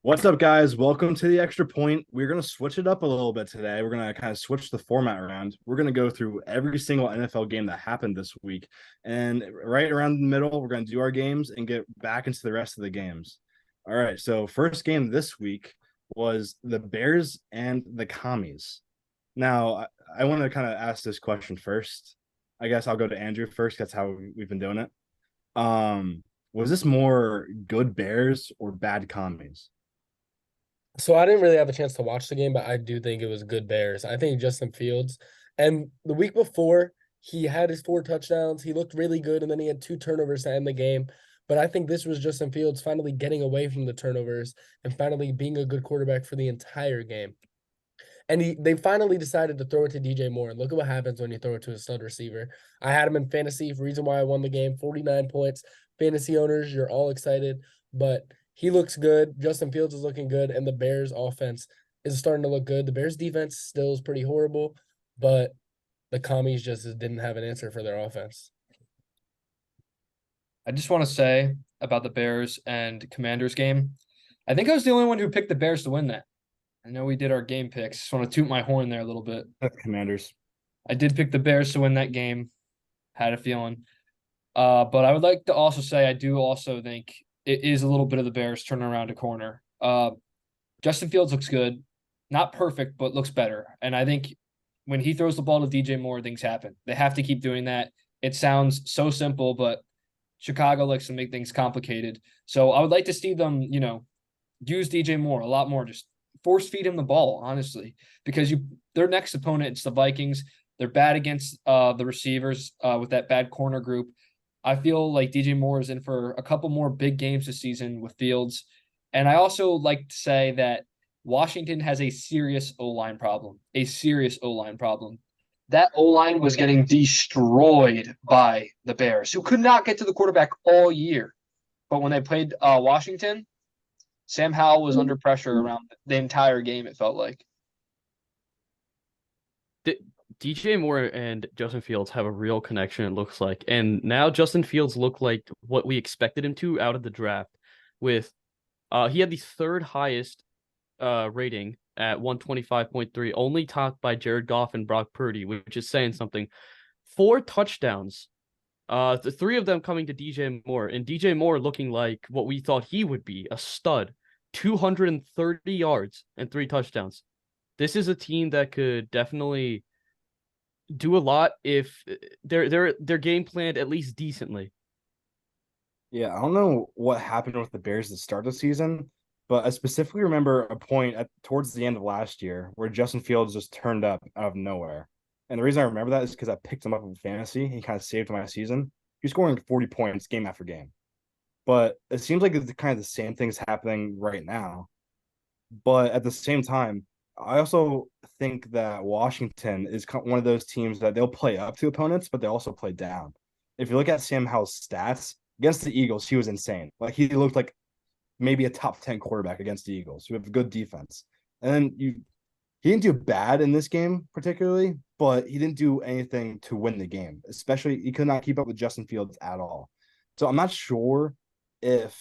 What's up, guys? Welcome to the Extra Point. We're going to switch it up a little bit today. We're going to kind of switch the format around. We're going to go through every single NFL game that happened this week. And right around the middle, we're going to do our games and get back into the rest of the games. All right. So, first game this week was the Bears and the Commies. Now, I want to kind of ask this question first. I guess I'll go to Andrew first. That's how we've been doing it. Was this more good Bears or bad Commies? So I didn't really have a chance to watch the game, but I do think it was good Bears. I think Justin Fields, and the week before he had his 4 touchdowns. He looked really good, and then he had 2 turnovers to end the game. But I think this was Justin Fields finally getting away from the turnovers and finally being a good quarterback for the entire game. And they finally decided to throw it to DJ Moore. And look at what happens when you throw it to a stud receiver. I had him in fantasy. Reason why I won the game, 49 points. Fantasy owners, you're all excited. But he looks good. Justin Fields is looking good. And the Bears offense is starting to look good. The Bears defense still is pretty horrible. But the commies just didn't have an answer for their offense. I just want to say about the Bears and Commanders game. I think I was the only one who picked the Bears to win that. I know we did our game picks. Just want to toot my horn there a little bit. That's Commanders. I did pick the Bears to win that game. Had a feeling. But I would like to also say I do also think it is a little bit of the Bears turning around a corner. Justin Fields looks good. Not perfect, but looks better. And I think when he throws the ball to DJ Moore, things happen. They have to keep doing that. It sounds so simple, but Chicago likes to make things complicated. So I would like to see them, use DJ Moore a lot more. Just force feed him the ball, honestly, because their next opponent, it's the Vikings. They're bad against the receivers with that bad corner group. I feel like DJ Moore is in for a couple more big games this season with Fields. And I also like to say that Washington has a serious O-line problem, That O-line was getting destroyed by the Bears, who could not get to the quarterback all year. But when they played Washington, Sam Howell was under pressure around the entire game, it felt like. DJ Moore and Justin Fields have a real connection, it looks like. And now Justin Fields looked like what we expected him to out of the draft. With he had the third highest rating at 125.3, only topped by Jared Goff and Brock Purdy, which is saying something. 4 touchdowns. The 3 of them coming to DJ Moore, and DJ Moore looking like what we thought he would be, a stud. 230 yards and 3 touchdowns. This is a team that could definitely do a lot if they're game planned at least decently. Yeah, I don't know what happened with the Bears to start the season, but I specifically remember a point towards the end of last year where Justin Fields just turned up out of nowhere. And the reason I remember that is because I picked him up in fantasy. He kind of saved my season. He's scoring 40 points game after game. But it seems like it's kind of the same things happening right now. But at the same time, I also think that Washington is one of those teams that they'll play up to opponents, but they also play down. If you look at Sam Howell's stats against the Eagles, he was insane. Like he looked like maybe a top 10 quarterback against the Eagles who have good defense. And then he didn't do bad in this game particularly, but he didn't do anything to win the game. Especially he could not keep up with Justin Fields at all. So I'm not sure if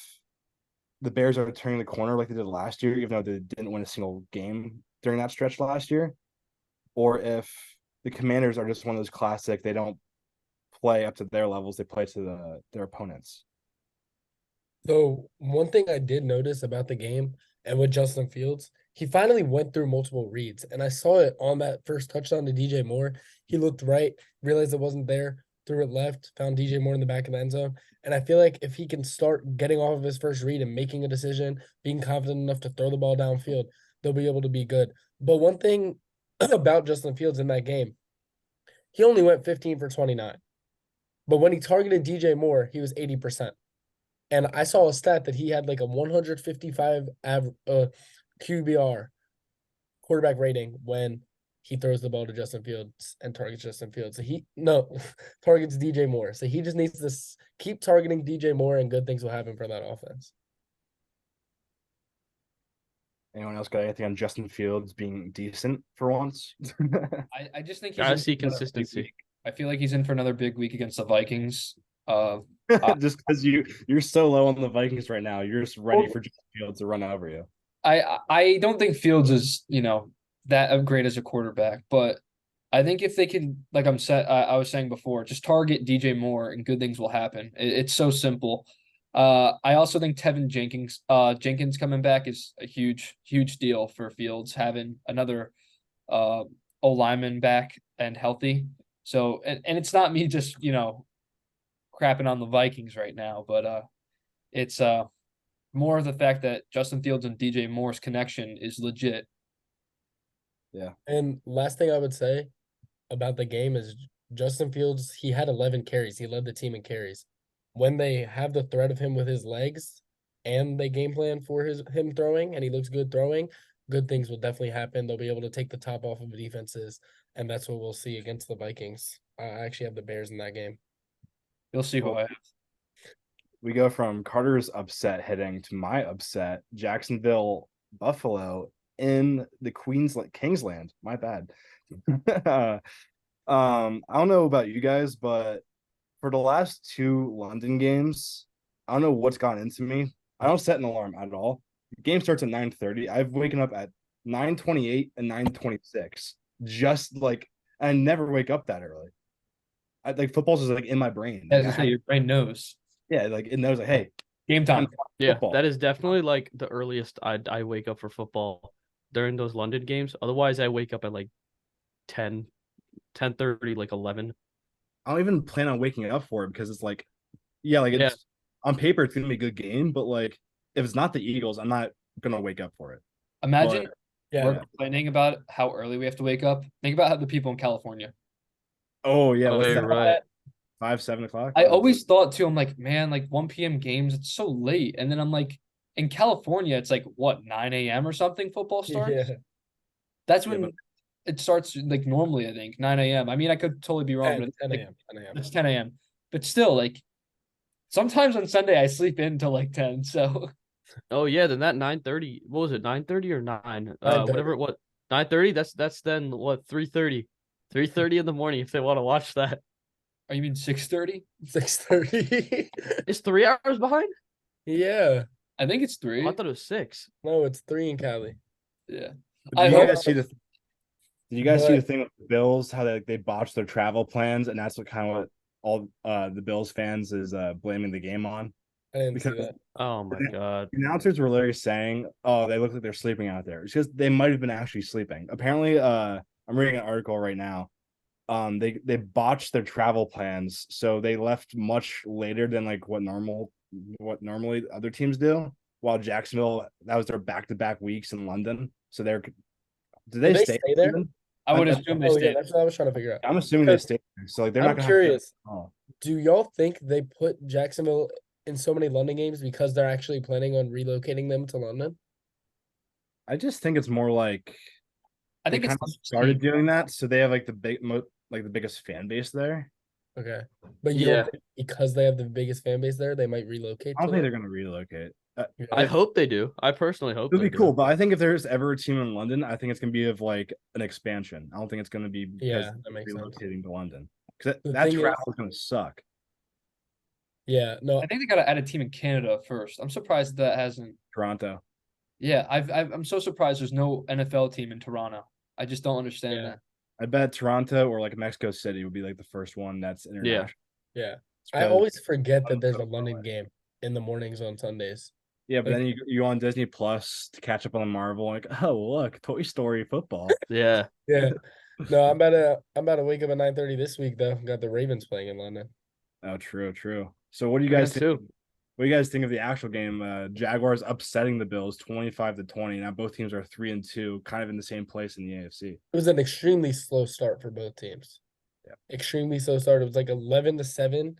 the Bears are turning the corner like they did last year, even though they didn't win a single game during that stretch last year, or if the Commanders are just one of those classic, they don't play up to their levels, they play to their opponents. So one thing I did notice about the game and with Justin Fields, he finally went through multiple reads. And I saw it on that first touchdown to DJ Moore. He looked right, realized it wasn't there, threw it left, found DJ Moore in the back of the end zone. And I feel like if he can start getting off of his first read and making a decision, being confident enough to throw the ball downfield, they'll be able to be good. But one thing about Justin Fields in that game, he only went 15 for 29. But when he targeted DJ Moore, he was 80%. And I saw a stat that he had like a 155 QBR quarterback rating when he throws the ball to Justin Fields and targets Justin Fields. So targets DJ Moore. So he just needs to keep targeting DJ Moore and good things will happen for that offense. Anyone else got anything on Justin Fields being decent for once? I just think Gotta see consistency. I feel like he's in for another big week against the Vikings. Just because you're so low on the Vikings right now, you're just ready for Justin Fields to run over you. I don't think Fields is, that great as a quarterback, but I think if they can, like I was saying before, just target DJ Moore and good things will happen. It's so simple. I also think Tevin Jenkins coming back is a huge deal for Fields, having another O lineman back and healthy. So, and it's not me just, crapping on the Vikings right now, but it's more of the fact that Justin Fields and DJ Moore's connection is legit. Yeah. And last thing I would say about the game is Justin Fields, he had 11 carries. He led the team in carries. When they have the threat of him with his legs and they game plan for him throwing and he looks good throwing, good things will definitely happen. They'll be able to take the top off of the defenses, and that's what we'll see against the Vikings. I actually have the Bears in that game. You'll see who I have. We go from Carter's upset hitting to my upset, Jacksonville, Buffalo in the Kingsland. My bad. I don't know about you guys, but for the last two London games, I don't know what's gone into me. I don't set an alarm at all. The game starts at 9:30. I've waken up at 9:28 and 9:26. Just like I never wake up that early. Like football's just like in my brain. As I say, your brain knows. Yeah, like it knows like, hey, Game time. Yeah, football. that is definitely like the earliest I wake up for football during those London games. Otherwise, I wake up at like 10, 10:30, like 11. I don't even plan on waking up for it because it's like, it's on paper it's gonna be a good game, but like if it's not the Eagles, I'm not gonna wake up for it. Imagine we're Yeah. complaining about how early we have to wake up. Think about how the people in California. Oh yeah, Oh, what's you're that? right. 7 o'clock. I always thought too, I'm like, man, like 1 p.m. games, it's so late. And then I'm like, in California, it's like what, 9 a.m. or something football starts? Yeah. That's Yeah, when but it starts like normally, I think, 9 a.m. I mean, I could totally be wrong, but it's 10 like, a.m. 10 a.m. it's 10 a.m. But still, like sometimes on Sunday I sleep in till like 10. So Oh yeah, then that 9:30. What was it? 9:30 or 9? 9:30. Whatever it was. 9:30. That's then what? 3:30. 3:30 in the morning if they want to watch that. are you mean 6:30? 6:30. It's 3 hours behind. Yeah. I think it's Oh, 3. I thought it was 6. No, it's 3 in Cali. Yeah. Did I you hope guys see the Did you guys see But- the thing with the Bills? How they botched their travel plans, and that's what kind of what all the Bills fans is blaming the game on. I didn't see Because that. Oh my god. the announcers were literally saying, "Oh, they look like they're sleeping out there." It's because they might have been actually sleeping. Apparently, I'm reading an article right now. They botched their travel plans, so they left much later than like what normally other teams do. While Jacksonville, that was their back-to-back weeks in London, so did they Did they stay stay there? London? I would I- assume they Oh, yeah, stayed. that's what I was trying to figure out. I'm assuming they Because stayed there, so like they're I'm not gonna curious. Have to, oh. Do y'all think they put Jacksonville in so many London games because they're actually planning on relocating them to London? I just think it's more like I they think it's kind of started doing that, so they have like the biggest fan base there. Okay. But you Yeah. don't think because they have the biggest fan base there, they might relocate I don't to think there? they're gonna relocate. I If- hope they do. I personally hope It'll they be do. cool, but I think if there's ever a team in London, I think it's gonna be of like an expansion. I don't think it's gonna be because Yeah, that they're makes sense. relocating to London because The that thing is- travel is gonna suck. Yeah, no, I think they got to add a team in Canada first. I'm surprised that hasn't. Toronto. Yeah, I'm so surprised there's no NFL team in Toronto. I just don't understand Yeah. that. I bet Toronto or like Mexico City would be like the first one that's international. yeah. It's I 'cause- always forget that there's a London game in the mornings on Sundays. yeah, but like- then you on Disney Plus to catch up on the Marvel. Like, oh look, Toy Story football. Yeah. Yeah. No, I'm about to wake up at 9:30 this week though. Got the Ravens playing in London. Oh, true. So what do you Yeah, guys think? too. What do you guys think of the actual game? Jaguars upsetting the Bills 25-20. Now both teams are 3-2, kind of in the same place in the AFC. It was an extremely slow start for both teams. Yeah. Extremely slow start. It was like 11-7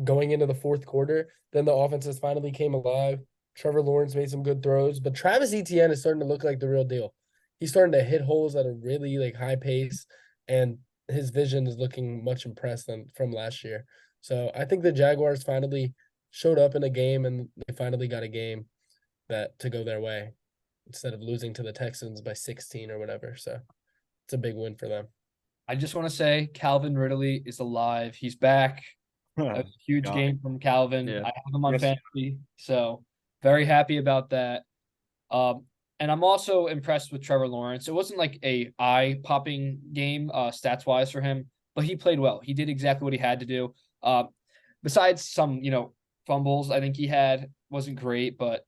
going into the fourth quarter. Then the offenses finally came alive. Trevor Lawrence made some good throws, but Travis Etienne is starting to look like the real deal. He's starting to hit holes at a really like high pace, and his vision is looking much impressed from last year. So I think the Jaguars finally showed up in a game, and they finally got a game that to go their way instead of losing to the Texans by 16 or whatever. So it's a big win for them. I just want to say Calvin Ridley is alive. He's back. A huge God. game from Calvin. Yeah. I have him on Yes. fantasy, so very happy about that. And I'm also impressed with Trevor Lawrence. It wasn't like a eye-popping game, stats-wise for him, but he played well. He did exactly what he had to do. Besides some, fumbles, I think he had wasn't great, but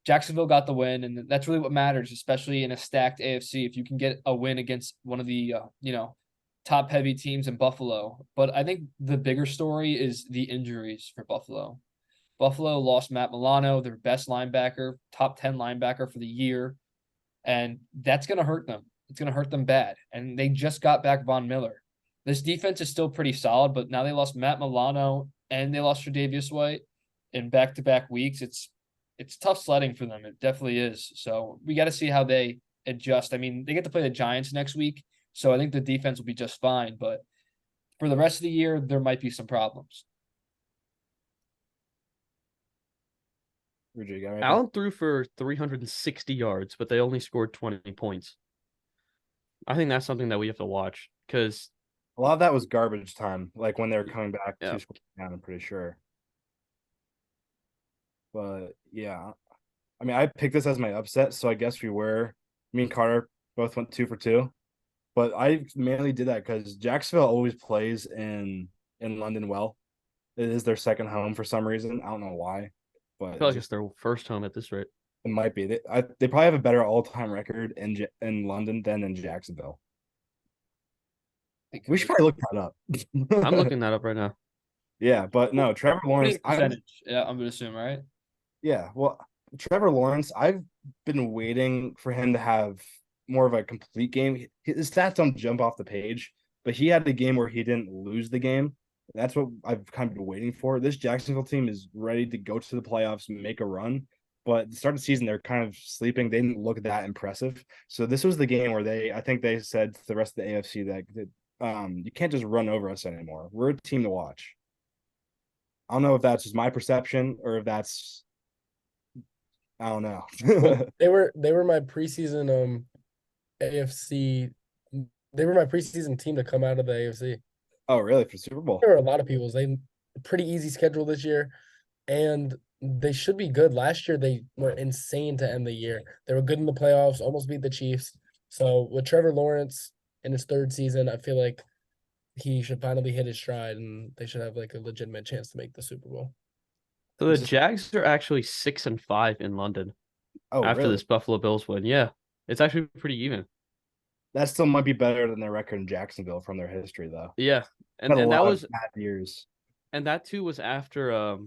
Jacksonville got the win, and that's really what matters, especially in a stacked AFC. If you can get a win against one of the, top-heavy teams in Buffalo. But I think the bigger story is the injuries for Buffalo. Buffalo lost Matt Milano, their best linebacker, top 10 linebacker for the year, and that's going to hurt them. It's going to hurt them bad. And they just got back Von Miller. This defense is still pretty solid, but now they lost Matt Milano and they lost Tre'Davious White in back-to-back weeks. It's tough sledding for them. It definitely is. So we got to see how they adjust. I mean, they get to play the Giants next week, so I think the defense will be just fine. But for the rest of the year, there might be some problems. Allen threw for 360 yards, but they only scored 20 points. I think that's something that we have to watch because a lot of that was garbage time, like when they were coming back Yeah. to score down, I'm pretty sure. But yeah, I mean, I picked this as my upset, so I guess me and Carter both went 2 for 2. But I mainly did that because Jacksonville always plays in London well. It is their second home for some reason. I don't know why, I but feel like it's their first home at this rate. it might be. They probably have a better all-time record in London than in Jacksonville. We should probably look that up. I'm looking that up right now. Yeah, but no, Trevor Lawrence. Percentage. Yeah, I'm gonna assume, right? Yeah, well, Trevor Lawrence, I've been waiting for him to have more of a complete game. His stats don't jump off the page, but he had a game where he didn't lose the game. That's what I've kind of been waiting for. This Jacksonville team is ready to go to the playoffs and make a run, but at the start of the season, they're kind of sleeping. They didn't look that impressive. So this was the game where I think they said to the rest of the AFC that you can't just run over us anymore. We're a team to watch. I don't know if that's just my perception or if that's I don't know. Well, they were my preseason AFC. They were my preseason team to come out of the AFC. Oh, really? For Super Bowl? There were a lot of people's. They pretty easy schedule this year, and they should be good. Last year they were insane to end the year. They were good in the playoffs, almost beat the Chiefs. So with Trevor Lawrence in his third season, I feel like he should finally hit his stride, and they should have like a legitimate chance to make the Super Bowl. So the Jags are actually 6-5 in London after really? this Buffalo Bills win. Yeah, it's actually pretty even. That still might be better than their record in Jacksonville from their history, though. Yeah, and Had a that lot was of bad years. and that too was after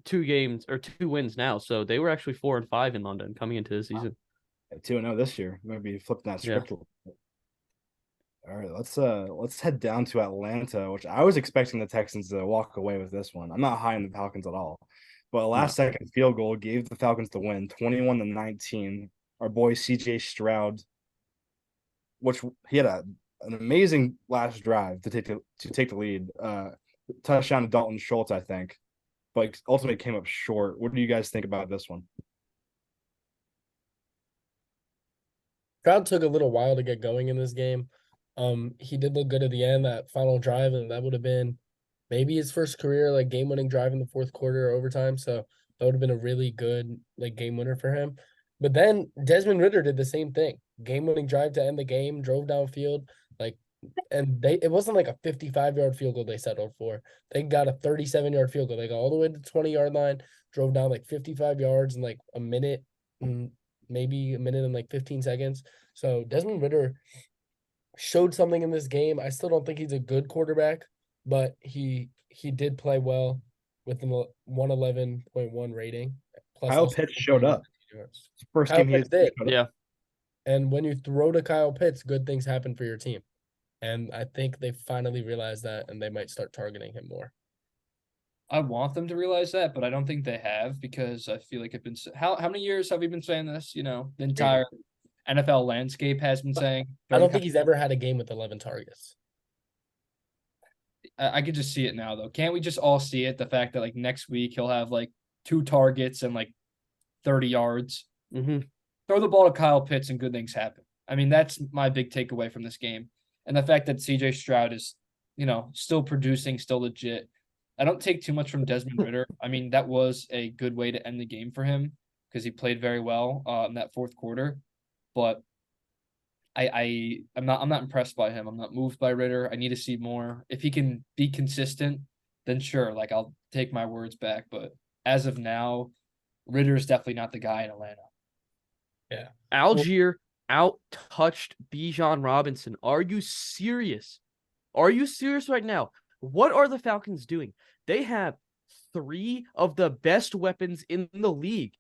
2 wins now. So they were actually 4-5 in London coming into the season. 2-0 this year. Maybe flipping that Yeah. script a little bit. All right, let's head down to Atlanta, which I was expecting the Texans to walk away with this one. I'm not high on the Falcons at all. But a last second field goal gave the Falcons the win, 21-19. Our boy CJ Stroud, which he had an amazing last drive to take the lead. Touchdown to Dalton Schultz, I think, but ultimately came up short. What do you guys think about this one? Stroud took a little while to get going in this game. He did look good at the end, that final drive, and that would have been maybe his first career like game-winning drive in the fourth quarter or overtime. So that would have been a really good like game winner for him. But then Desmond Ridder did the same thing. Game-winning drive to end the game, drove downfield, and it wasn't like a 55-yard field goal they settled for. They got a 37-yard field goal. They got all the way to the 20-yard line, drove down like 55 yards in like a minute, maybe a minute and like 15 seconds. So Desmond Ridder showed something in this game. I still don't think he's a good quarterback, but he did play well with a 111.1 rating. Plus Kyle also Pitts showed up. First Kyle game he Pitts did. showed up. Yeah, And when you throw to Kyle Pitts, good things happen for your team. And I think they finally realized that, and they might start targeting him more. I want them to realize that, but I don't think they have because I feel like it's been how many years have we been saying this? The entire NFL landscape has been saying. I don't think he's ever had a game with 11 targets. I could just see it now, though. Can't we just all see it? The fact that like next week he'll have like 2 targets and like 30 yards. Mm-hmm. Throw the ball to Kyle Pitts and good things happen. I mean, that's my big takeaway from this game. And the fact that CJ Stroud is, still producing, still legit. I don't take too much from Desmond Ridder. I mean, that was a good way to end the game for him because he played very well in that fourth quarter. but I'm not impressed by him. I'm not moved by Ritter. I need to see more. If he can be consistent, then sure, like I'll take my words back. But as of now, Ritter is definitely not the guy in Atlanta. Yeah. Algier out-touched Bijan Robinson. Are you serious? Are you serious right now? What are the Falcons doing? They have 3 of the best weapons in the league.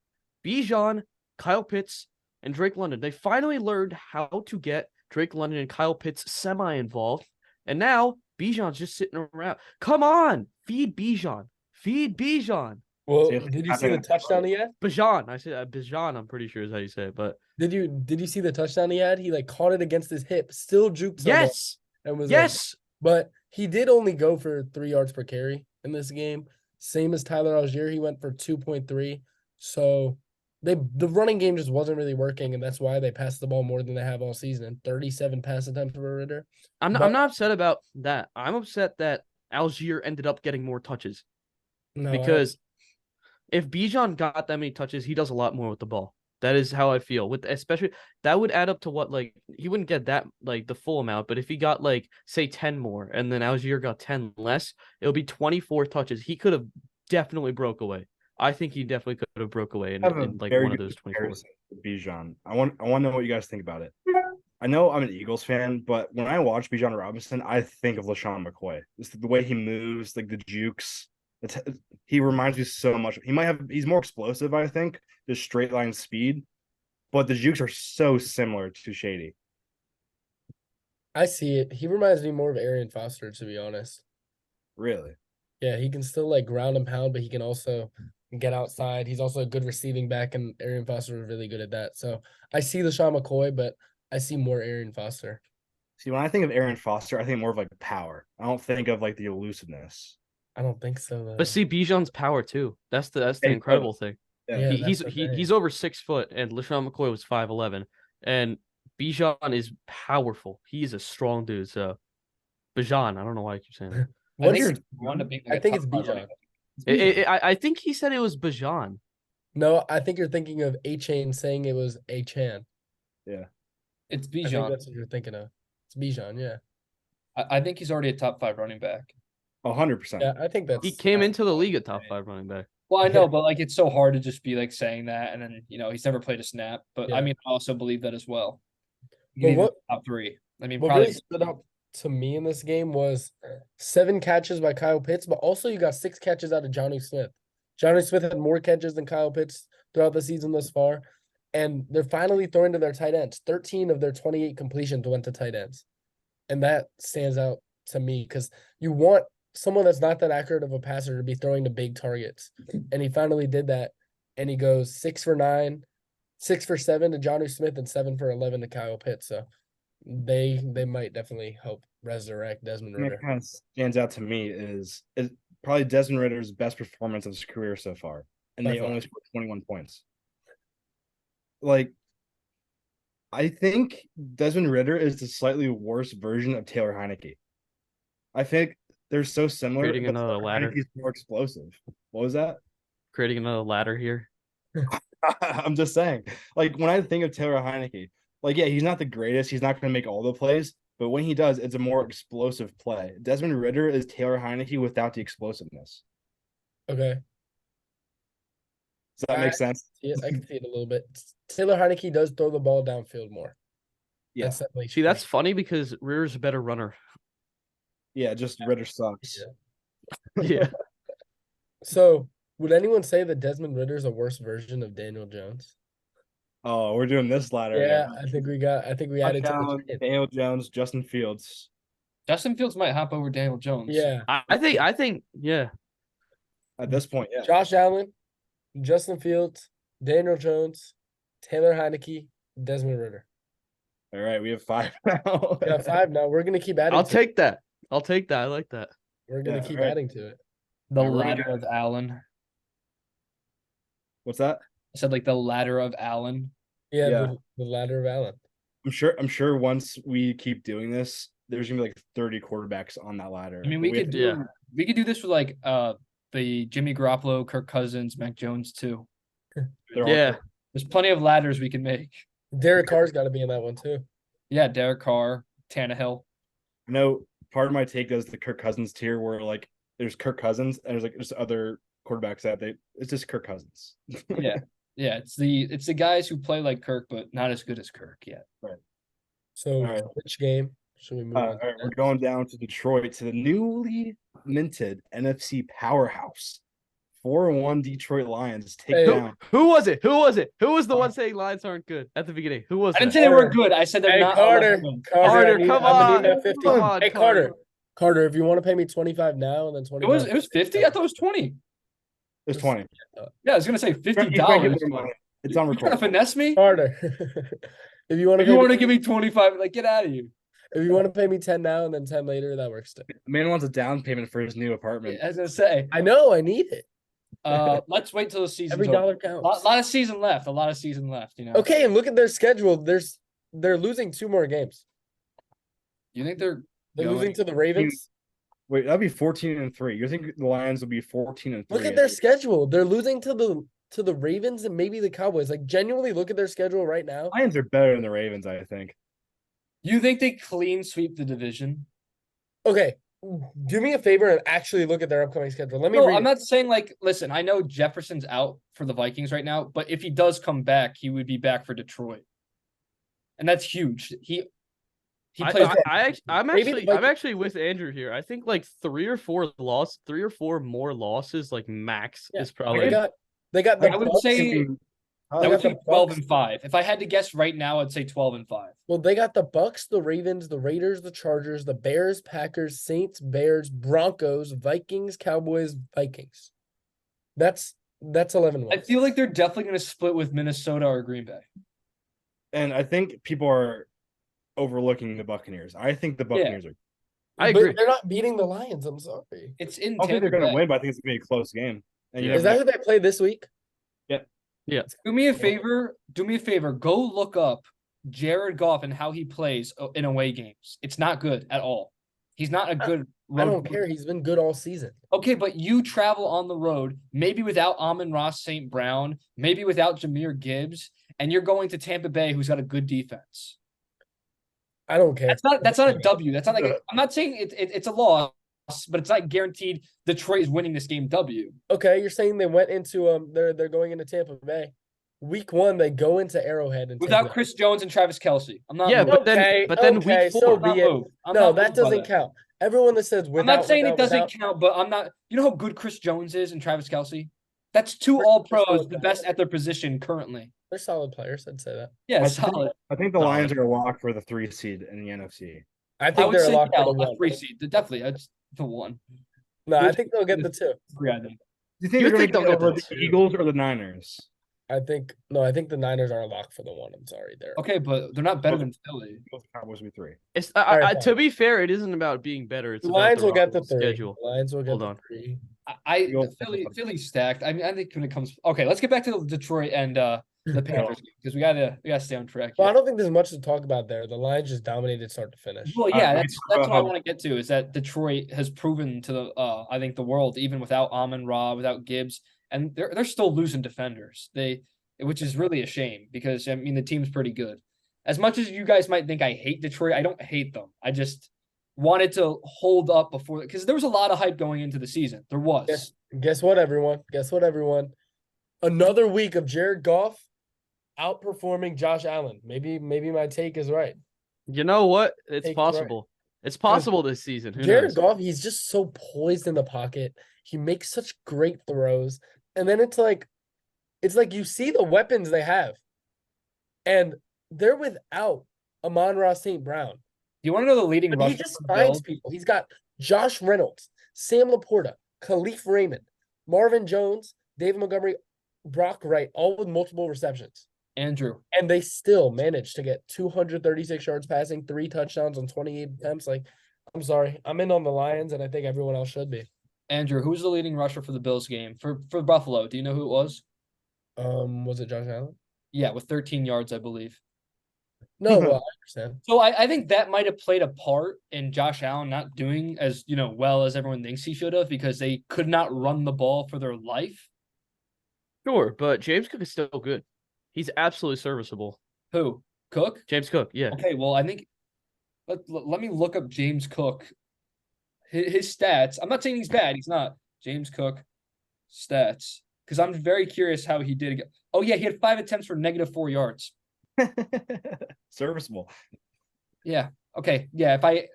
Bijan, Kyle Pitts, and Drake London. They finally learned how to get Drake London and Kyle Pitts semi-involved. And now Bijan's just sitting around. Come on, feed Bijan. Feed Bijan. Well, See if did you it's see the happening. touchdown he had? Bijan. I said Bijan, I'm pretty sure is how you say it. But Did you see the touchdown he had? He like caught it against his hip, still juked someone yes, and was in. yes. But he did only go for 3 yards per carry in this game. Same as Tyler Algier. He went for 2.3. So the running game just wasn't really working, and that's why they passed the ball more than they have all season. 37 pass attempts for Ritter. I'm But- not upset about that. I'm upset that Algier ended up getting more touches. No, Because if Bijan got that many touches, he does a lot more with the ball. That is how I feel. With especially that would add up to what, like, he wouldn't get that like the full amount, but if he got like say 10 more and then Algier got 10 less, it would be 24 touches. He could have definitely broke away. I think he definitely could have broke away in like very one of good those 24. comparison with Bijan. I want to know what you guys think about it. I know I'm an Eagles fan, but when I watch Bijan Robinson, I think of LaShawn McCoy. Just the way he moves, like the jukes. He reminds me so much. He's more explosive, I think, just straight line speed, but the jukes are so similar to Shady. I see it. He reminds me more of Arian Foster, to be honest. Really? Yeah, he can still like ground and pound, but he can also get outside. He's also a good receiving back, and Arian Foster was really good at that. So I see LaShawn McCoy, but I see more Arian Foster. See, when I think of Aaron Foster, I think more of like power. I don't think of like the elusiveness. I don't think so, though. But see Bijan's power too. That's the Hey, incredible thing. Yeah, He's that's the thing. he's over 6 foot, and LaShawn McCoy was 5'11", and Bijan is powerful. He's a strong dude. So Bijan, I don't know why I keep saying that. What's I your? think he wanted to be, I like, a think top it's five Bijan. running back. I think he said it was Bijan. No, I think you're thinking of A-Chain saying it was A-Chan. Yeah. It's I think Bijan. that's what you're thinking of. It's Bijan, yeah. I think he's already a top 5 running back. 100%. Yeah, I think that's. He came into the league a top 5 running back. Well, I know, but like it's so hard to just be like saying that, and then he's never played a snap. But I Yeah. mean, I also believe that as well. But He's what- top 3? I mean, What probably. really stood out to me in this game was 7 catches by Kyle Pitts, but also you got 6 catches out of Johnny Smith. Johnny Smith had more catches than Kyle Pitts throughout the season thus far, and they're finally throwing to their tight ends. 13 of their 28 completions went to tight ends, and that stands out to me because you want someone that's not that accurate of a passer to be throwing to big targets, and he finally did that, and he goes 6 for 9, 6 for 7 to Johnny Smith, and 7 for 11 to Kyle Pitts. So they might definitely help resurrect Desmond thing that Ritter. kind of stands out to me is probably Desmond Ritter's best performance of his career so far, and By they far. only scored 21 points. Like, I think Desmond Ritter is the slightly worse version of Taylor Heineke. I think they're so similar. Creating but another Taylor ladder. Heineke's more explosive. What was that? Creating another ladder here. I'm just saying. Like, when I think of Taylor Heineke, like, yeah, he's not the greatest. He's not going to make all the plays, but when he does, it's a more explosive play. Desmond Ritter is Taylor Heineke without the explosiveness. Okay. Does that make sense? Yeah, I can see it a little bit. Taylor Heineke does throw the ball downfield more. Yeah. That's definitely See, that's funny because Ritter's a better runner. Yeah, just Ritter sucks. Yeah. Yeah. So, would anyone say that Desmond Ritter is a worse version of Daniel Jones? Oh, we're doing this ladder. Yeah, again. I think we added to the Touchdown, chain. Daniel Jones, Justin Fields. Justin Fields might hop over Daniel Jones. Yeah. I think, yeah. At this point, yeah. Josh Allen, Justin Fields, Daniel Jones, Taylor Heineke, Desmond Ritter. All right, we have 5 now. We got 5 now. We're gonna keep adding. I'll to take that. I'll take that. I like that. We're gonna Yeah, keep alright. adding to it. The Alright, we're gonna ladder of Allen. What's that? I said like the ladder of Allen. Yeah, Yeah. The ladder of Allen. I'm sure once we keep doing this, there's gonna be like 30 quarterbacks on that ladder. I mean, But we have could to- do we could do this with like the Jimmy Garoppolo, Kirk Cousins, Mac Jones too. they're all- Yeah. There's plenty of ladders we can make. Derek Carr's got to be in that one too. Yeah, Derek Carr, Tannehill. I know part of my take is the Kirk Cousins tier where like there's Kirk Cousins and there's like just other quarterbacks that it's just Kirk Cousins. Yeah. Yeah, it's the guys who play like Kirk, but not as good as Kirk yet. Right. So All right. which game should we move on? All right, we're going down to Detroit, to the newly minted NFC powerhouse. 4-1 Detroit Lions take down. Who was it? Who was it? Who was the one saying Lions aren't good at the beginning? Who was I didn't that? say they weren't good. I said they're Hey, not. Carter, Carter, come on. that 50. Come on, Hey, Carter, if you want to pay me 25 now and then 25. It was 50. I thought it was 20. It's 20. Yeah, I was gonna say $50. It's on You trying to record. finesse me? Carter, if you want to give me 25, like get out of here. if you want to pay me 10 now and then 10 later, that works too. The man wants a down payment for his new apartment. I was gonna say. I know, I need it. Let's wait till the season. Every dollar counts. A lot of season left. A lot of season left. You know. Okay, and look at their schedule. They're losing 2 more games. You think they're losing to the Ravens? Wait, that'd be 14-3. You think the Lions will be 14-3? Look at their schedule. They're losing to the Ravens and maybe the Cowboys. Like genuinely look at their schedule right now. Lions are better than the Ravens, I think. You think they clean sweep the division? Okay. Do me a favor and actually look at their upcoming schedule. Let me No, read I'm not saying like listen, I know Jefferson's out for the Vikings right now, but if he does come back, he would be back for Detroit. And that's huge. He plays I'm actually with Andrew here. I think like 3 or 4 more losses, like max, is probably. They got the I would Bucks. say They I would got the say 12 Bucks. and 5. If I had to guess right now, I'd say 12 and 5. Well, they got the Bucks, the Ravens, the Raiders, the Chargers, the Bears, Packers, Saints, Bears, Broncos, Vikings, Cowboys, Vikings. That's 11 wins. I feel like they're definitely going to split with Minnesota or Green Bay. And I think people are overlooking the Buccaneers. I think the Buccaneers are. I agree. But they're not beating the Lions. I'm sorry. It's in I don't think they're Tampa going to Bay. win, but I think it's going to be a close game. And Is that who they play this week? Yeah. Do me a favor. Go look up Jared Goff and how he plays in away games. It's not good at all. He's not a good I don't care. He's been good all season. Okay, but you travel on the road, maybe without Amon-Ra St. Brown, maybe without Jahmyr Gibbs, and you're going to Tampa Bay, who's got a good defense. I don't care. That's not a W. That's not like I'm not saying it's a loss, but it's not guaranteed Detroit is winning this game W. Okay, you're saying they went into they're going into Tampa Bay. Week 1, they go into Arrowhead and Without Chris Jones and Travis Kelce. I'm not. Yeah, moved. but then week 4. so be it. I'm No, not that moved by doesn't count. Everyone that says I'm not saying it doesn't count, but I'm not. You know how good Chris Jones is and Travis Kelce? That's 2 all pros, the best at their position currently. They're solid players. I'd say that. Yeah, solid. I think the Lions are a lock for the 3 seed in the NFC. I think they're a lock for the 1. 3 seed. Definitely, that's the 1. No, I think they'll get the 2. Yeah, I think. Do you think they'll get over the Eagles or the Niners? I think the Niners are a lock for the 1. I'm sorry, they're Okay, but they're not better than Philly. Cowboys will be 3. It's to be fair, it isn't about being better. It's the about Lions the will get the 3. schedule. The Lions will get Hold the on. 3. Philly's stacked. I mean, I think when it comes, okay, let's get back to Detroit and the Panthers because we gotta stay on track. Well, I don't think there's much to talk about there. The Lions just dominated start to finish. Well, yeah, that's what I want to get to is that Detroit has proven to the I think the world even without Amon-Ra, without Gibbs, and they're still losing defenders. Which is really a shame because I mean the team's pretty good. As much as you guys might think I hate Detroit, I don't hate them. I just wanted to hold up before because there was a lot of hype going into the season. There was. Guess what, everyone? Another week of Jared Goff outperforming Josh Allen. Maybe my take is right. You know what? It's possible. Right. It's possible this season. Jared Goff, he's just so poised in the pocket. He makes such great throws. And then it's like you see the weapons they have. And they're without Amon-Ra St. Brown. You want to know the leading rusher? He just finds people. He's got Josh Reynolds, Sam Laporta, Khalif Raymond, Marvin Jones, David Montgomery, Brock Wright, all with multiple receptions. Andrew. And they still managed to get 236 yards passing, 3 touchdowns on 28 attempts. Like, I'm sorry. I'm in on the Lions, and I think everyone else should be. Andrew, who's the leading rusher for the Bills game? For Buffalo, do you know who it was? Was it Josh Allen? Yeah, with 13 yards, I believe. No, well, I understand. So I think that might have played a part in Josh Allen not doing as well as everyone thinks he should have because they could not run the ball for their life. Sure, but James Cook is still good. He's absolutely serviceable. Who? Cook? James Cook, yeah. Okay, well, I think let me look up James Cook. His stats. I'm not saying he's bad. He's not. James Cook stats. Because I'm very curious how he did. Oh, yeah, he had 5 attempts for -4 yards. Serviceable. Yeah. Okay. Yeah. If I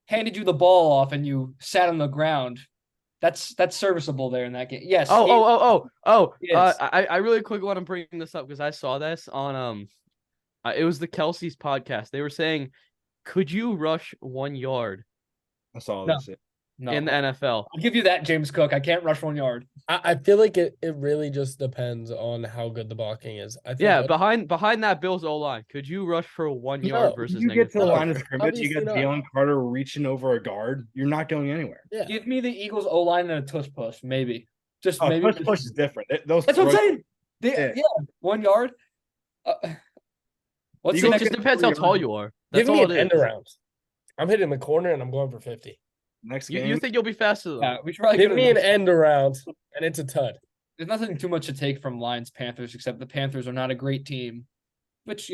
handed you the ball off and you sat on the ground, that's serviceable there in that game. Yes. Yes. I really quick want to bring this up because I saw this on it was the Kelsey's podcast. They were saying, could you rush 1 yard I saw No. this. No. in the NFL? I'll give you that, James Cook. I can't rush 1 yard. I feel like it really just depends on how good the blocking is. I think Yeah, behind that Bills O-line, could you rush for 1 yard No. versus You get to the -5? line of scrimmage, you got Obviously not. Jalen Carter reaching over a guard. You're not going anywhere. Yeah. Give me the Eagles O line and a tush push, maybe. Just Oh, maybe. push is different. Those That's what I'm throws- saying. Yeah. Yeah, 1 yard. What's the It next? just depends how tall you are. That's Give me all an it end is. around. I'm hitting the corner and I'm going for 50. Next You game, think you'll be faster though? Yeah, we should probably Give go to me an the- end around and it's a tud. There's nothing too much to take from Lions Panthers except the Panthers are not a great team, which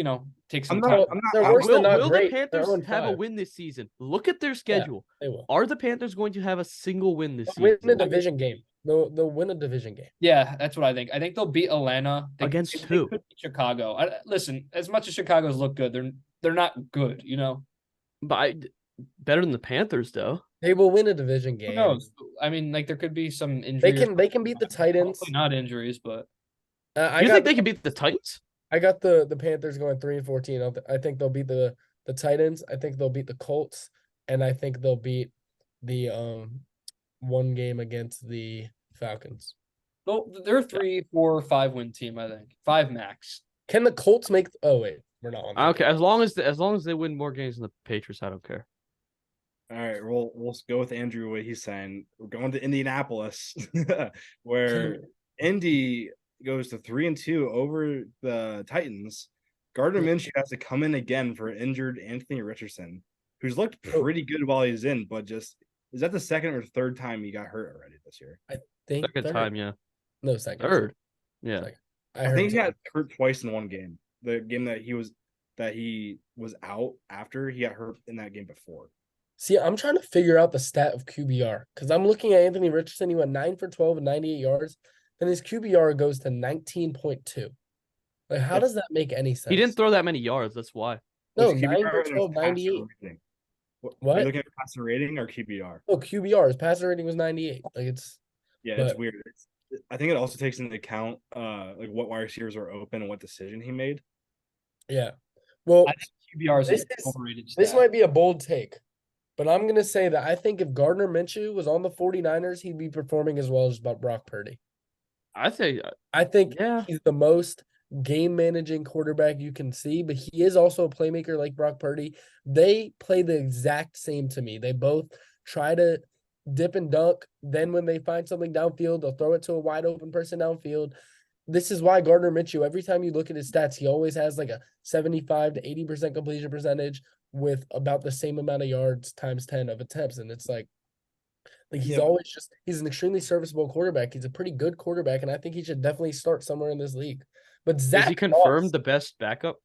takes some I'm time. not. I'm not. They're I worse will- than not Will great. the They're Panthers have a 0-5. win this season? Look at their schedule. They will. Are the Panthers going to have a single win this They'll win season? a division game. They'll win a division game. Yeah, that's what I think. I think they'll beat Atlanta. Against they who? could beat Chicago. Listen, as much as Chicago's look good, they're not good. But better than the Panthers though. They will win a division Who game. knows? I mean, there could be some They injuries. can beat the Titans. Hopefully not injuries, but You think they can beat the Titans? I got the Panthers going 3-14. I think they'll beat the Titans. I think they'll beat the Colts, and I think they'll beat the one game against the Falcons. they're a 3, 4, 5 win team. I think 5 max. Can the Colts make? Oh wait, we're not on. Okay, as long as they win more games than the Patriots, I don't care. All right, we'll go with Andrew. What he's saying, we're going to Indianapolis, where Indy goes to 3-2 over the Titans. Gardner Minshew has to come in again for injured Anthony Richardson, who's looked pretty good while he's in, but just is that the second or third time he got hurt already this year? Think Second third. time, yeah. No, second. Third. Yeah. Second. I think he got hurt twice in one game. The game that he was out after, he got hurt in that game before. See, I'm trying to figure out the stat of QBR because I'm looking at Anthony Richardson. He went 9 for 12 and 98 yards. Then his QBR goes to 19.2. Like, how does that make any sense? He didn't throw that many yards, that's why. No, Was 9 QBR for or 12, passer 98. rating? What? Are you looking at passer rating or QBR? Oh, QBR. His passer rating was 98. Like, it's Yeah, But- it's weird. I think it also takes into account like what wide receivers are open and what decision he made. yeah. Well, I think QBR is This an is- overrated. this stat. might be a bold take, but I'm gonna say that I think if Gardner Minshew was on the 49ers, he'd be performing as well as Brock Purdy. I think I think yeah. he's the most game managing quarterback you can see, but he is also a playmaker like Brock Purdy. They play the exact same to me. They both try to dip and dunk. Then when they find something downfield, they'll throw it to a wide open person downfield. This is why Gardner Minshew, every time you look at his stats, he always has like a 75 to 80% completion percentage with about the same amount of yards times 10 of attempts. And it's like he's Yeah. always he's an extremely serviceable quarterback. He's a pretty good quarterback, and I think he should definitely start somewhere in this league. But Is Zach he confirmed Moss, the best backup?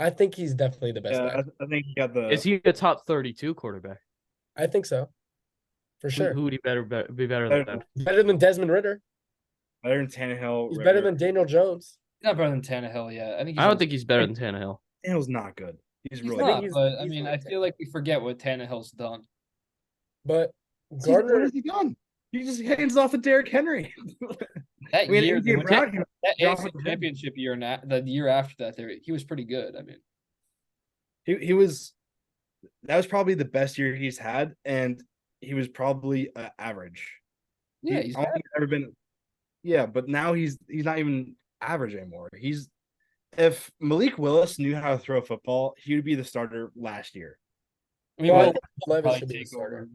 I think he's definitely the best Yeah, back. I think he got the. Is he a top 32 quarterback? I think so. For sure. Who would he be better Better- than? Better than Desmond Ritter. better than Tannehill? He's Ritter. better than Daniel Jones. He's not better than Tannehill yet. I think he's I don't think he's better than Tannehill. Tannehill's not good. He's he's really not. he's- But I he's mean, not I feel like we forget what Tannehill's done. But What Gardner, has he done? He just hands off to Derrick Henry. That I mean, year, AJ the- Brown came that dropped AFC for him. championship year, and the year after that, he was pretty good. I mean, he was that was probably the best year he's had, and he was probably average. yeah, I he's don't think he's ever been. Yeah, but now he's not even average anymore. He's if Malik Willis knew how to throw a football, he would be the starter last year. I mean, Well, I Will think will Levis probably should be the take starter. over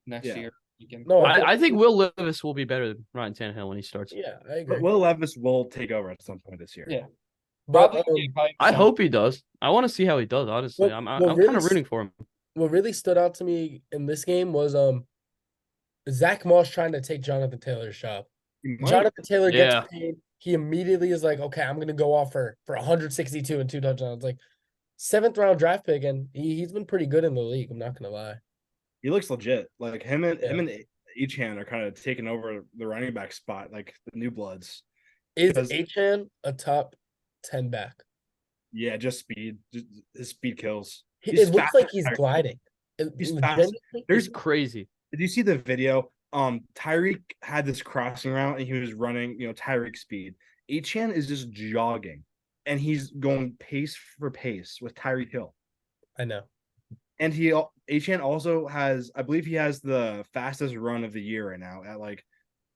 next Yeah. year. He can- No, I think Will Levis will be better than Ryan Tannehill when he starts. yeah, I agree. But Will Levis will take over at some point this year. Yeah. But Probably, yeah, probably I some- hope he does. I want to see how he does. Honestly, Well, I'm well, kind really of rooting for him. what really stood out to me in this game was Zach Moss trying to take Jonathan Taylor's job. He might. Jonathan Taylor Yeah. gets paid he immediately is like, okay, I'm gonna go off for 162 and 2 touchdowns. Like 7th-round draft pick, and he's been pretty good in the league. I'm not gonna lie. He looks legit. Like him and Yeah. Echan are kind of taking over the running back spot, like the new bloods. Is Because Achan a top 10 back? yeah, just speed. His speed kills. It He's looks fast. like he's gliding. He's fast. It's There's crazy. Did you see the video? Tyreek had this crossing route and he was running, Tyreek speed. Achan is just jogging and he's going pace for pace with Tyreek Hill. I know. And Achan also has, I believe he has the fastest run of the year right now at like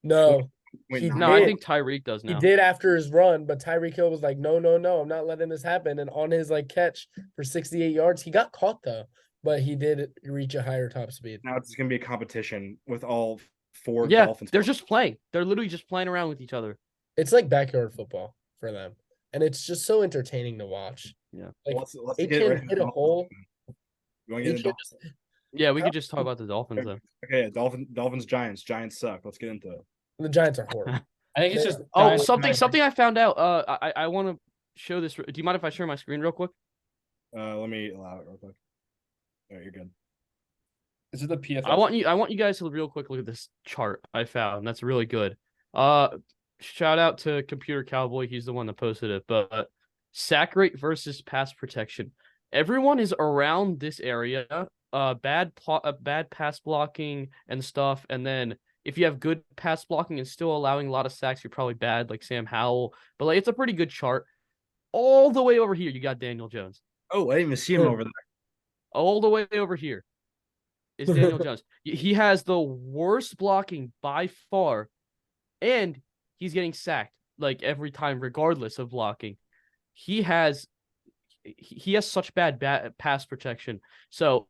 No, 20.9. he No, I did. think Tyreek does He now. did after his run, but Tyreek Hill was like, no, no, no, I'm not letting this happen. And on his like catch for 68 yards, he got caught though, but he did reach a higher top speed. Now it's going to be a competition with all four Yeah, Dolphins. they're just playing. They're literally just playing around with each other. It's like backyard football for them, and it's just so entertaining to watch. Yeah. Like Let's get Achan right hit a hole. You want to get into Achan just, Yeah, we could just talk about the Dolphins though. Okay, Dolphins, Giants. Giants suck. Let's get into it. the Giants are horrible. I think it's They- just Oh, Giants- something I found out. I want to show this. Do you mind if I share my screen real quick? Let me allow it real quick. All right, you're good. This is the PFF. I want you guys to real quick look at this chart I found. That's really good. Shout out to Computer Cowboy. He's the one that posted it. But sack rate versus pass protection. Everyone is around this area. Bad pass blocking and stuff. And then if you have good pass blocking and still allowing a lot of sacks, you're probably bad, like Sam Howell. But like it's a pretty good chart. All the way over here, you got Daniel Jones. Oh, I didn't even see him over there. All the way over here is Daniel Jones. He has the worst blocking by far, and he's getting sacked like every time, regardless of blocking. He has such bad pass protection. So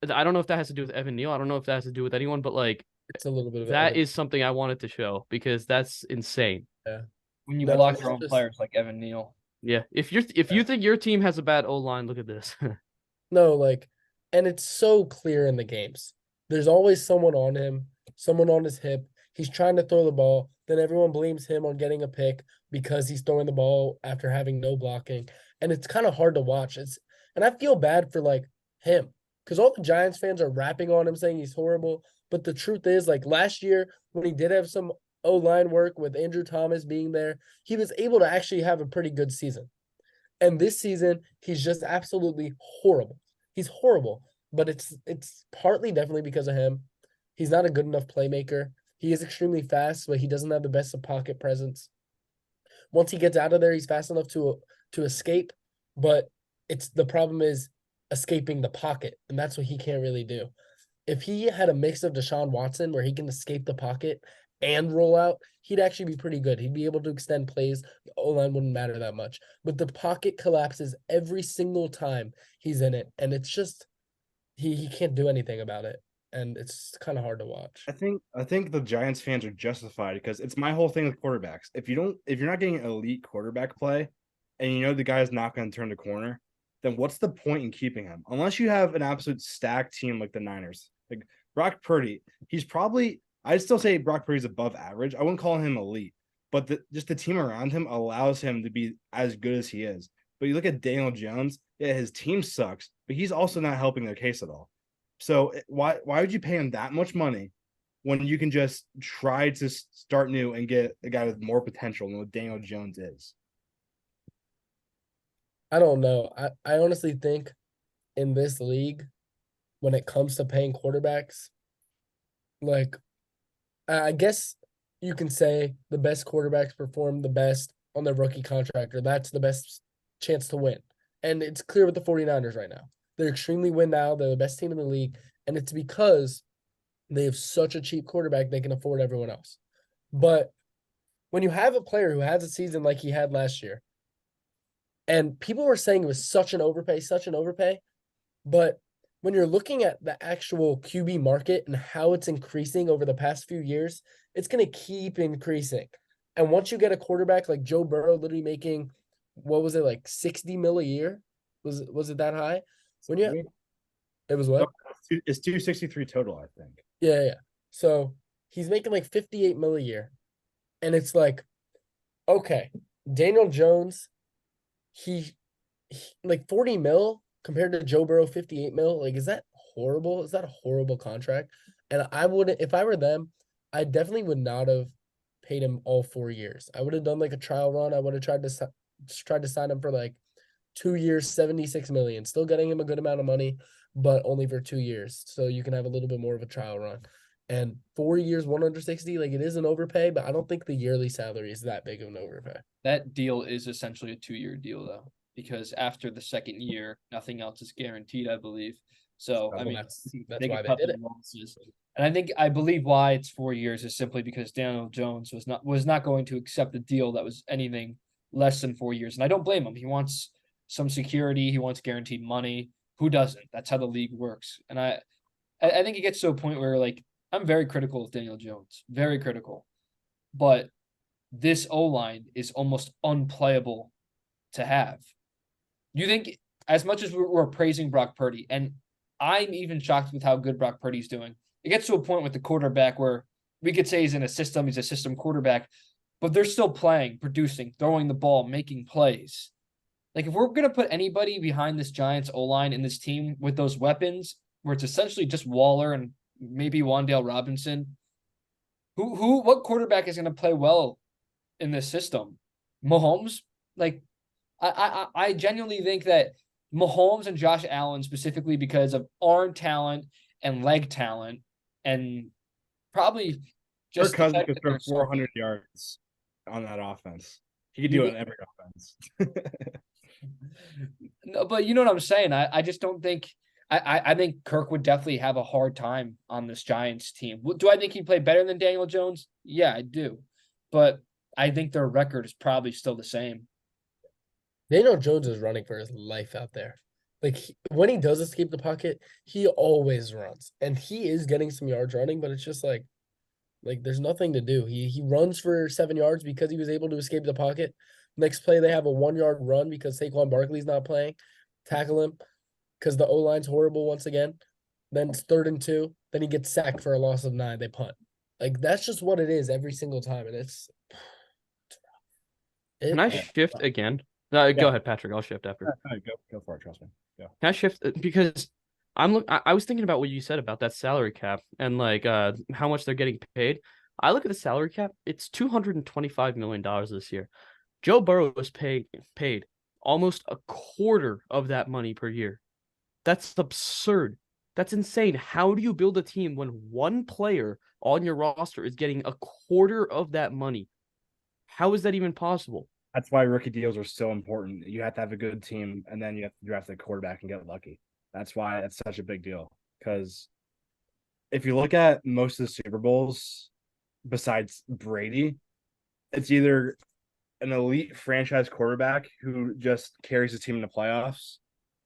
I don't know if that has to do with Evan Neal. I don't know if that has to do with anyone, but like It's a little bit of that is something I wanted to show because that's insane. Yeah. when you No, block it's your own just- players like Evan Neal. Yeah, if you think your team has a bad O line, look at this. No, like, and it's so clear in the games. There's always someone on him, someone on his hip. He's trying to throw the ball. Then everyone blames him on getting a pick because he's throwing the ball after having no blocking. And it's kind of hard to watch. And I feel bad for like him because all the Giants fans are rapping on him saying he's horrible. But the truth is, like last year when he did have some O-line work with Andrew Thomas being there, he was able to actually have a pretty good season. And this season, he's just absolutely horrible. He's horrible, but it's partly definitely because of him. He's not a good enough playmaker. He is extremely fast, but he doesn't have the best of pocket presence. Once he gets out of there, he's fast enough to escape, but the problem is escaping the pocket, and that's what he can't really do. If he had a mix of Deshaun Watson where he can escape the pocket and roll out, he'd actually be pretty good. He'd be able to extend plays. The O-line wouldn't matter that much. But the pocket collapses every single time he's in it. And it's just he can't do anything about it. And it's kind of hard to watch. I think the Giants fans are justified because it's my whole thing with quarterbacks. If you're not getting elite quarterback play and you know the guy's not going to turn the corner, then what's the point in keeping him? Unless you have an absolute stacked team like the Niners. Like Brock Purdy, I'd still say Brock Purdy's above average. I wouldn't call him elite, but just the team around him allows him to be as good as he is. But you look at Daniel Jones, yeah, his team sucks, but he's also not helping their case at all. So why would you pay him that much money when you can just try to start new and get a guy with more potential than what Daniel Jones is? I don't know. I honestly think in this league, when it comes to paying quarterbacks, like I guess you can say the best quarterbacks perform the best on their rookie contract, or that's the best chance to win. And it's clear with the 49ers right now. They're extremely win now. They're the best team in the league. And it's because they have such a cheap quarterback, they can afford everyone else. But when you have a player who has a season like he had last year, and people were saying it was such an overpay, but when you're looking at the actual QB market and how it's increasing over the past few years, it's going to keep increasing. And once you get a quarterback like Joe Burrow literally making, what was it, like 60 mil a year? Was it that high? It was what? It's 263 total, I think. Yeah. So he's making like 58 mil a year. And it's like, okay, Daniel Jones, he like 40 mil compared to Joe Burrow 58 mil. Like, is that horrible? Is that a horrible contract? And I wouldn't, if I were them, I definitely would not have paid him all 4 years. I would have done like a trial run. I would have tried to sign him for like 2 years, 76 million, still getting him a good amount of money, but only for 2 years. So you can have a little bit more of a trial run. And 4 years, 160, like it is an overpay, but I don't think the yearly salary is that big of an overpay. That deal is essentially a 2-year deal, though, because after the second year, nothing else is guaranteed, I believe. So, I Well, mean, that's they why can they cut did their it. losses. And I believe why it's 4 years is simply because Daniel Jones was not going to accept a deal that was anything less than 4 years. And I don't blame him. He wants some security, he wants guaranteed money. Who doesn't? That's how the league works. And I think it gets to a point where like I'm very critical of Daniel Jones, very critical. But this O line is almost unplayable to have. You think, as much as we're praising Brock Purdy, and I'm even shocked with how good Brock Purdy's doing, it gets to a point with the quarterback where we could say he's a system quarterback, but they're still playing, producing, throwing the ball, making plays. Like, if we're going to put anybody behind this Giants O line in this team with those weapons, where it's essentially just Waller and maybe Wan'Dale Robinson, what quarterback is going to play well in this system? Mahomes? Like, I genuinely think that Mahomes and Josh Allen, specifically because of arm talent and leg talent, and probably Kirk just the Cousins fact could that throw they're so 400 yards on that offense. He could you do it think, in every offense. no, but you know what I'm saying. I just don't think I think Kirk would definitely have a hard time on this Giants team. Do I think he played better than Daniel Jones? Yeah, I do. But I think their record is probably still the same. Daniel Jones is running for his life out there. Like when he does escape the pocket, he always runs, and he is getting some yards running. But it's just like there's nothing to do. He runs for 7 yards because he was able to escape the pocket. Next play, they have a 1 yard run because Saquon Barkley's not playing. Tackle him because the O line's horrible once again. Then it's 3rd and 2. Then he gets sacked for a loss of 9. They punt. Like that's just what it is every single time, and Can I it shift again? Go Yeah. ahead, Patrick. I'll shift after. Go for it. Trust me. Go. Can I shift because I was thinking about what you said about that salary cap and like how much they're getting paid. I look at the salary cap, it's $225 million this year. Joe Burrow was paid almost a quarter of that money per year. That's absurd. That's insane. How do you build a team when one player on your roster is getting a quarter of that money? How is that even possible? That's why rookie deals are so important. You have to have a good team, and then you have to draft a quarterback and get lucky. That's why it's such a big deal. Because if you look at most of the Super Bowls, besides Brady, it's either an elite franchise quarterback who just carries the team in the playoffs,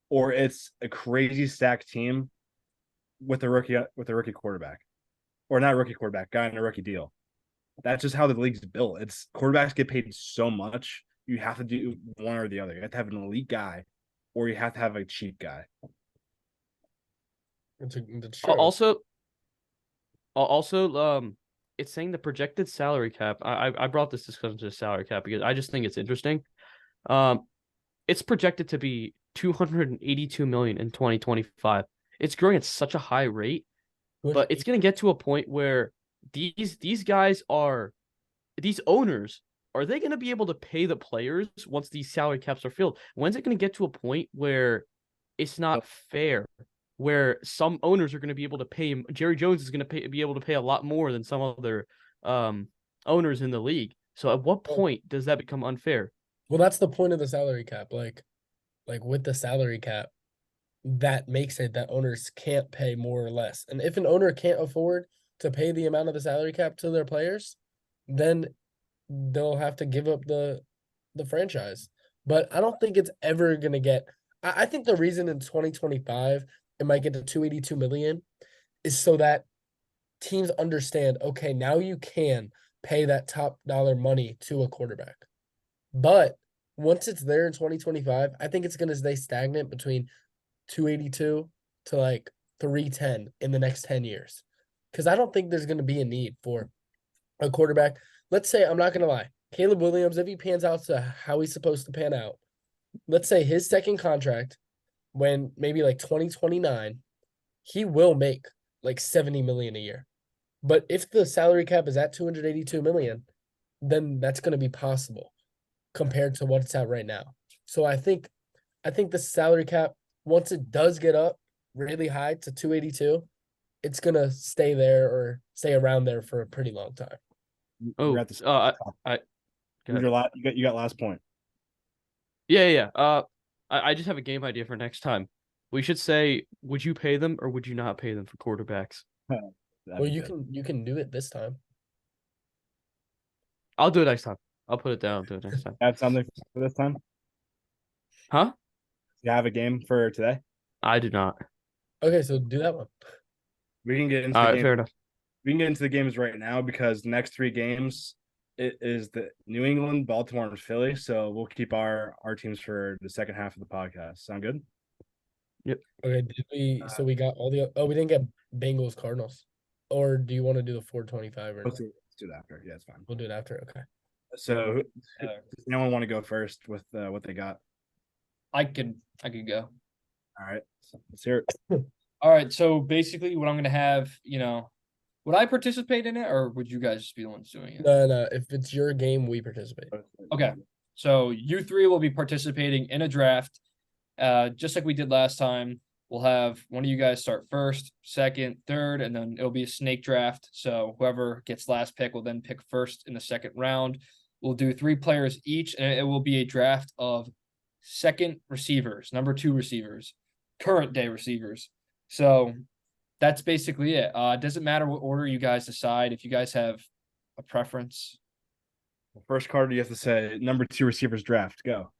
or it's a crazy stacked team with a rookie quarterback, or not rookie quarterback, guy in a rookie deal. That's just how the league's built. It's quarterbacks get paid so much. You have to do one or the other. You have to have an elite guy, or you have to have a cheap guy. That's true. Also, it's saying the projected salary cap. I brought this discussion to the salary cap because I just think it's interesting. It's projected to be 282 million in 2025. It's growing at such a high rate, but it's going to get to a point where these guys these owners, are they going to be able to pay the players once these salary caps are filled? When's it going to get to a point where it's not fair, where some owners are going to be able to pay him? Jerry Jones is going to be able to pay a lot more than some other owners in the league. So at what point does that become unfair? Well, that's the point of the salary cap. Like with the salary cap, that makes it that owners can't pay more or less. And if an owner can't afford to pay the amount of the salary cap to their players, then they'll have to give up the franchise. But I don't think it's ever gonna get. I think the reason in 2025 it might get to 282 million is so that teams understand, okay, now you can pay that top dollar money to a quarterback. But once it's there in 2025, I think it's going to stay stagnant between 282 to like 310 in the next 10 years. Because I don't think there's going to be a need for a quarterback let's say, I'm not gonna lie, Caleb Williams, if he pans out to how he's supposed to pan out, let's say his second contract, when maybe like 2029, he will make like 70 million a year. But if the salary cap is at 282 million, then that's going to be possible compared to what it's at right now. So I think the salary cap, once it does get up really high to 282, it's gonna stay there or stay around there for a pretty long time. You're Oh, at the I go ahead. you got last point. Yeah. I just have a game idea for next time. We should say, would you pay them or would you not pay them for quarterbacks? That'd Well, be you good. can do it this time. I'll do it next time. I'll put it down. I'll do it next time. Have something for this time? Huh? You have a game for today? I do not. Okay, so do that one. We can get into All the right, game. fair enough. We can get into the games right now because the next 3 games it is the New England, Baltimore, and Philly. So we'll keep our teams for the second half of the podcast. Sound good? Okay, did we? So we got all the. Oh, we didn't get Bengals Cardinals. Or do you want to do the 425 or? Let's do it after. Yeah, it's fine. We'll do it after. Okay. So does anyone want to go first with what they got? I could go. All right, so let's hear it. All right, so basically what I'm gonna have, would I participate in it or would you guys just be the ones doing it? No. If it's your game, we participate. Okay. So you three will be participating in a draft. Just like we did last time. We'll have one of you guys start first, second, third, and then it'll be a snake draft. So whoever gets last pick will then pick first in the second round. We'll do 3 players each, and it will be a draft of second receivers, number 2 receivers, current day receivers. So that's basically it. It doesn't matter what order you guys decide. If you guys have a preference. First card you have to say number 2 receivers draft. Go.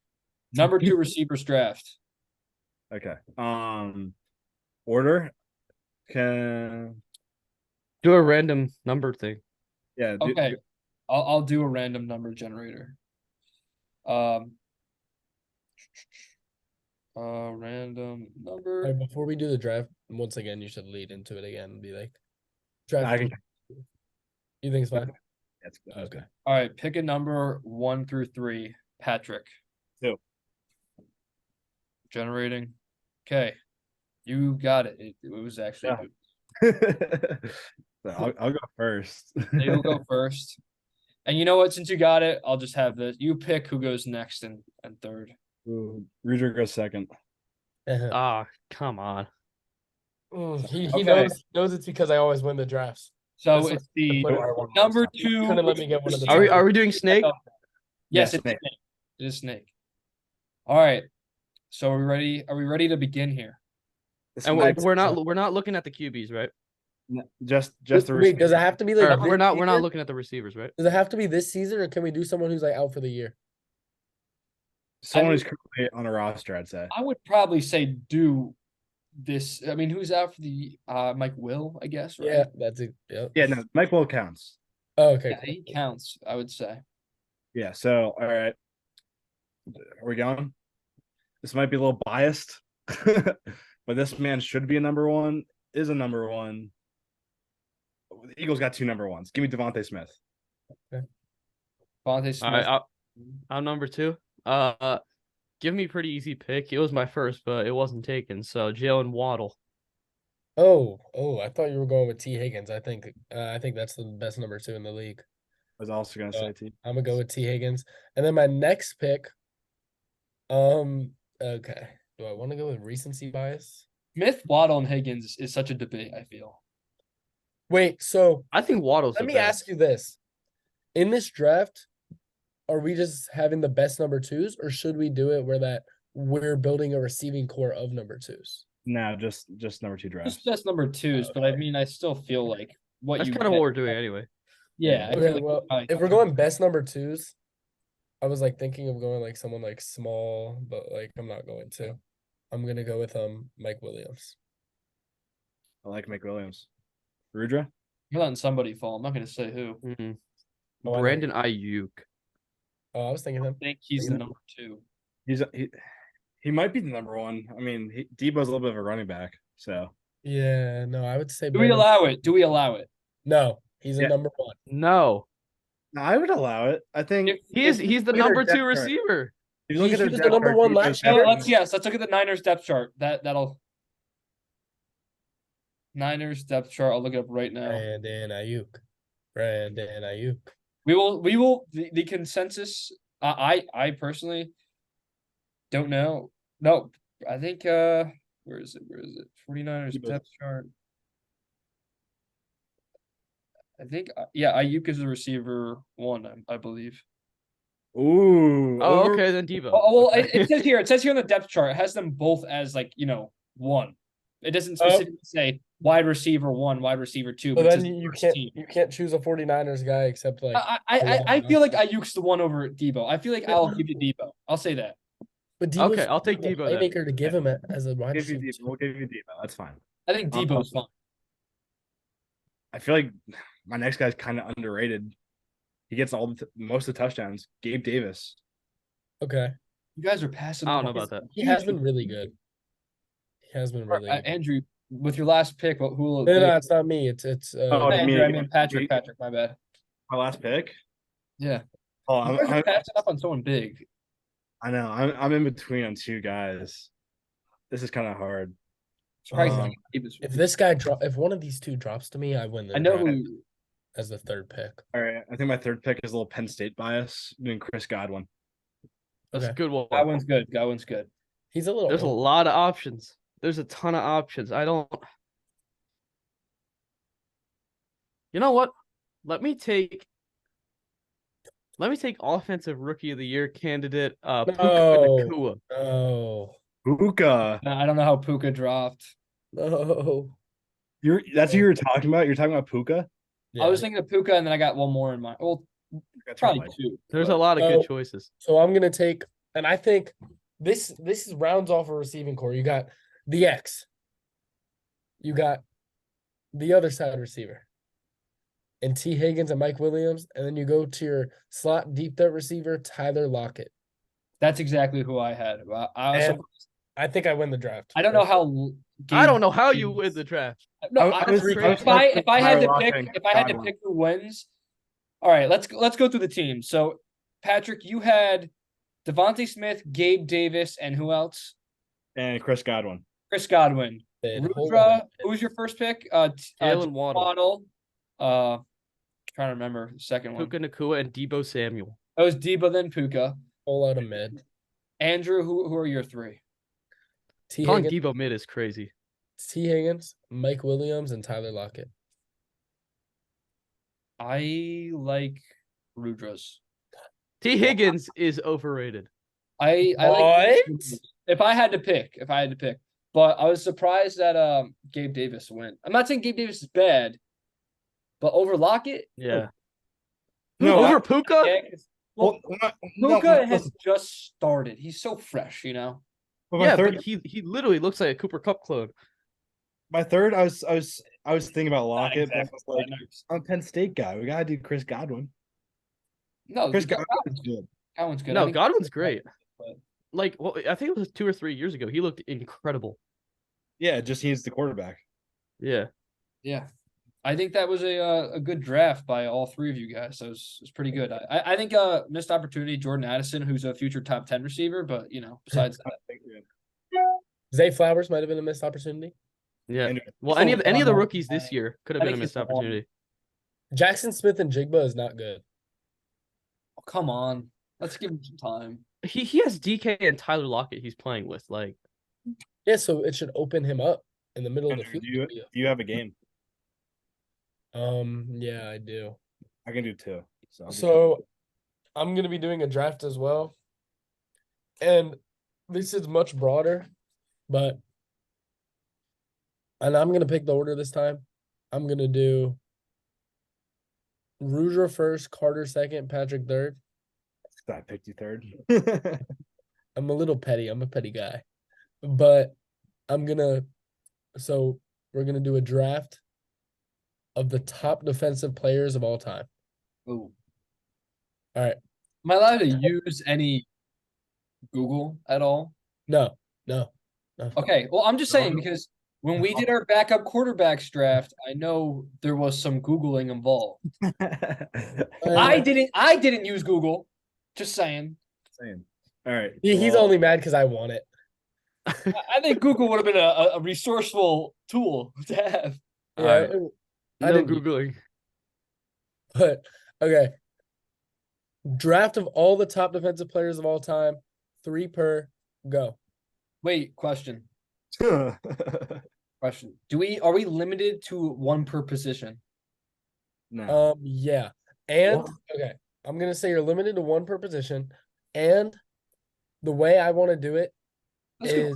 Number 2 receivers draft. Okay. Order can Do a random number thing. yeah. Okay. I'll do a random number generator. Random number. All right, before we do the draft, once again, you should lead into it again and be like, draft. I can. You think it's fine? That's good. Okay. All right, pick a number 1 through 3. Patrick. 2. Generating. Okay. You got it. It was actually Yeah. So I'll go first. You'll go first. And you know what? Since you got it, I'll just have this. You pick who goes next and third. Ooh, Rudra goes second. Ah, come on. He Okay. knows it's because I always win the drafts. So This it's the Put it where I want it. number You 2. couldn't let me get one of the Are we doing snake? Yes, Yeah, it's snake. snake. It is snake. All right. So are we ready? Are we ready to begin here? And Snake. we're not looking at the QBs, right? Just the Wait, does it have to be like? Or this we're not season? looking at the receivers, right? Does it have to be this season, or can we do someone who's like out for the year? someone who's currently on a roster. I'd say. I would probably say do this. I mean, who's out for the Mike Will, I guess, right? Yeah, that's it. Yep. Yeah, no, Mike Will counts. Oh, okay. Yeah, he counts, I would say. Yeah. So all right, are we going? This might be a little biased, but this man should be a number 1. Is a number 1. The Eagles got 2 number 1s. Give me Devontae Smith. Vontae Smith. All right, I'm number 2. Give me a pretty easy pick. It was my first, but it wasn't taken. So Jalen Waddle. Oh, I thought you were going with T. Higgins. I think that's the best number 2 in the league. I was also gonna say T. I'm gonna go with T. Higgins, and then my next pick. Okay. Do I want to go with recency bias? Smith, Waddle, and Higgins is such a debate, I feel. Wait, so I think Waddle's let the me best. ask you this: in this draft, are we just having the best number 2s, or should we do it where that we're building a receiving core of number 2s? No, just number 2 drafts. Just number 2s, but I mean, I still feel like what That's you kind of get- what we're doing anyway. Yeah. I feel Okay, like well, probably- if we're going best number 2s, I was like thinking of going like someone like small, but like I'm not going to. I'm gonna go with Mike Williams. I like Mike Williams. Rudra. You're letting somebody fall. I'm not going to say who. Mhm. Oh, I know. Brandon Ayuk. Oh, I was thinking him. I think he's the number 2. He might be the number 1. I mean, Debo's a little bit of a running back, so Yeah, no, I would say. Do we Brandon- allow it? Do we allow it? No, he's a Yeah. number 1. No. I would allow it. I think If- He's the look at their number depth 2 chart. receiver. If you look He at their was the depth number chart, one Debo's last No, year. let's look at the Niners depth chart. That'll Niners depth chart. I'll look it up right now. Brandon Ayuk. We will the consensus. I personally don't know. No, I think where is it? 49ers Debo's- depth chart. I think yeah, Ayuk is the receiver 1, I believe. Ooh. Oh, over- okay, then Debo. Oh, well, Okay. it says here on the depth chart, it has them both as like, 1. It doesn't specifically say wide receiver 1, wide receiver 2, So but it says then the you first can't team. you can't choose a 49ers guy except like I feel like Ayuk's the one over Debo. I feel like I'll give you Debo. I'll say that. but Debo's Okay, I'll take a Debo then. playmaker to give him as a wide Give you receiver. Debo. We'll give you Debo. That's fine. I think Debo's fine. I feel like my next guy's kind of underrated. He gets most of the touchdowns. Gabe Davis. Okay. You guys are passing. I don't know up. about that. He has been really good. He has been really good. Andrew, with your last pick, who will No, it's not me. It's Oh, Andrew, me I again. mean Patrick, my bad. My last pick. Yeah. Oh, You guys are passing up on someone big. I know. I'm in between on 2 guys. This is kind of hard. Surprising. Um, if this guy if one of these 2 drops to me, I win the I know draft who. as the 3rd pick. All right. I think my 3rd pick is a little Penn State bias. Doing Chris Godwin. That's Okay. a good one. Godwin's good. Godwin's good. He's a little There's a old. lot of options. There's a ton of options. I don't. You know what? Let me take offensive rookie of the year candidate Puka No. Nacua. No. Puka. I don't know how Puka dropped. No. That's who you're talking about? You're talking about Puka? Yeah. I was thinking of Puka, and then I got one more in mind. Well, That's probably right. 2. There's but- a lot of So- good choices. So I'm gonna take, and I think this is rounds off a receiving core. You got the X. You got the other side receiver. And T. Higgins and Mike Williams, and then you go to your slot deep threat receiver, Tyler Lockett. That's exactly who I had. I also And I think I win the draft. I don't know how. I don't know how you Gabe- win the draft. No, I was- if I had to pick, Tyler if I had to Lockett. pick who wins, all right, let's go through the team. So, Patrick, you had Devontae Smith, Gabe Davis, and who else? And Chris Godwin. Chris Godwin. Then hold Rudra, on. who was your first pick? Jalen Waddle. Trying to remember the second one. Puka Nacua and Debo Samuel. That was Debo, then Puka. Whole out of mid. Andrew, who are your 3? T. Calling Higgins, Debo mid is crazy. Mike Williams, and Tyler Lockett. I like Rudra's. T. Higgins is overrated. I like if I had to pick, but I was surprised that Gabe Davis went. I'm not saying Gabe Davis is bad, but over Lockett, Yeah. No, Over Puka? yeah, 'cause- well, no, Puka has just started. He's so fresh, but my Yeah, third, but he literally looks like a Cooper Cup clone. I was thinking about Lockett, but I exactly. was like, I'm a Penn State guy. We gotta do Chris Godwin. No, Chris Godwin's Godwin's good. Godwin's good. I No, think- Godwin's great. but- Like, well, I think it was 2 or 3 years ago. He looked incredible. Yeah, just he's the quarterback. Yeah. Yeah, I think that was a good draft by all 3 of you guys. So it was pretty good. I think missed opportunity Jordan Addison, who's a future top 10 receiver, but besides that, Zay Flowers might have been a missed opportunity. Yeah. And Well, He's any of the still rookies this year could have I been a think he's missed the one. opportunity. Jackson Smith and Jigba is not good. oh, come on, let's give him some time. He has DK and Tyler Lockett he's playing with. Like, Yeah, so it should open him up in the middle of the Andrew, field. do you have a game? Yeah, I do. I can do 2. So, I'll do So I'm gonna be doing a draft as well. And this is much broader, and I'm gonna pick the order this time. I'm gonna do Rudra first, Carter second, Patrick third. I picked you 3rd. I'm a little petty. I'm a petty guy. But so we're gonna do a draft of the top defensive players of all time. Ooh. All right. Am I allowed to use any Google at all? No. Okay. Well, I'm just saying because When we did our backup quarterbacks draft, I know there was some Googling involved. I didn't use Google. Just saying. Saying. All right. He's only mad because I won it. I think Google would have been a resourceful tool to have. Yeah, Alright. I No didn't- Googling. But okay. Draft of all the top defensive players of all time, 3 per, go. Wait, question. no. Question. Are we limited to 1 per position? Yeah. And What? okay, I'm gonna say you're limited to 1 per position. And the way I want to do it That's a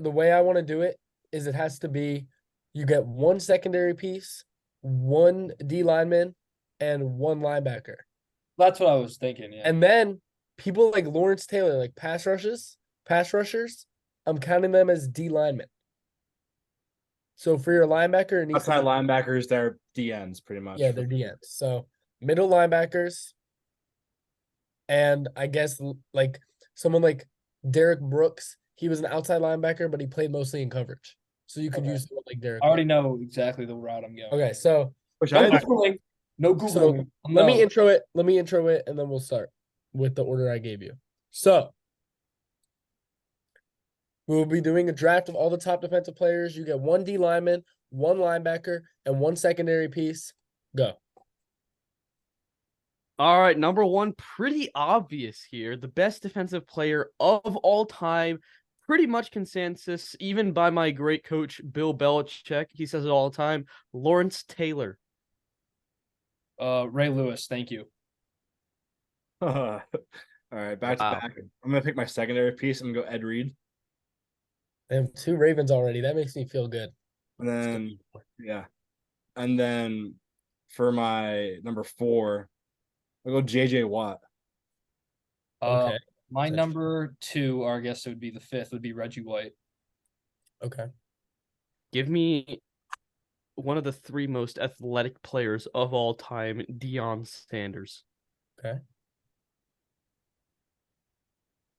good is it has to be you get 1 secondary piece, 1 D lineman, and 1 linebacker. That's what I was thinking. Yeah. And then people like Lawrence Taylor, like pass rushers, I'm counting them as D linemen. So for your linebacker, it needs to Outside be- linebackers, they're DNs pretty much. yeah, they're DNs. So middle linebackers, and I guess like someone like Derek Brooks, he was an outside linebacker, but he played mostly in coverage. So you could Okay. use someone like Derek. I already know exactly the route I'm going. Okay, so Which No I Googling. No Googling. So, let me No. intro it. Let me intro it, and then we'll start with the order I gave you. So we will be doing a draft of all the top defensive players. You get 1 D lineman, 1 linebacker, and 1 secondary piece. Go. All right, number 1, pretty obvious here. The best defensive player of all time. Pretty much consensus, even by my great coach, Bill Belichick. He says it all the time. Lawrence Taylor. Ray Lewis, thank you. All right, back to Wow. back. I'm gonna pick my secondary piece. I'm gonna go Ed Reed, I have 2 Ravens already. That makes me feel good. and then and then for my number 4, I'll go JJ Watt. Okay. My That's number 2, or I guess it would be the 5th, would be Reggie White. Okay. Give me one of the 3 most athletic players of all time, Deion Sanders. Okay.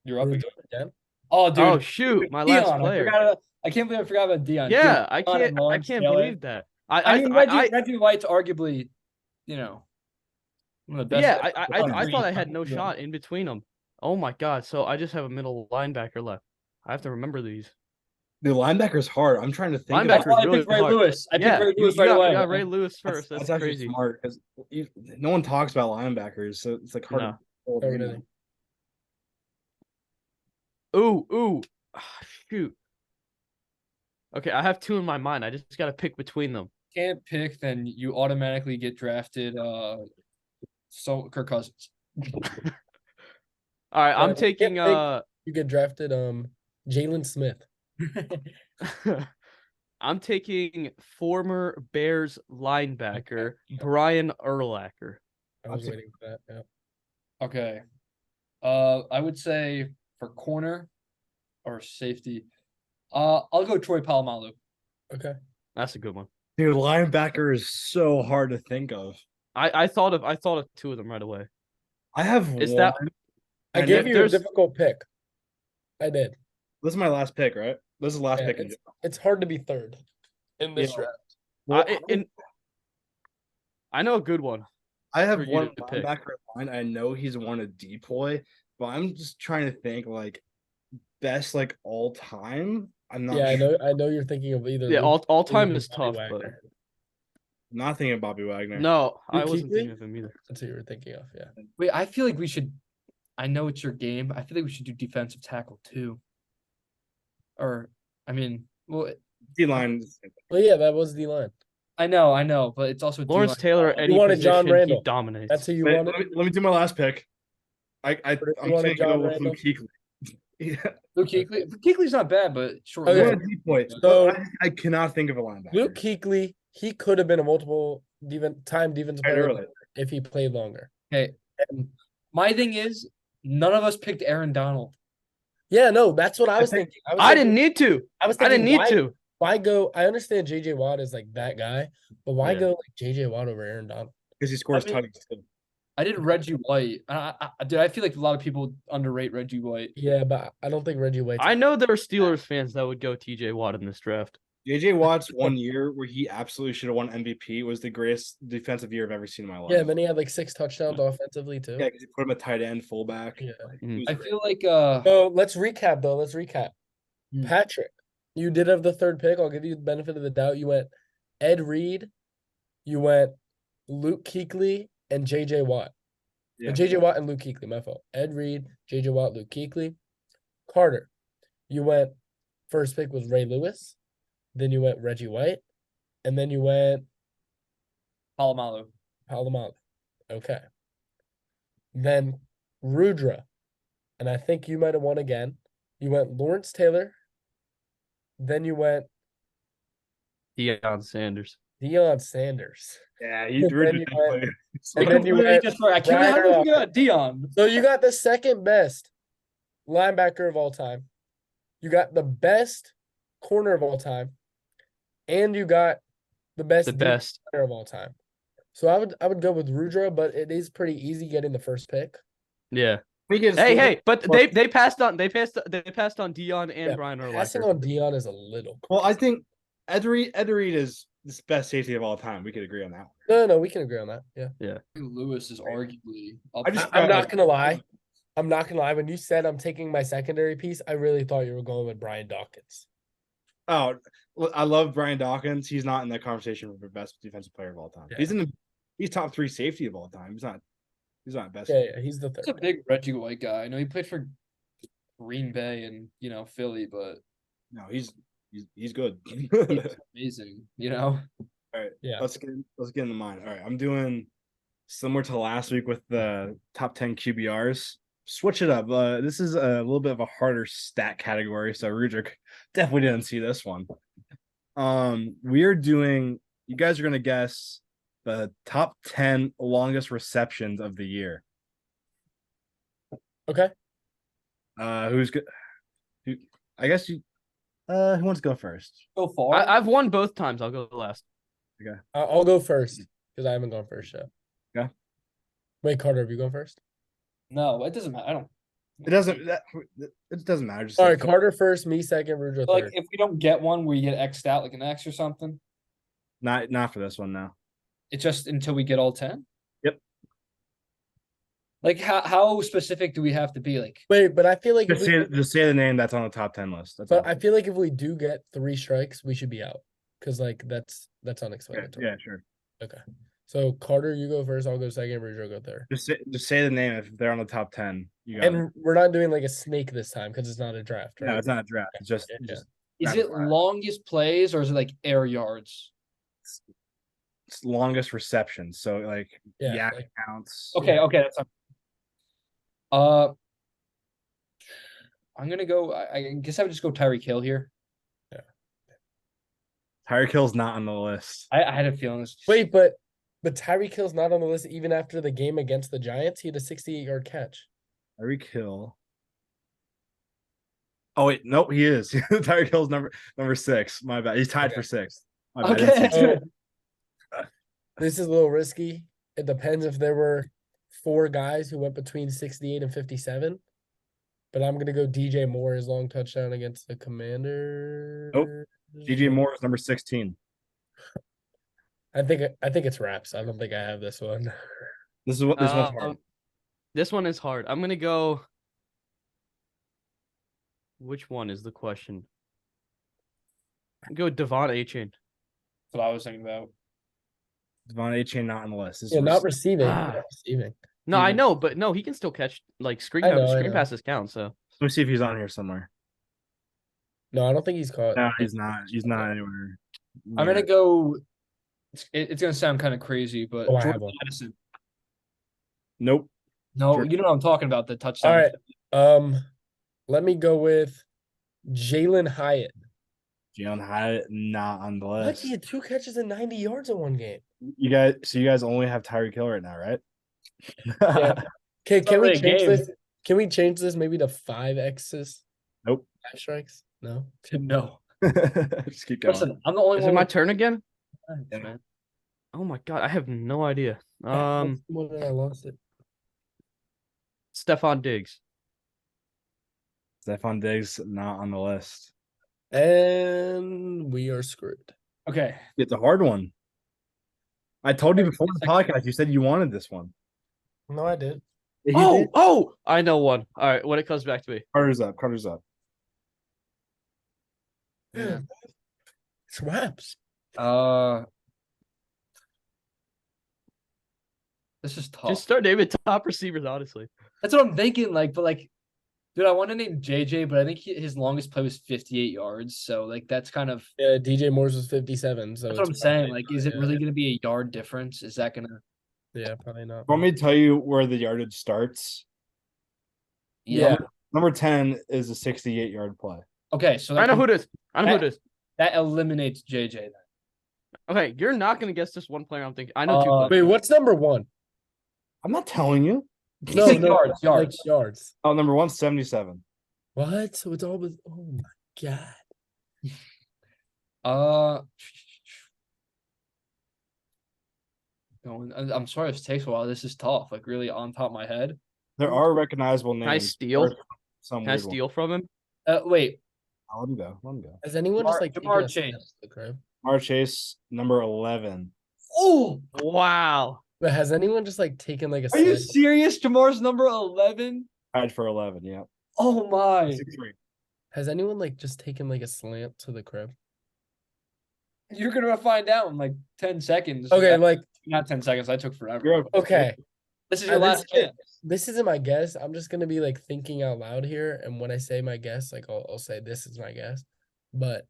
You're up Who again. do it again? Oh, dude. Oh shoot, my Dion. last player. I can't believe I forgot about Dion. Yeah, I Dion and can't. I Lawrence can't Taylor. believe that. I mean, Reggie White's arguably, one of the best. Yeah, I thought I had no Yeah. shot in between them. Oh my god! So I just have a middle linebacker left. I have to remember these. The linebacker's hard. I'm trying to think. Linebacker- That's why I really picked Ray hard. Lewis. I Yeah, picked Ray you Lewis right got, away. you got Ray Lewis first. That's actually crazy. smart because no one talks about linebackers, so it's like hard. No. To hold Oh, them. really? Ooh. Shoot. Okay, I have 2 in my mind. I just got to pick between them. Can't pick, then you automatically get drafted. Kirk Cousins. All right, I'm you taking can't You get drafted Jalen Smith. I'm taking former Bears linebacker Brian Urlacher. I was waiting for that. Yeah. Okay. I would say for corner or safety, I'll go Troy Polamalu. Okay. That's a good one. Dude, linebacker is so hard to think of. I thought of 2 of them right away. I have Is one. that I And gave you a there's- difficult pick. I did. This is my last pick, right? This is the last Yeah, pick. it's hard to be third in this Yeah. draft. Well, I know a good one. I have for you one to pick. linebacker in mind. I know he's won a deploy, but I'm just trying to think like best like all time. I'm not. Yeah, sure. I know you're thinking of either. Yeah, Luke all time Kuechly or is Bobby tough, but Wagner. Not thinking of Bobby Wagner. no, I Luke wasn't Kuechly? thinking of him either. That's who you were thinking of. Yeah. Wait, I feel like we should. I know it's your game. I feel like we should do defensive tackle too. Or, I mean, well, D line. Well, yeah, that was the line. I know, but it's also Lawrence D-line. Taylor at any wanted John position, Randall. he dominates. That's who you Wait, wanted. let me do my last pick. I'm wanted saying John go with Randall? Luke Kuechly. Yeah, Luke Kuechly. Kuechly's not bad, but short. Okay. he lived. won a deploy. So- I cannot think of a linebacker. Luke Kuechly, he could have been a multiple time defensive Right, player early. if he played longer. Okay. My thing is, none of us picked Aaron Donald. Yeah, no, that's what I was thinking. I didn't need to. I was I thinking, didn't need to. Why go? I understand JJ Watt is like that guy, but why Yeah. go like JJ Watt over Aaron Donald? Because he scores I mean- touchdowns. too. I did Reggie White. Dude, I feel like a lot of people underrate Reggie White. Yeah, but I don't think Reggie White's. I know there are Steelers fans that would go TJ Watt in this draft. JJ Watt's 1 year where he absolutely should have won MVP was the greatest defensive year I've ever seen in my life. Yeah, and then he had like 6 touchdowns offensively too. Yeah, because he put him at tight end, fullback. Yeah. He was I great. feel like So let's recap though. Let's recap. Hmm. Patrick, you did have the third pick. I'll give you the benefit of the doubt. You went Ed Reed, you went Luke Kuechly, and JJ Watt. Yeah. JJ Watt and Luke Kuechly, my fault. Ed Reed, JJ Watt, Luke Kuechly. Carter, you went first pick was Ray Lewis, then you went Reggie White, and then you went Palomalu. Palomalu. Okay. Then Rudra, and I think you might have won again. You went Lawrence Taylor, then you went Deion Sanders. Deion Sanders. Yeah, And then you went- and I then you completely went just I can't Brian how did Urlacher. you forget Dion? So you got the second best linebacker of all time. You got the best corner of all time. And you got the best The deep best. player of all time. So I would go with Rudra, but it is pretty easy getting the first pick. Yeah. Because Hey, but they passed on Deion and Yeah, Brian passing Urlacher. on Dion is a little well, I crazy. think Ed Reed is the best safety of all time. We could agree on that one. No, we can agree on that. Yeah. Lewis is arguably up I just- I'm not gonna lie. I'm not gonna lie. When you said I'm taking my secondary piece, I really thought you were going with Brian Dawkins. Oh, I love Brian Dawkins. He's not in that conversation for best defensive player of all time. Yeah. He's top 3 safety of all time. He's not best. Yeah, he's the He's a third. big Reggie White guy. I know he played for Green Bay and Philly, but No, he's good. he's amazing. All right. Yeah. Let's get into mine. All right. I'm doing similar to last week with the top 10 QBRs. Switch it up. This is a little bit of a harder stat category, so Rudra definitely didn't see this one. You guys are gonna guess the top 10 longest receptions of the year. Okay. Who's good? I guess you. Who wants to go first? so far. I've won both times. I'll go last. I'll go first because I haven't gone first yet. Okay. Wait, Carter, have you gone first? No, it doesn't matter. I don't. It doesn't matter. Just All like, right, Carter first, me second, Rudra Like third. if we don't get one, we get X'd out like an X or something. not for this one now. It's just until we get all 10. Yep. Like how specific do we have to be? Like Wait, but I feel like if Just say the name that's on the top 10 list. That's but all. I feel like if we do get 3 strikes, we should be out because like that's Yeah, unexplanatory. sure. Okay. So Carter, you go first. I'll go second. Rudra go third. Just say the name if they're on the top 10. You got it. And we're not doing like a snake this time because it's not a draft, right? No, it's not a draft. It's just, Yeah. is rapid it fire. longest plays or is it like air yards? It's longest reception. So like Yeah, yak counts. Okay, that's I'm gonna go. I guess I would just go Tyreek Hill here. Tyreek Hill's not on the list. I had a feeling this. Wait, but Tyreek Hill's not on the list even after the game against the Giants. He had a 68-yard catch. Tyreek Hill. Oh wait, nope, he is. Tyreek Hill's number 6. My bad. He's tied Okay. for 6th. My bad. I Okay. didn't see it. This is a little risky. It depends if there were 4 guys who went between 68 and 57. But I'm gonna go DJ Moore his long touchdown against the Commanders. Nope. DJ Moore is number 16. I think it's wraps. I don't think I have this one. This one's hard. This one is hard. I'm gonna go. Which one is the question? Go Devon Achane. That's what I was thinking about. Devon Achane not on the list. This Yeah, was- not receiving. Ah. Not receiving. No, I Even- know, but no, he can still catch like screen I know. passes count. So Let me see if he's on here somewhere. No, I don't think he's caught. No, he's not. He's not anywhere. I'm gonna go. It's gonna sound kind of crazy, but Oh, I have Jordan one. Addison. Nope. No, Jordan- you know what I'm talking about. The touchdown. All right. Let me go with Jalen Hyatt. Jalen Hyatt not on the What? list. He had 2 catches and 90 yards in one game. You guys only have Tyreek Hill right now, right? Yeah. Okay, It's can we already a change game. this? Can we change this maybe to 5 X's? Nope. 5 strikes? No. No. Just keep going. Listen, I'm the only is one. it my with turn again? friends, Yeah. man. Oh my god, I have no idea. What did I lost it? Stephon Diggs. Stephon Diggs not on the list. And we are screwed. Okay. It's a hard one. I told you Okay, before the podcast, you said you wanted this one. No, I did. Yeah, you did. Oh, I know one. All right, when it comes back to me. Carter's up. Carter's up. Yeah. It's wraps. This is tough. Just start naming top receivers, honestly. That's what I'm thinking. Dude, I want to name JJ, but I think his longest play was 58 yards. So, that's kind of Yeah, DJ Moore's was 57. So that's what it's I'm saying. probably Is it not, really going to be a yard difference? Is that going to? Yeah, probably not. Want me to tell you where the yardage starts? Yeah. Number 10 is a 68-yard play. Okay, so I know who it is. I know who it is. that eliminates JJ then. Okay, you're not gonna guess this one player. I'm thinking. I know two players. Wait, what's number one? I'm not telling you. No, yards. like yards. Oh, number 1's 77. What? So it's all with. Oh my god. I'm sorry if it takes a while. This is tough. Really on top of my head. There are recognizable names. Can I steal? Some Can I weird one. steal from him? Wait. I'll let him go. Let him go. Has anyone just like taken Jamar a Chase. step to the crib? Mar Chase, number 11. Oh, Wow. But has anyone just like taken like a are you step? serious? Jamar's number 11. Tied for 11. Yeah. Oh my! 63. Has anyone like just taken like a slant to the crib? You're gonna find out in 10 seconds. Okay, like Not 10 seconds. I took forever. You're okay. This is your last chance. This isn't my guess. I'm just gonna be like thinking out loud here, and when I say my guess, I'll say this is my guess. But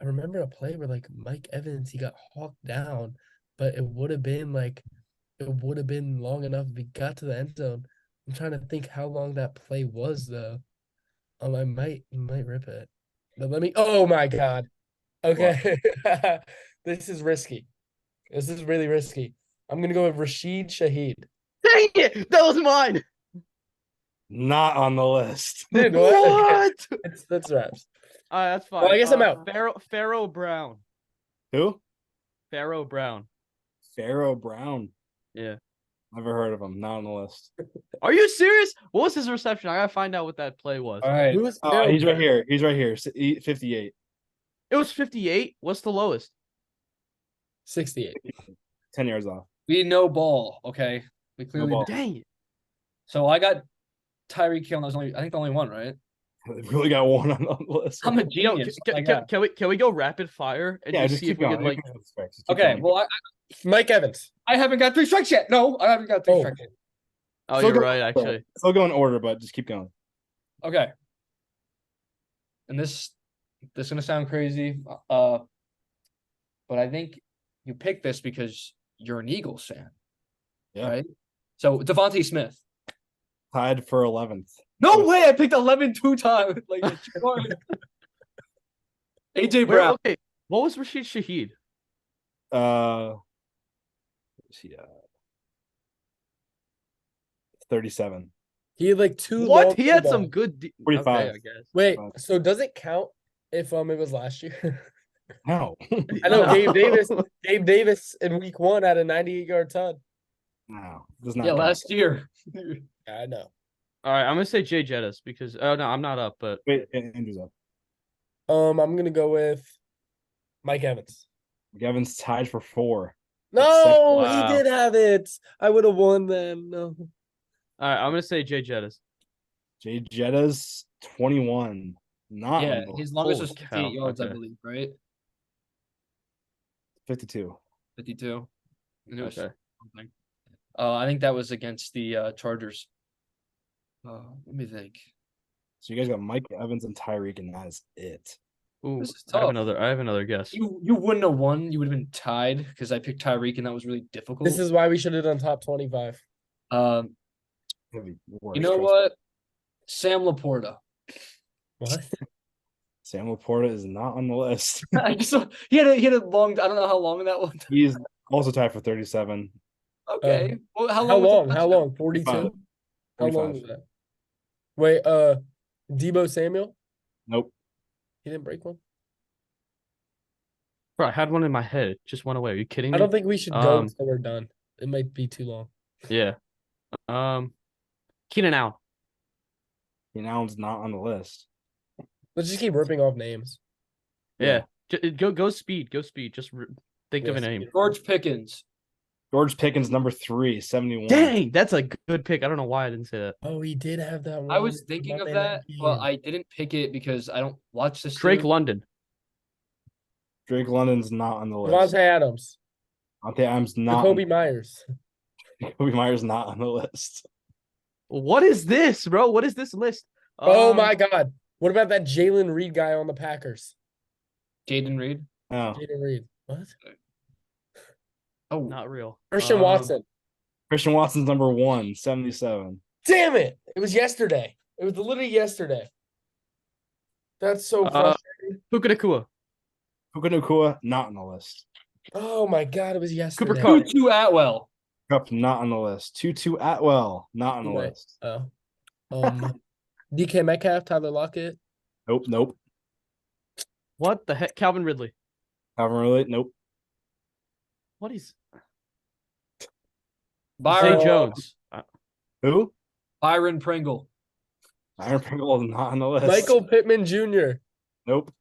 I remember a play where like Mike Evans, he got hawked down, but it would have been long enough if he got to the end zone. I'm trying to think how long that play was though. I might rip it. But let me oh my god. Okay. This is risky. This is really risky. I'm gonna go with Rashid Shaheed. Dang it! That was mine. Not on the list. Dude, what? What? That's wraps. That's fine. Well, I guess I'm out. Pharaoh Brown. Who? Pharaoh Brown. Pharaoh Brown. Yeah. Never heard of him. Not on the list. Are you serious? What was his reception? I gotta find out what that play was. All right. Who was Oh, he's right here. He's right here. 58. It was 58. What's the lowest? 68. 10 yards off. We know ball. Okay. We clearly. ball. Dang it. So I got Tyreek Hill. And that was I think the only one, right? They really got one on the list. I'm a You know, genius. can we go rapid fire and just see keep if we going. can like Just keep Okay. going. Well, Mike Evans. I haven't got 3 strikes yet. No, I haven't got 3 Oh. strikes yet. Oh, Still you're go right, in order. actually. Still go in order, but just keep going. Okay. And this is gonna sound crazy, but I think you picked this because you're an Eagles fan, Yeah. right? So Devontae Smith. Tied for 11th. No way! I picked 11 2 times. AJ Wait, Brown. okay. What was Rashid Shaheed? Yeah. 37. He had like two. What? long He had balls. some good. 45. Okay, I guess. Wait, so does it count if it was last year? No. I know No. Gabe Davis in week 1 had a 98-yard ton. No. Does not Yeah, count. last year. Yeah, I know. All right, I'm gonna say Jay Jettis because no, I'm not up, but Wait, Andrew's up. I'm gonna go with Mike Evans. Gavin's tied for 4. No, Wow. he did have it. I would have won then. No. all right, I'm gonna say Jay Jettis. Jay Jetta's 21. Not Yeah, on the his longest Holy was 58 cow, yards, I okay. believe, right? 52. 52. I knew it was Okay. something. I think that was against the Chargers. Let me think. So you guys got Mike Evans and Tyreek, and that is it. Ooh, This is I have tough. another guess. You wouldn't have won. You would have been tied because I picked Tyreek and that was really difficult. This is why we should have done top 25. Um, It'll be worse, you know trust me. what? Sam Laporta. What? Sam Laporta is not on the list. He had a long. I don't know how long that was. He's also tied for 37. Okay. Well, How was the long? How touchdown? long? 42? 45. How long 45. was that? Wait, Debo Samuel? Nope. He didn't break one? Bro, I had one in my head. It just went away. Are you kidding me? I don't think we should go until we're done. It might be too long. Yeah. Keenan Allen. Keenan Allen's not on the list. Let's just keep ripping off names. Yeah. Go speed. Go speed. Just think of a Yes. name. George Pickens. George Pickens, number 3, 71. Dang, that's a good pick. I don't know why I didn't say that. Oh, he did have that one. I was thinking of that, but I didn't pick it because I don't watch this. Drake London. Drake London's not on the list. Devontae Adams. Devontae Adams not. Jacoby Myers. Jacoby Myers not on the list. What is this, bro? What is this list? Oh my God. What about that Jalen Reed guy on the Packers? Jaden Reed. No. Jaden Reed. What? Oh, Not real. Christian Watson. Christian Watson's number 1, 77. Damn it. It was yesterday. It was literally yesterday. That's so frustrating. Puka Nacua. Puka Nacua not on the list. Oh my God. It was yesterday. Kupp. Tutu Atwell. Kupp not on the list. Tutu Atwell not on the Right. list. Oh. DK Metcalf, Tyler Lockett. Nope. What the heck? Calvin Ridley. Haven't really. Nope. What is Byron Zay Jones? Who? Byron Pringle. Iron Pringle is not on the list. Michael Pittman Jr. Nope.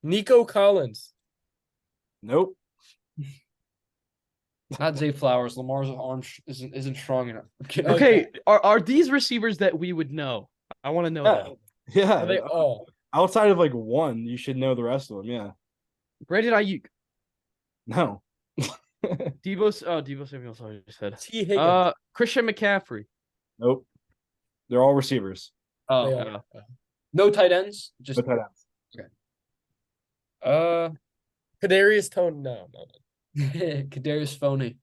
Nico Collins. Nope. Not Zay Flowers. Lamar's arm isn't strong enough. Okay, are these receivers that we would know? I want to know that. Yeah. Are they all? Outside of like one, you should know the rest of them. Yeah. Brandon Ayuk. No. Debo Samuel, sorry, I just said. T. Higgins. Christian McCaffrey. Nope. They're all receivers. They Oh, are. no tight ends. Just But tight ends. Kadarius Tone. No. Kadarius Phoney.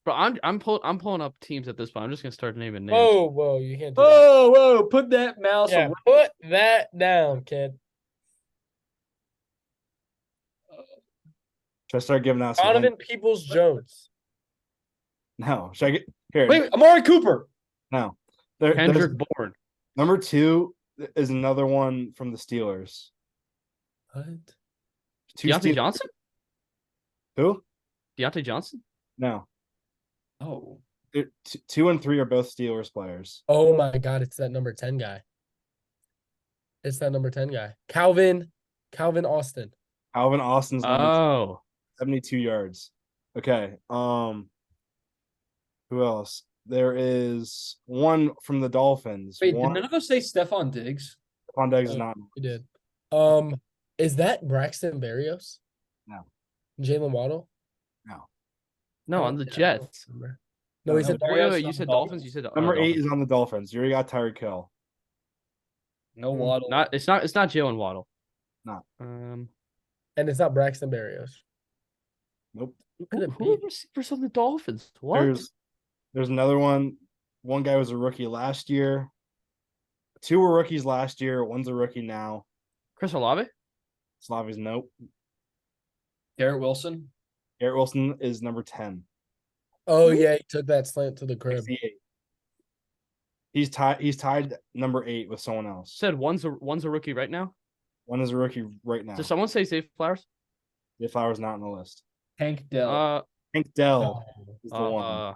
But I'm pulling up teams at this point. I'm just gonna start naming names. Whoa, you can't do that. Whoa! Put that mouse. Yeah, put that down, kid. Should I start giving out some? Donovan Peoples-Jones. No. Should I get here? Wait, Amari Cooper. No. Kendrick Bourne. Number 2 is another one from the Steelers. What? Deontay Johnson? Who? Deontay Johnson? No. Oh, 2 and 3 are both Steelers players. Oh my God, it's that number 10 guy. Calvin Austin. Alvin Austin's number Oh. 72 yards. Okay. Who else? There is one from the Dolphins. wait, did One none of us say Stephon Diggs? Stephon Diggs is Oh. not. We did. Is that Braxton Berrios? No. Jalen Waddle? No, on the Jets. No, he said Wait, you said Dolphins? You said Number 8 Dolphins. is on the Dolphins. You already got Tyreek Hill. No Waddle. It's not Jalen Waddle. No. and it's not Braxton Berrios. Nope. Who could it Who are be? receivers on the Dolphins? What? There's another one. One guy was a rookie last year. 2 were rookies last year. One's a rookie now. Chris Olave? Slavi's nope. Garrett Wilson. Garrett Wilson is number 10. Oh yeah, he took that slant to the crib. 68. He's tied number 8 with someone else. Said one's a rookie right now. One is a rookie right now. Did someone say Zay Flowers? The Flowers not on the list. Hank Dell. Hank Dell is the one.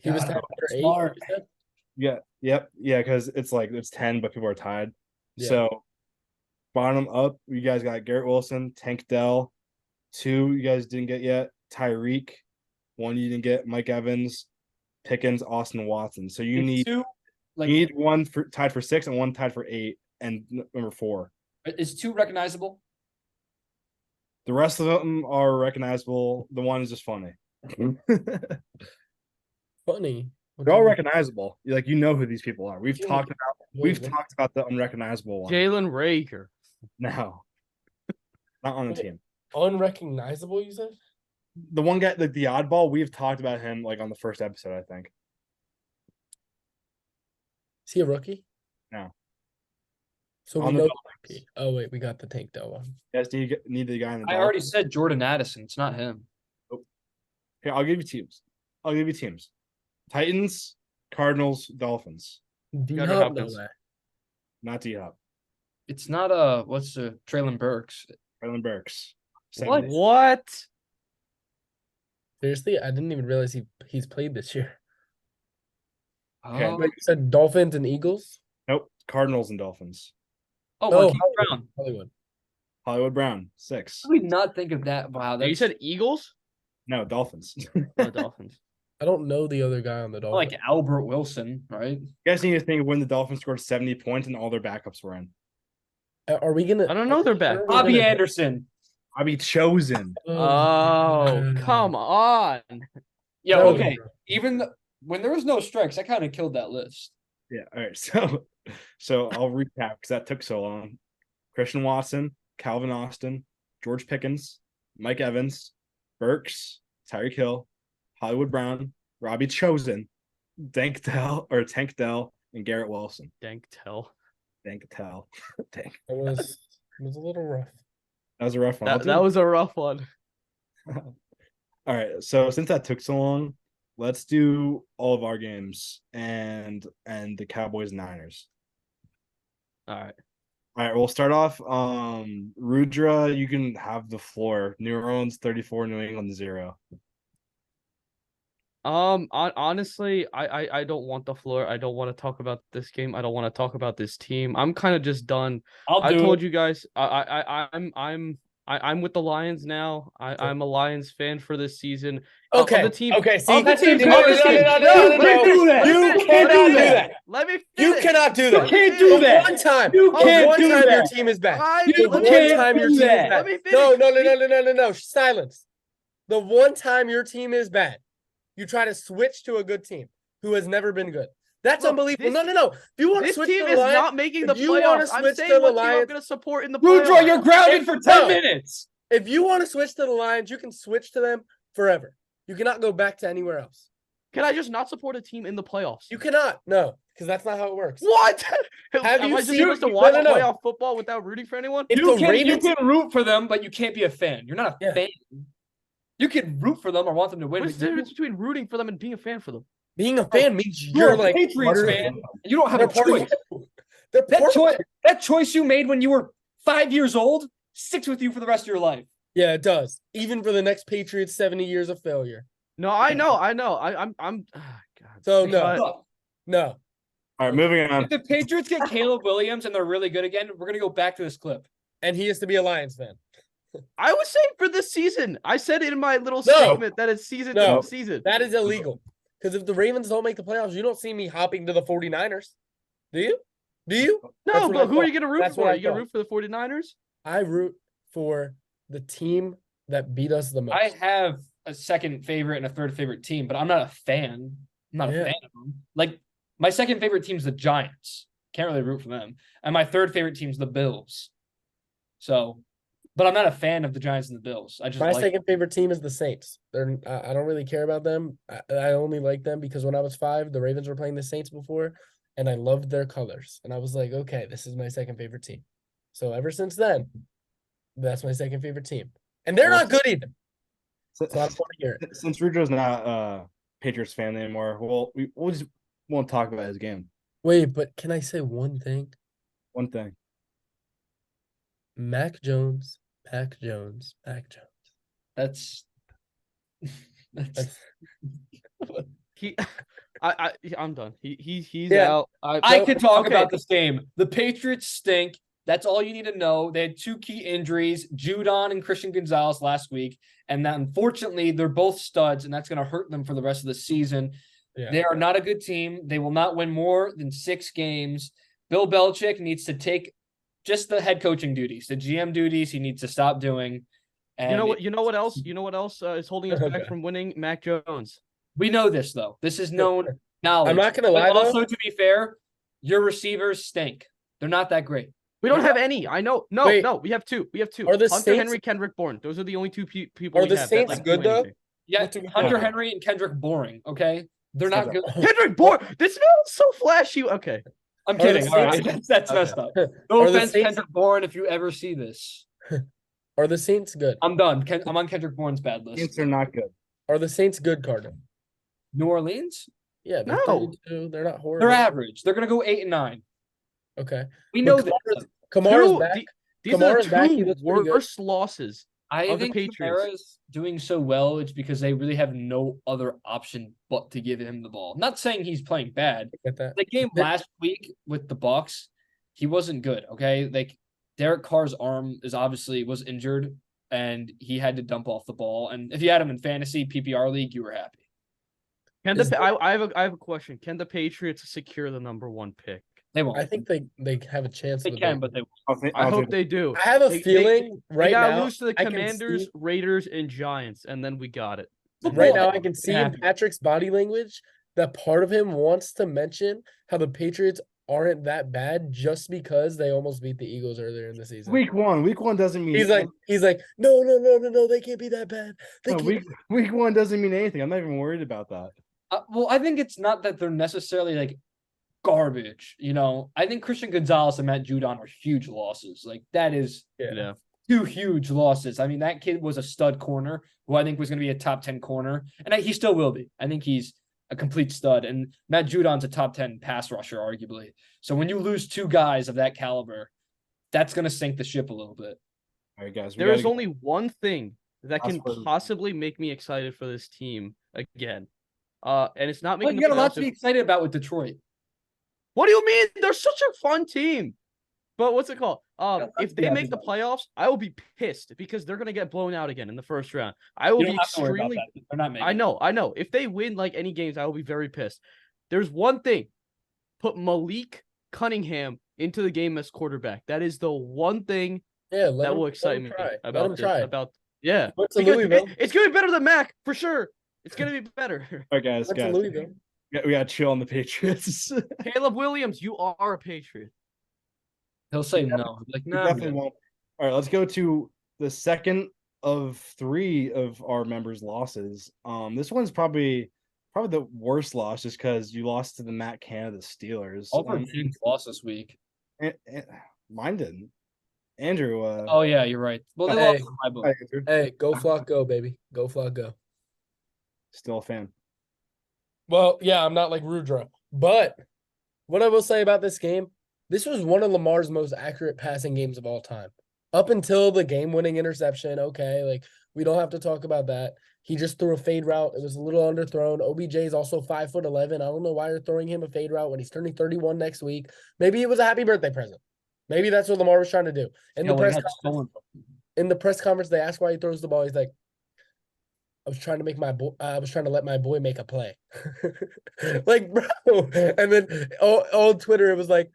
He was God, tied for 8. smart. you said? Yeah, because it's 10, but people are tied. Yeah. So bottom up, you guys got Garrett Wilson, Tank Dell. 2 you guys didn't get yet. Tyreek. 1 you didn't get. Mike Evans, Pickens, Austin Watson. So you need two. Like, you need one tied for 6 and one tied for 8 and number 4. is 2 recognizable? The rest of them are recognizable. The one is just funny. Funny. They're all recognizable. You know who these people are. We've Yeah. talked about the unrecognizable one. Jalen Rager. No. Not on the team. Unrecognizable, you said? The one guy, the oddball, we've talked about him on the first episode, I think. Is he a rookie? No. So we On the know the Dolphins. rookie. Oh wait, we got the Tank Dell one. Yes, do you need the guy in the I already said Jordan Addison. It's not him. Here, I'll give you teams. Titans, Cardinals, Dolphins. DeAndre No Hopkins. way. Not D-Hop. It's not what's the Traylon Burks? Traylon Burks. What? What? Seriously, I didn't even realize he's played this year. Okay. Wait, you said Dolphins and Eagles? Nope. Cardinals and Dolphins. Oh, Oh, Marquise Brown. Hollywood. Hollywood Brown, 6. How did we not think of that? Wow, You that's said Eagles? No, Dolphins. Oh, Dolphins. I don't know the other guy on the Dolphins. like Albert Wilson, right? You guys need to think of when the Dolphins scored 70 points and all their backups were in. Are we gonna? I don't know their back. Bobby Anderson. I'll be chosen. Oh, come on. Yeah, That was okay. rough. Even when there was no strikes, I kind of killed that list. Yeah. All right. So I'll recap because that took so long. Christian Watson, Calvin Austin, George Pickens, Mike Evans, Burks, Tyreek Hill, Hollywood Brown, Robbie Chosen, Tank Dell, and Garrett Wilson. Dank tell. Tank. It was a little rough. That was a rough one. That was a rough one. All right. So since that took so long, let's do all of our games and the Cowboys and Niners. All right. All right, we'll start off. Rudra, you can have the floor. New Orleans 34, New England 0. Honestly, I don't want the floor. I don't want to talk about this game. I don't want to talk about this team. I'm kind of just done. I told you guys. I'm with the Lions now. I'm a Lions fan for this season. Okay. Of the team. Okay. See, Of the team. no. You cannot do that. Let me You finish. cannot do that. You can't do that. One time. You can't one do time that. your team is bad. The one can't time your do team is that. bad. Let me No. Silence. The one time your team is bad, you try to switch to a good team who has never been good. That's Look, unbelievable. this- No. If you want to This switch team to the is Lions, not making the if you wanna playoffs. I'm switch saying to the what team I'm Lions- going to support in the Rudra, playoffs. you're grounded for 10 No. minutes. if you want to switch to the Lions, you can switch to them forever. You cannot go back to anywhere else. Can I just not support a team in the playoffs? You cannot. No, because that's not how it works. What? Have Am you I just seen- supposed to No, watch no. playoff football without rooting for anyone? If You the can Ravens, root for them, but you can't be a fan. You're not a Yeah. fan. You can root for them or want them to win. What's the difference between rooting for them and being a fan for them? being a fan means You're you're a like Patriots part of- fan. And you don't have they're a part of choice. you. They're part That choice you made when you were 5 years old sticks with you for the rest of your life. Yeah, it does. Even for the next Patriots 70 years of failure. No, I know. I'm. God. So But- no. All right, moving on. If the Patriots get Caleb Williams and they're really good again, we're gonna go back to this clip. And he has to be a Lions fan. I was saying for this season. I said it in my little No. statement that it's season No. to season. That is illegal. Because if the Ravens don't make the playoffs, you don't see me hopping to the 49ers. Do you? That's No, what but I who are you thought. going to root That's what for? I Are you going to thought. root for the 49ers? I root for the team that beat us the most. I have a second favorite and a third favorite team, but I'm not a fan. I'm not a Yeah. fan of them. Like my second favorite team's the Giants. Can't really root for them. And my third favorite team's the Bills. So, but I'm not a fan of the Giants and the Bills. I just My like second favorite team is the Saints. I don't really care about them. I only like them because when I was 5, the Ravens were playing the Saints before, and I loved their colors. And I was like, okay, this is my second favorite team. So ever since then, that's my second favorite team. And they're not good either. So I don't want to hear it. Since Rudra's not a Patriots fan anymore, we'll just won't talk about his game. Wait, but can I say one thing? One thing. Mac Jones. that's He, I'm done. He's Yeah. out. I could talk okay. about this game. The Patriots stink. That's all you need to know. They had 2 key injuries, Judon and Christian Gonzalez last week. And that unfortunately, they're both studs, and that's going to hurt them for the rest of the season. Yeah. They are not a good team. They will not win more than 6 games. Bill Belichick needs to take just the head coaching duties, the GM duties. He needs to stop doing. And You know what else? You know what else is holding us back Okay. from winning? Mac Jones. we know this though. This is known knowledge. I'm not gonna But lie, though. also, to be fair, your receivers stink. They're not that great. We don't have any. I know. No, Wait. no. We have 2. We have 2. Are the Hunter Saints- Henry, Kendrick Bourne. Those are the only 2 people. Are we the have Saints that, good, do though? anything. Yeah, What do we Hunter have? Henry and Kendrick Boring. Okay, they're not good. Kendrick Bourne. This man is so flashy. Okay. I'm Are the kidding. All right, Saints- that's Okay. messed up. No Are the offense, Saints- Kendrick Bourne. If you ever see this, Are the Saints good? I'm done. I'm on Kendrick Bourne's bad list. Saints are not good. Are the Saints good, Carter? New Orleans, Yeah, they're No. 32. They're not horrible. they're average. They're gonna go 8 and 9. Okay. We know But this. Kamara's Two- back. the- These Kamara's are back, he 2 looks pretty good. worst losses I of the think Patriots. Kamara's doing so well. It's because they really have no other option but to give him the ball. Not saying he's playing bad. Get that? The game last week with the Bucks, he wasn't good. Okay, like Derek Carr's arm was injured, and he had to dump off the ball. And if you had him in fantasy PPR league, you were happy. I have a question. Can the Patriots secure the number 1 pick? They won't. I think they have a chance. They can, but they won't. I hope they do. I have a feeling They right gotta now. lose to the I can Commanders, see- Raiders, and Giants, and then we got it. Right now, I can see in happen. Patrick's body language that part of him wants to mention how the Patriots aren't that bad just because they almost beat the Eagles earlier in the season. Week one doesn't mean He's like, no, they can't be that bad. They no, can't. week one doesn't mean anything. I'm not even worried about that. Well, I think it's not that they're necessarily like garbage. I think Christian Gonzalez and Matt Judon are huge losses. Like that is Yeah. 2 huge losses. I mean, that kid was a stud corner who I think was going to be a top 10 corner, and he still will be. I think he's a complete stud, and Matt Judon's a top 10 pass rusher, arguably. So when you lose 2 guys of that caliber, that's going to sink the ship a little bit. All right, guys. There is only one thing that can That's what- possibly make me excited for this team again. And it's not Well, making you the got a lot playoffs to be excited about with Detroit. What do you mean? They're such a fun team. But what's it called? If they yeah, make the playoffs, I will be pissed because they're gonna get blown out again in the first round. I will You be don't have to worry about extremely. that. They're not making I know. If they win like any games, I will be very pissed. There's one thing: put Malik Cunningham into the game as quarterback. That is the one thing Yeah, that will excite me Let about him this. try. Yeah, Went to because Louisville. it's gonna be better than Mac for sure. It's gonna be better. All right, guys. Went to Louisville. We got to chill on the Patriots. Caleb Williams, you are a Patriot. He'll say no. Like, We no. definitely won't. All right, let's go to the second of 3 of our members' losses. This one's probably the worst loss just because you lost to the Matt Canada Steelers. All of our teams lost this week. Mine didn't. Andrew. Oh yeah, you're right. Well, they Hey. lost to my book. Hi, Andrew. Hey, go Flock, go baby, go Flock, go. Still a fan. Well, yeah, I'm not like Rudra, but what I will say about this game, this was one of Lamar's most accurate passing games of all time. Up until the game-winning interception, okay, like we don't have to talk about that. He just threw a fade route. It was a little underthrown. OBJ is also 5'11". I don't know why you're throwing him a fade route when he's turning 31 next week. Maybe it was a happy birthday present. Maybe that's what Lamar was trying to do. In the press conference, they asked why he throws the ball. He's like, I was trying to let my boy make a play. Like, bro. And then on Twitter, it was like,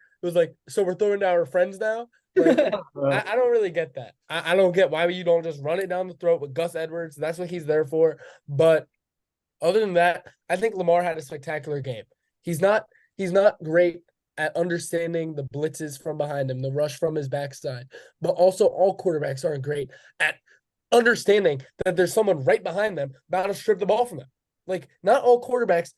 so we're throwing to our friends now? Like, I don't really get that. I don't get why you don't just run it down the throat with Gus Edwards. That's what he's there for. But other than that, I think Lamar had a spectacular game. He's not great at understanding the blitzes from behind him, the rush from his backside. But also all quarterbacks aren't great at understanding that there's someone right behind them about to strip the ball from them. Like, not all quarterbacks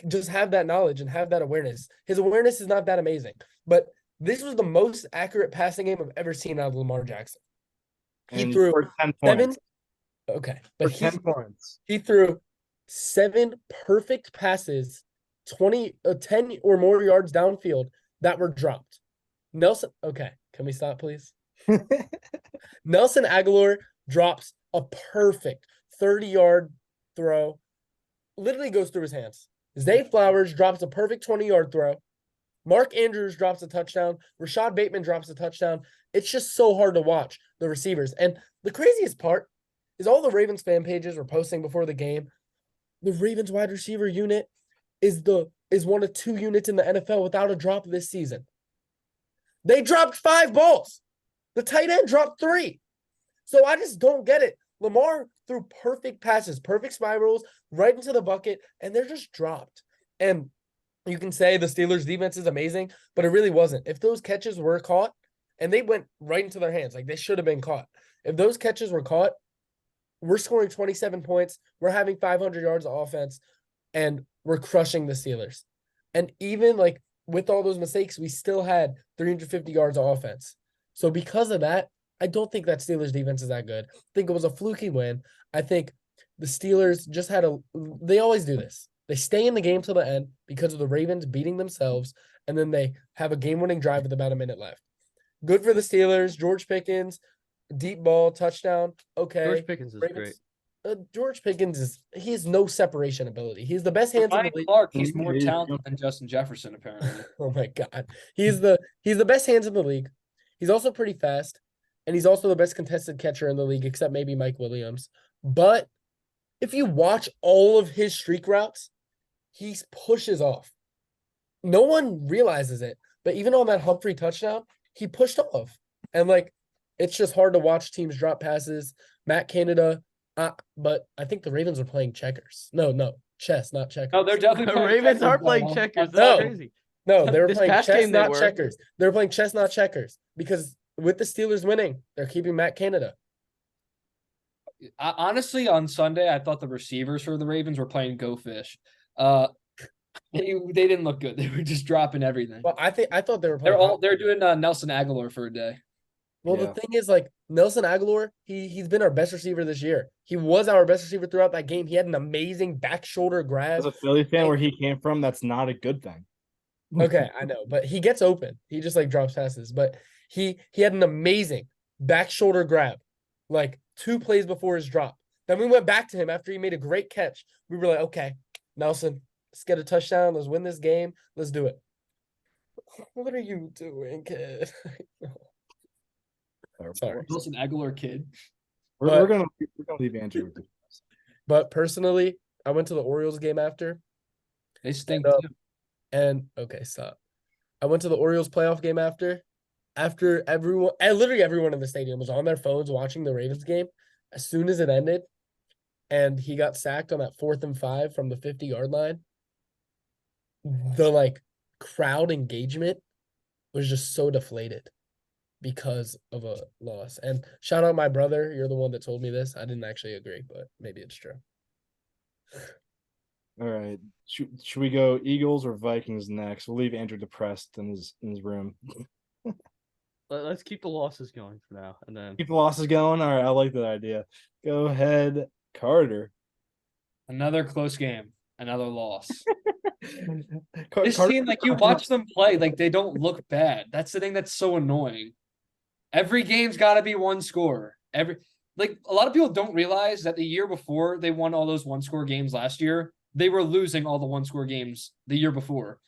just have that knowledge and have that awareness. His awareness is not that amazing. But this was the most accurate passing game I've ever seen out of Lamar Jackson. He threw 10 7. points. Okay. But 10 points. he threw 7 perfect passes, 10 or more yards downfield that were dropped. Nelson, okay. Can we stop, please? Nelson Aguilar drops a perfect 30-yard throw. Literally goes through his hands. Zay Flowers drops a perfect 20-yard throw. Mark Andrews drops a touchdown. Rashad Bateman drops a touchdown. It's just so hard to watch the receivers. And the craziest part is all the Ravens fan pages were posting before the game. The Ravens wide receiver unit is one of 2 units in the NFL without a drop this season. They dropped 5 balls. The tight end dropped 3. So I just don't get it. Lamar threw perfect passes, perfect spirals right into the bucket, and they're just dropped. And you can say the Steelers' defense is amazing, but it really wasn't. If those catches were caught, and they went right into their hands, like they should have been caught. If those catches were caught, we're scoring 27 points, we're having 500 yards of offense, and we're crushing the Steelers. And even like with all those mistakes, we still had 350 yards of offense. So because of that, I don't think that Steelers defense is that good. I think it was a fluky win. I think the Steelers just they always do this. They stay in the game till the end because of the Ravens beating themselves, and then they have a game-winning drive with about a minute left. Good for the Steelers. George Pickens, deep ball, touchdown. Okay. George Pickens is Ravens. great. George Pickens he has no separation ability. He's the best hands in the Ryan league. Clark, he's more He's- talented than Justin Jefferson, apparently. Oh my God. He's the best hands in the league. He's also pretty fast. And he's also the best contested catcher in the league, except maybe Mike Williams. But if you watch all of his streak routes, he pushes off. No one realizes it. But even on that Humphrey touchdown, he pushed off. And like it's just hard to watch teams drop passes. Matt Canada, but I think the Ravens are playing checkers. No, chess, not checkers. No, they're definitely The playing Ravens checkers are playing on- checkers. on That's No. crazy. No, they were This playing past chess, game they not were. checkers. They were playing chess, not checkers. Because with the Steelers winning, they're keeping Matt Canada. Honestly, on Sunday, I thought the receivers for the Ravens were playing Go Fish. They didn't look good. They were just dropping everything. Well, I thought they were playing. They're doing Nelson Aguilar for a day. Well, Yeah. the thing is, like Nelson Aguilar, he's been our best receiver this year. He was our best receiver throughout that game. He had an amazing back shoulder grab. As a Philly fan, where he came from, that's not a good thing. Okay, I know, but he gets open. He just like drops passes. But he had an amazing back shoulder grab, like 2 plays before his drop. Then we went back to him after he made a great catch. We were like, okay, Nelson, let's get a touchdown. Let's win this game. Let's do it. What are you doing, kid? Sorry. Nelson Aguilar kid. We're gonna leave Andrew with this. But personally, I went to the Orioles game after. They stink And, too. And okay, stop. I went to the Orioles playoff game after. After everyone, and literally everyone in the stadium was on their phones watching the Ravens game. As soon as it ended, and he got sacked on that 4th and 5 from the 50-yard line, the like crowd engagement was just so deflated because of a loss. And shout out my brother. You're the one that told me this. I didn't actually agree, but maybe it's true. All right. Should we go Eagles or Vikings next? We'll leave Andrew depressed in his room. Let's keep the losses going for now, and then Keep the losses going. All right, I like that idea. Go ahead, Carter. Another close game. Another loss. Car- This Carter- team, like you watch them play, like they don't look bad. That's the thing that's so annoying. Every game's got to be one score. Like a lot of people don't realize that the year before they won all those 1-score games last year, they were losing all the 1-score games the year before.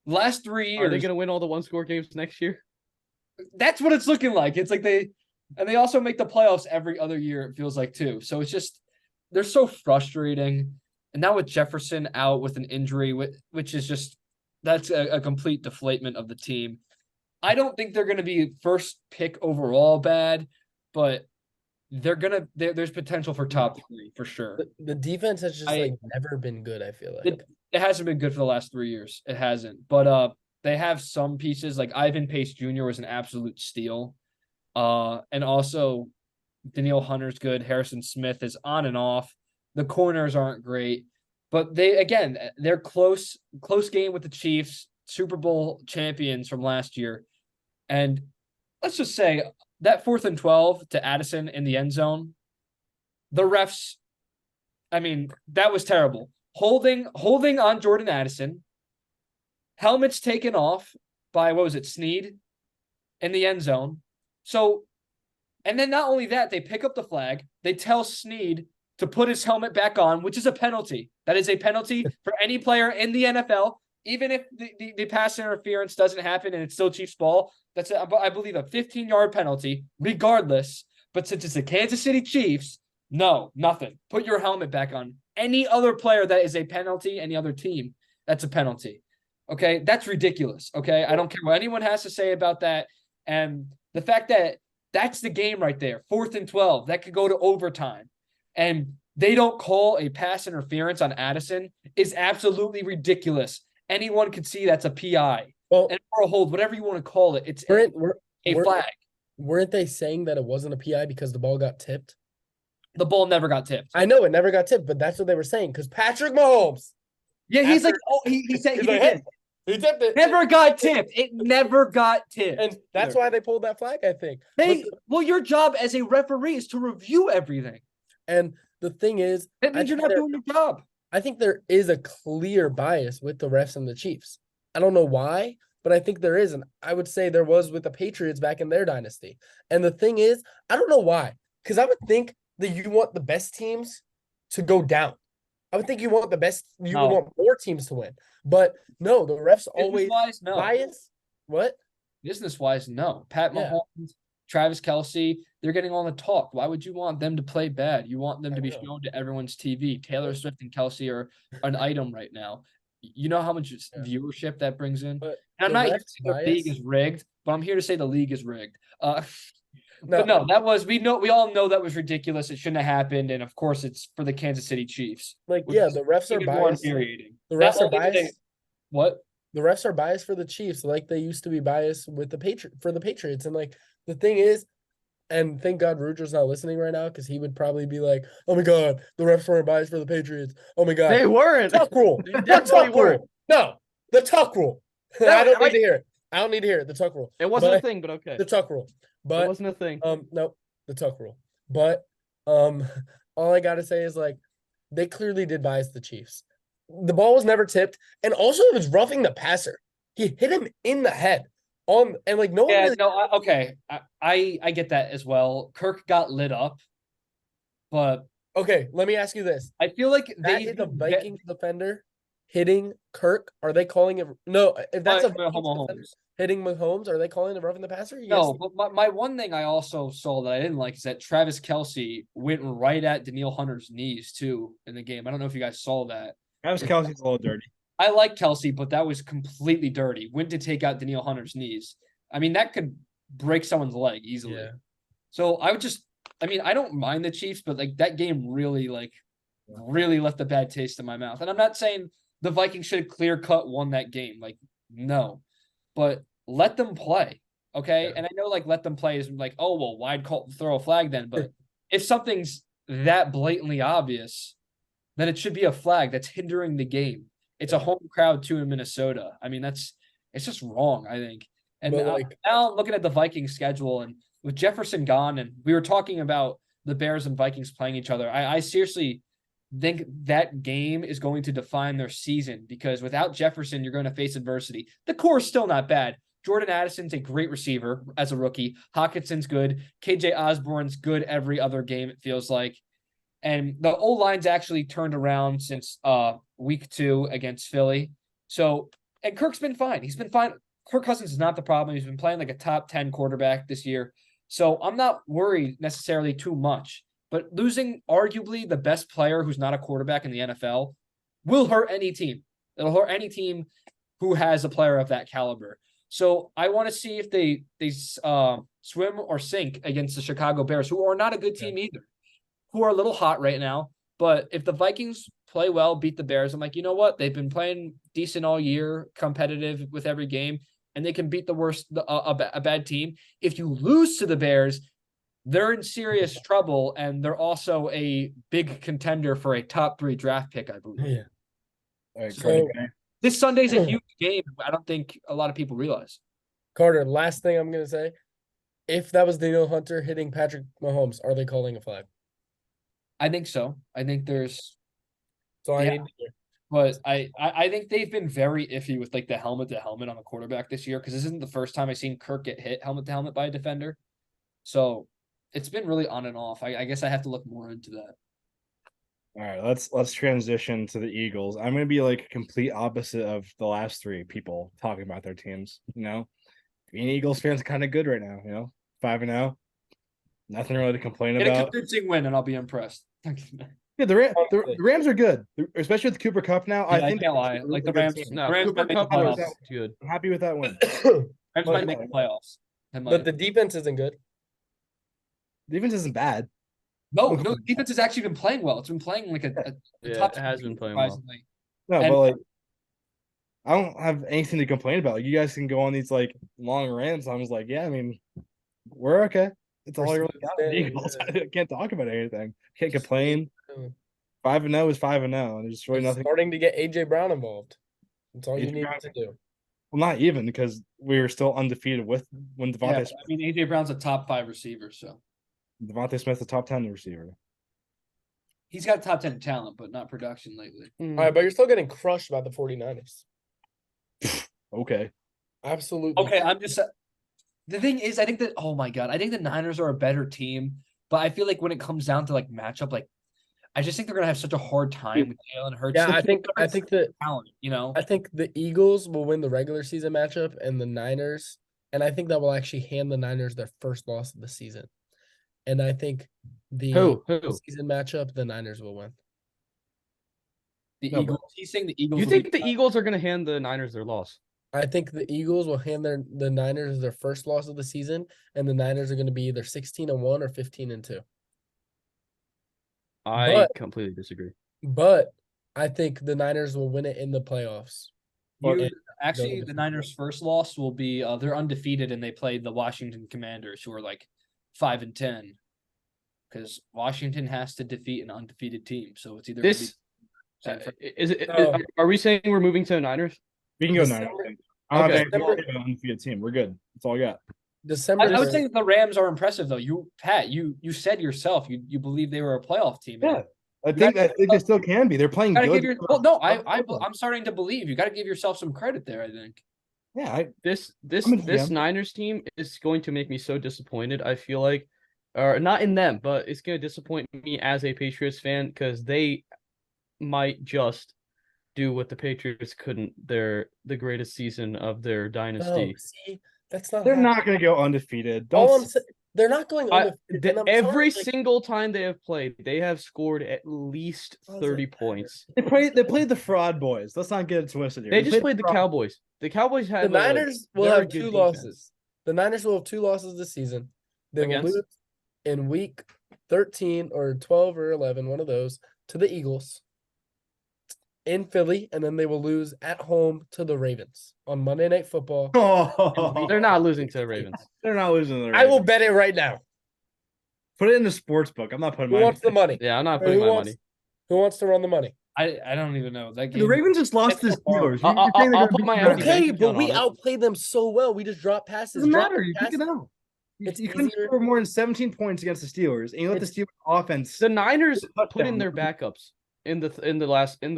Last 3 years, are they going to win all the 1-score games next year? that's what it's looking like. It's like they also make the playoffs every other year, it feels like too. So it's just they're so frustrating. And now with Jefferson out with an injury, which is just that's a complete deflatement of the team. I don't think they're going to be first pick overall bad, but there's potential for top 3 for sure. The defense has just like never been good, I feel like. It hasn't been good for the last 3 years. It hasn't. But they have some pieces like Ivan Pace Jr. was an absolute steal. And also Danielle Hunter's good. Harrison Smith is on and off. The corners aren't great, but they're close game with the Chiefs, Super Bowl champions from last year. And let's just say that 4th and 12 to Addison in the end zone, the refs, I mean, that was terrible. Holding on Jordan Addison, helmets taken off by, Snead in the end zone. So, and then not only that, they pick up the flag. They tell Snead to put his helmet back on, which is a penalty. That is a penalty for any player in the NFL, even if the pass interference doesn't happen and it's still Chiefs ball. That's, I believe, a 15-yard penalty, regardless. But since it's the Kansas City Chiefs, no, nothing. Put your helmet back on. Any other player that is a penalty, any other team, that's a penalty. Okay, that's ridiculous. Okay, I don't care what anyone has to say about that. And the fact that that's the game right there, 4th and 12, that could go to overtime. And they don't call a pass interference on Addison is absolutely ridiculous. Anyone could see that's a PI. Well, And or a hold, whatever you want to call it. It's a flag. Weren't they saying that it wasn't a PI because the ball got tipped? The ball never got tipped. I know it never got tipped, but that's what they were saying because Patrick Mahomes. Yeah, he's After- like, oh, he said He's he like, did. He tipped it. Never got tipped. It never got tipped. And that's why they pulled that flag, I think. Well, your job as a referee is to review everything. And the thing is, That means you're think not doing your job. I think there is a clear bias with the refs and the Chiefs. I don't know why, but I think there is, and I would say there was with the Patriots back in their dynasty. And the thing is, I don't know why, because I would think that you want the best teams to go down. I would think you want you No. want more teams to win. But no, the refs always Business-wise, no. bias. What? Business-wise, no. Pat Yeah. Mahomes, Travis Kelce, they're getting all the talk. Why would you want them to play bad? You want them to be shown to everyone's TV. Taylor Swift and Kelce are an item right now. You know how much viewership that brings in? But And I'm the not here to refs say the league bias. is rigged, but I'm here to say the league is rigged. No, But no, that was we all know that was ridiculous. It shouldn't have happened, and of course, it's for the Kansas City Chiefs. like which yeah, is the refs are even more biased. infuriating. The That refs are only when they- biased. What? The refs are biased for the Chiefs, like they used to be biased with the Patriots. And like the thing is, and thank God Rudra's not listening right now because he would probably be like, "Oh my God, the refs weren't biased for the Patriots. Oh my God, They weren't. tuck rule, They the definitely tuck weren't. rule. No, the tuck rule. No, I don't need to hear it. I don't need to hear it. The tuck rule. It wasn't a But- thing, but okay. The tuck rule. It But wasn't a thing. no, the tuck rule. But all I gotta say is like they clearly did bias the Chiefs. The ball was never tipped, and also it was roughing the passer. He hit him in the head. And like no one Yeah, really no, okay. I get that as well. Kirk got lit up, but okay, let me ask you this. I feel like That they is a Vikings defender hitting Kirk. Are they calling it no, if that's a Vikings defender hitting Mahomes, are they calling it roughing the passer? Yes. No, but my one thing I also saw that I didn't like is that Travis Kelce went right at Danielle Hunter's knees too in the game. I don't know if you guys saw that. Travis Kelce's a little dirty. I like Kelce, but that was completely dirty. Went to take out Danielle Hunter's knees. I mean, that could break someone's leg easily. Yeah. So I don't mind the Chiefs, but like that game really left a bad taste in my mouth. And I'm not saying the Vikings should have clear cut won that game. Like, no. But let them play. Okay. Yeah. And I know like let them play is like, oh well, why'd throw a flag then? But if something's that blatantly obvious, then it should be a flag that's hindering the game. It's a home crowd too in Minnesota. I mean, it's just wrong, I think. And But, now I'm looking at the Vikings schedule, and with Jefferson gone, and we were talking about the Bears and Vikings playing each other. I seriously think that game is going to define their season because without Jefferson, you're going to face adversity. The core is still not bad. Jordan Addison's a great receiver as a rookie. Hawkinson's good. KJ Osborne's good every other game, it feels like. And the O-line's actually turned around since week 2 against Philly. So, and Kirk's been fine. He's been fine. Kirk Cousins is not the problem. He's been playing like a top 10 quarterback this year. So I'm not worried necessarily too much. But losing arguably the best player who's not a quarterback in the NFL will hurt any team. It'll hurt any team who has a player of that caliber. So I want to see if they swim or sink against the Chicago Bears, who are not a good team either, who are a little hot right now. But if the Vikings play well, beat the Bears, I'm like, you know what? They've been playing decent all year, competitive with every game, and they can beat the worst, a bad team. If you lose to the Bears, they're in serious trouble, and they're also a big contender for a top 3 draft pick, I believe. Yeah. All right, So- great. This Sunday's a huge game. I don't think a lot of people realize. Carter, last thing I'm gonna say. If that was Daniel Hunter hitting Patrick Mahomes, are they calling a flag? I think so. I think there's So I Yeah. need to hear. But I think they've been very iffy with like the helmet to helmet on the quarterback this year because this isn't the first time I've seen Kirk get hit helmet to helmet by a defender. So it's been really on and off. I guess I have to look more into that. All right, let's transition to the Eagles. I'm gonna be like complete opposite of the last 3 people talking about their teams. Being Eagles fans kind of good right now. 5-0, nothing really to complain Get a about. convincing win and I'll be impressed. Yeah, the Rams are good, especially with Cooper Kupp now. Yeah, I think I can't lie. they're a Like the really Rams, good team. No, Rams Cooper might make the Kupp was playoffs. good. I'm happy with that win. Rams might make the playoffs. They might. But the defense isn't good. Defense isn't bad. No, the defense has actually been playing well. It's been playing like a Yeah, top it has been playing well. surprisingly. No, And- but like I don't have anything to complain about. Like, you guys can go on these like long rants. I was like, yeah, I mean, we're okay. It's all I really got. with the Eagles. I can't talk about anything. Can't complain. 5-0 is 5-0, and there's really It's nothing. starting to get AJ Brown involved. That's all you AJ need Brown. to do. Well, not even because we were still undefeated with when Yeah, Devontae I mean AJ Brown's a top 5 receiver, so Smith, the top 10 receiver. he's got top 10 talent, but not production lately. All right, but you're still getting crushed by the 49ers. Okay. Absolutely. Okay, I'm just the thing is, I think that oh my god, I think the Niners are a better team, but I feel like when it comes down to like matchup, like I just think they're gonna have such a hard time with Jalen Hurts. Yeah, The I think that talent, you know. I think the Eagles will win the regular season matchup and the Niners, and I think that will actually hand the Niners their first loss of the season. And I think the Who? season matchup, the Niners will win. The No, Eagles. He's saying the Eagles. You will think be- the Eagles are going to hand the Niners their loss? I think the Eagles will hand the Niners their first loss of the season, and the Niners are going to be either 16-1 or 15-2. I But- completely disagree. But I think the Niners will win it in the playoffs. You They'll the Niners' first loss will be they're undefeated and they played the Washington Commanders, who are like 5-10. Because Washington has to defeat an undefeated team, so it's either gonna be This San Fran- is it. Oh. Are we saying we're moving to the Niners? We can go December- Niners. I think. I don't Okay. think we're an undefeated team. We're good. That's all I got. December. I would say that the Rams are impressive though. Pat, you said yourself you believe they were a playoff team. Yeah. I You think they still can be. They're playing gotta good. give your well, no, I'm starting to believe you got to give yourself some credit there. I think. Yeah, This I'm a this GM. Niners team is going to make me so disappointed. I feel like, or not in them, but it's going to disappoint me as a Patriots fan because they might just do what the Patriots couldn't. The greatest season of their No, dynasty. see, that's not. they're happening. not going to go undefeated. All Don't. I'm saying, they're not going undefeated. and I'm Every sorry, like, single time they have played, they have scored at least Doesn't 30 matter. points. They played the fraud boys. Let's not get it twisted here. They just played the the Cowboys. The Cowboys the had Niners will very have good 2 defense. losses. The Niners will have 2 losses this season. They will Against? lose in week 13 or 12 or 11, one of those, to the Eagles in Philly, and then they will lose at home to the Ravens on Monday Night Football. Oh, They're not losing to the Ravens. they're not losing the I will Ravens. bet it right now. Put it in the sports book. I'm not putting Who my wants the money? Yeah, I'm not Or putting who my wants, money. Who wants to run the money? I don't even know that game. The Ravens just lost to the That's so hard. Steelers. You're saying they're I'll gonna put beat my them? empty Okay, bank but account we on it. outplayed them so well. We just dropped passes. Doesn't dropped matter. You kick passes. it out. It's You couldn't easier. score more than 17 points against the Steelers, and you let the It's- Steelers offense. The Niners put in touchdown. their backups in the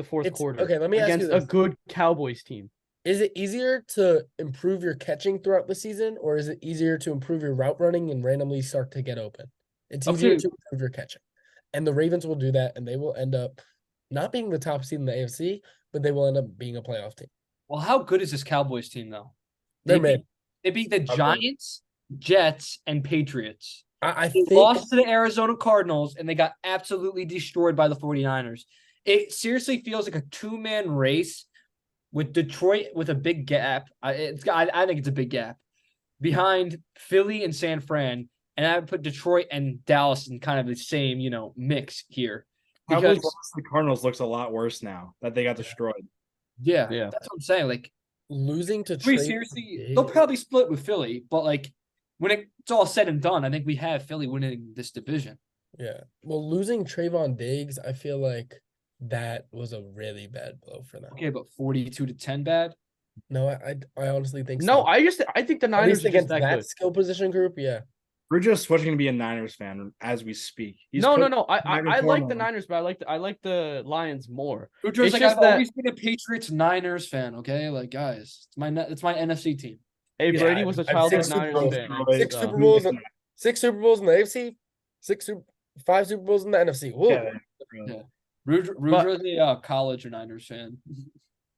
fourth It's- quarter. okay, let me ask you against this. a good Cowboys team. Is it easier to improve your catching throughout the season, or is it easier to improve your route running and randomly start to get open? It's easier Okay. to improve your catching. And the Ravens will do that, and they will end up not being the top seed in the AFC, but they will end up being a playoff team. Well, how good is this Cowboys team though? They're They mid. They beat the Okay. Giants, Jets, and Patriots. I They think lost to the Arizona Cardinals and they got absolutely destroyed by the 49ers. It seriously feels like a 2-man race with Detroit with a big gap. I think it's a big gap behind Philly and San Fran. And I would put Detroit and Dallas in kind of the same, mix here. Cowboys Because lost to the Cardinals looks a lot worse now that they got destroyed. yeah, Yeah. that's what I'm saying. Like, losing to we trade seriously, they'll probably split with Philly, but like when it's all said and done, I think we have Philly winning this division. Yeah. Well, losing Trayvon Diggs, I feel like that was a really bad blow for them. Okay, but 42-10 bad. No, I honestly think No, so. I think the At Niners least are just against that that good. skill position group, yeah. We're just switching to be a Niners fan as we speak. No. put I Niners like form the on. Niners, but I like the Lions more. Rudra's It's like, just I've that- always been a Patriots Niners fan. Okay, like guys, it's my NFC team. Hey, Yeah, Brady was a I've childhood six Super Niners Bowls. fan. Six so- Super Bowls, 6 Super Bowls in the AFC, 5 Super Bowls in the NFC. Whoa. Yeah, Yeah. Rudra's a college Niners fan.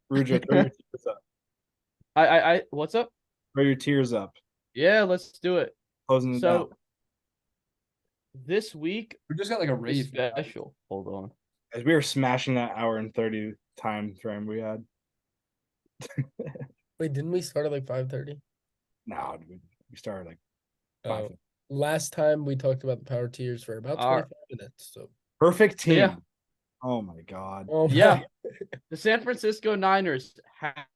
Rudra, throw your tears up. I what's up? Throw your tears up. Yeah, let's do it. Closing it down. So this week Rudra's got like a is rave. special. Hold on. As we were smashing that hour and 30 time frame we had. Wait, didn't we start at like 5:30? No, we started like 5. Oh, last time we talked about the power tiers for about Alright. 25 minutes. So, Perfect team. Yeah. Oh my god. oh my- Yeah. The San Francisco Niners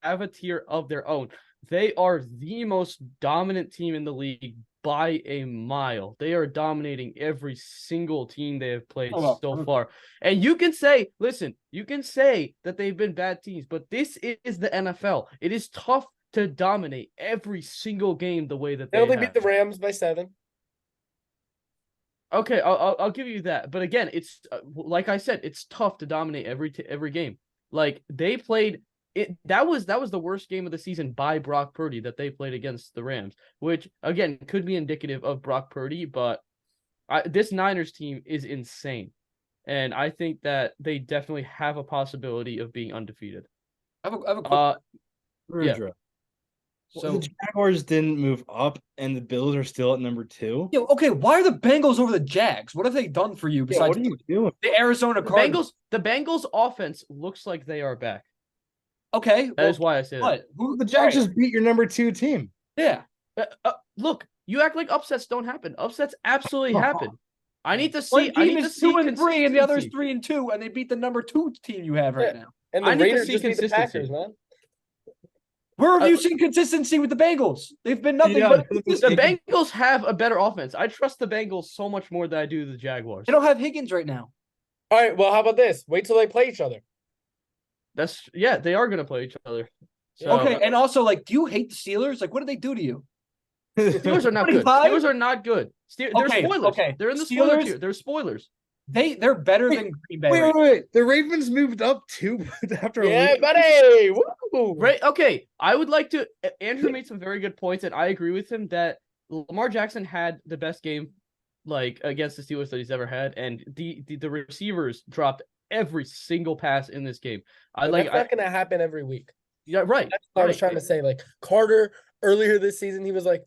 have a tier of their own. They are the most dominant team in the league by a mile. They are dominating every single team they have played Oh, so wow. far. And you can say, listen, you can say that they've been bad teams, but this is the NFL. It is tough to dominate every single game the way that They they only have. beat the Rams by 7. Okay, I'll give you that. But again, it's like I said, it's tough to dominate every game. Like they played that was the worst game of the season by Brock Purdy that they played against the Rams, which again could be indicative of Brock Purdy, but this Niners team is insane. And I think that they definitely have a possibility of being undefeated. I have a quick Rudra. So the Jaguars didn't move up, and the Bills are still at number 2. okay, why are the Bengals over the Jags? What have they done for you besides what are you doing? the Arizona Cardinals? The Bengals offense looks like they are back. Okay, That is why I say that. The Jags just beat your number 2 team. Yeah. Look, you act like upsets don't happen. Upsets absolutely happen. I need to see. One I team need to is see 2-3, and the other's consistency. 3-2, and they beat the number 2 team you have right now. And the I need to Raiders see just beat the consistency. Packers, man. Where have you seen consistency with the Bengals? They've been nothing but The Bengals have a better offense. I trust the Bengals so much more than I do the Jaguars. They don't have Higgins right now. All right, well, how about this? Wait till they play each other. They are gonna play each other. So, Okay, and also, like, do you hate the Steelers? Like, what did they do to you? Steelers are not good. 25? Steelers are not good. They're Okay, spoilers. okay. They're in the spoiler Steelers- tier. They're spoilers. They're better than Green Bay. Wait. The Ravens moved up too after a Yeah, week. buddy. Woo! Right. Okay. I would like to. Andrew made some very good points, and I agree with him that Lamar Jackson had the best game, like against the Steelers that he's ever had, and the receivers dropped every single pass in this game. That's not going to happen every week. Yeah. Right. That's what I was right. trying to say. Like Carter earlier this season, he was like,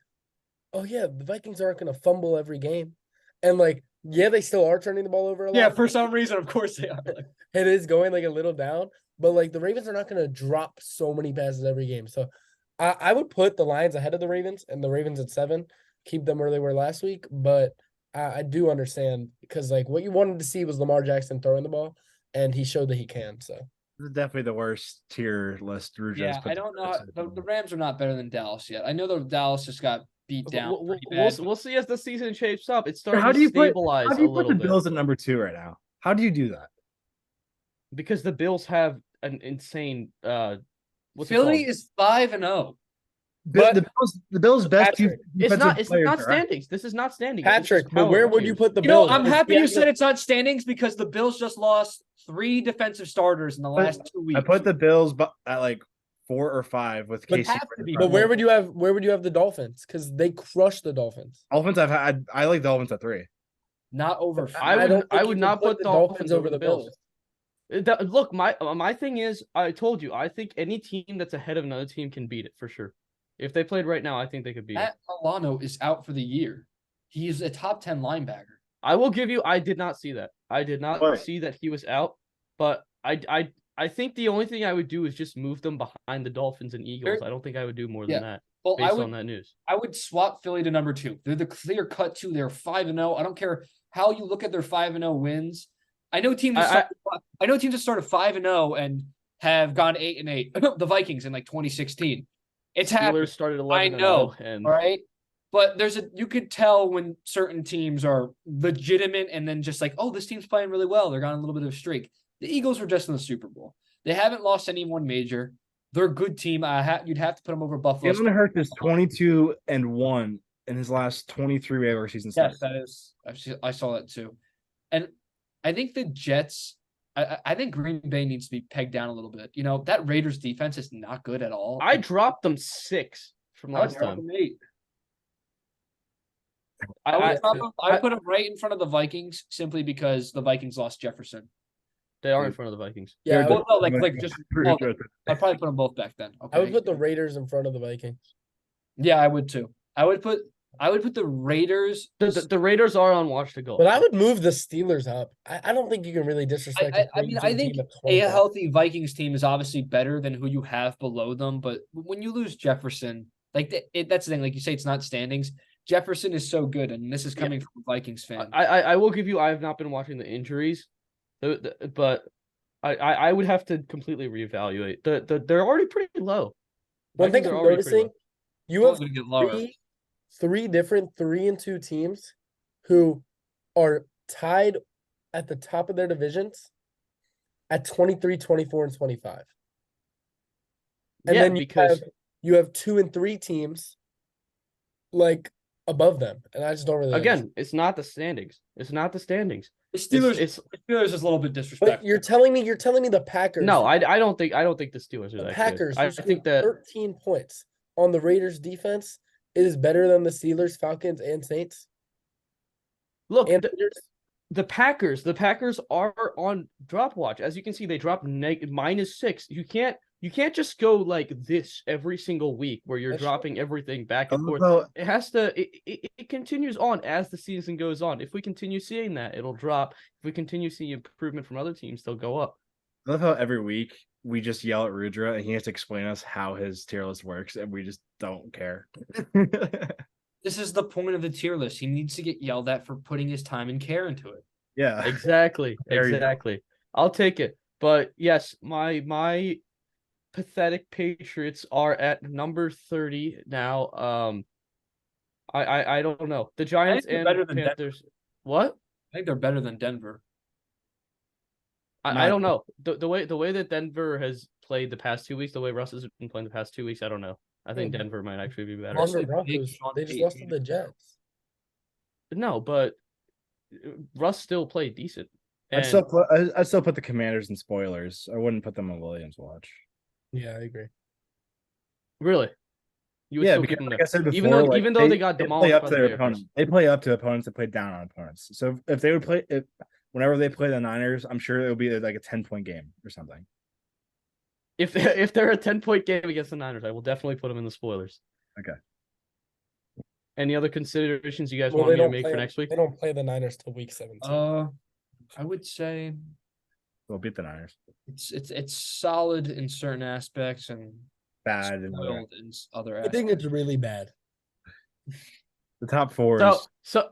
"Oh yeah, the Vikings aren't going to fumble every game," and like, yeah, they still are turning the ball over a lot. Yeah, for some reason, of course they are. It is going like a little down, but like the Ravens are not going to drop so many passes every game. So I would put the Lions ahead of the Ravens and the Ravens at 7, keep them where they were last week. But I do understand because like what you wanted to see was Lamar Jackson throwing the ball, and he showed that he can. So This is definitely the worst tier list. Yeah, I don't know. The Rams are not better than Dallas yet. I know that Dallas just got beat down. We'll see as the season shapes up. It's starting How do you to stabilize How do you a put little the bit Bills at number 2 right now? How do you do that? because the Bills have an insane. What's it Philly called? is 5-0. But- the Bills' best Patrick, defensive It's players not are- standings. This is not standings. This is Patrick, but power where would you rankings. put the You know, Bills? I'm Because happy he you has said it's not standings because the Bills just lost 3 defensive starters in the last 2 weeks. I put the Bills at like 4 or 5 with But Casey. have to be. But where would you have the Dolphins? Because they crushed the Dolphins. Dolphins? I like Dolphins at 3. Not over. I don't think would you not can put the Dolphins over the Bills. Bills. Look, my thing is, I told you, I think any team that's ahead of another team can beat it for sure. If they played right now, I think they could beat it. Matt Milano is out for the year. He is a top 10 linebacker. I will give you. I did not see that. I did not Right. see that he was out. But I think the only thing I would do is just move them behind the Dolphins and Eagles. I don't think I would do more than that Well, based on that news. I would swap Philly to number 2. They're the clear cut 2. They're 5-0. I don't care how you look at their 5-0 wins. I know teams. I know teams that started 5-0 and have gone 8-8. The Vikings in like 2016. It's happened. Steelers started 11. I know, and all right. But you could tell when certain teams are legitimate and then just like, oh, this team's playing really well. They're on a little bit of a streak. The Eagles were just in the Super Bowl. They haven't lost anyone major. They're a good team. You'd have to put them over Buffalo. Jalen Hurts is 22-1 in his last 23 regular season Yes, starts. that is. I saw that too. And I think the Jets. I think Green Bay needs to be pegged down a little bit. You know, that Raiders defense is not good at all. I dropped them 6 from I would last drop time. them 8. I I put them right in front of the Vikings simply because the Vikings lost Jefferson. They are in front of the Vikings. Yeah, Well, no, like just. I'd probably put them both back then. Okay. I would put the Raiders in front of the Vikings. Yeah, I would too. I would put the Raiders. The Raiders are on watch to go. But I would move the Steelers up. I don't think you can really disrespect. I mean, I think a healthy Vikings team is obviously better than who you have below them. But when you lose Jefferson, like that's the thing. Like you say, it's not standings. Jefferson is so good, and this is coming from a Vikings fan. I will give you. I have not been watching the injuries, but I would have to completely reevaluate. They're already pretty low. One thing I'm noticing, you have Going to get lower. three different 3-2 teams who are tied at the top of their divisions at 23, 24, and 25. And then you have 2 and 3 teams like above them. And I just don't really Again, it's not the standings. It's not the standings. The Steelers, It's the Steelers is a little bit But disrespectful. you're telling me the Packers. no, I don't think the Steelers are The that Packers, good. who I scored think that 13 points on the Raiders defense, is better than the Steelers, Falcons, and Saints. look And the Packers are on drop watch. As you can see, they dropped -6. You can't just go like this every single week where you're That's dropping everything back and forth. Although, It has to it continues on as the season goes on. If we continue seeing that, it'll drop. If we continue seeing improvement from other teams, they'll go up. I love how every week we just yell at Rudra and he has to explain us how his tier list works, and we just don't care. This is the point of the tier list. He needs to get yelled at for putting his time and care into it. Yeah, Exactly. There you go. Exactly. I'll take it. But yes, my pathetic Patriots are at number 30 now. I don't know. The Giants they're and better than Denver. Panthers. What? I think they're better than Denver. I don't know. The way that Denver has played the past 2 weeks, the way Russ has been playing the past 2 weeks, I don't know. I think Yeah. Denver might actually be better. Also, Denver Broncos, Sean they just Payton. lost to the Jets. No, but Russ still played decent. I'd And still put the Commanders in spoilers. I wouldn't put them on Williams' watch. Yeah, I agree. really, you would Yeah, still because keep them like there. I said before, even though like, even though they got play demolished up by to the their Bears. opponents. They play up to opponents that play down on opponents. So if they would play whenever they play the Niners, I'm sure it would be like a 10-point game or something. If they're a 10-point game against the Niners, I will definitely put them in the spoilers. Okay. Any other considerations you guys Well, want they me to don't make play. for next week? They don't play the Niners till week 17. I would say We'll beat the Niners. it's solid in certain aspects and Bad in other. spoiled in other I aspects. think it's really bad. The top four So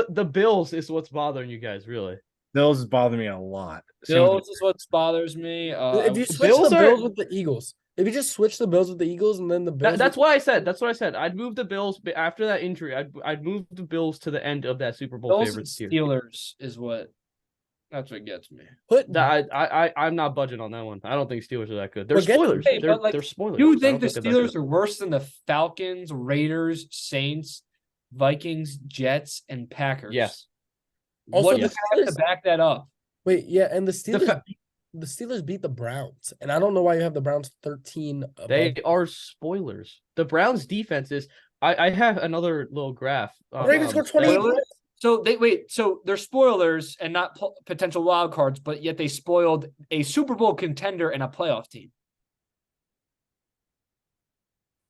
the Bills is what's bothering you guys, really. Bills bother me a lot. Bills is what bothers me. If you switch Bills the are- Bills with the Eagles, if you just switch the Bills with the Eagles and then the Bills, That's what I said. That's what I said. I'd move the Bills after that injury. I'd move the Bills to the end of that Super Bowl Bills and favorites tier. Steelers is that's what gets me. put I'm not budging on that one. I don't think Steelers are that good. They're Well, get- spoilers. Hey, but, They're spoilers. You I think don't the they're that Steelers good. are worse than the Falcons, Raiders, Saints, Vikings, Jets, and Packers? Yes. Also, What the do you have to Steelers- back that up? wait, yeah, and the Steelers, fa- the Steelers beat the Browns, and I don't know why you have the Browns 13 above. They are spoilers. The Browns defense is. I have another little graph. The Ravens scored 28 Spoilers? points. So they're spoilers and not potential wild cards, but yet they spoiled a Super Bowl contender and a playoff team.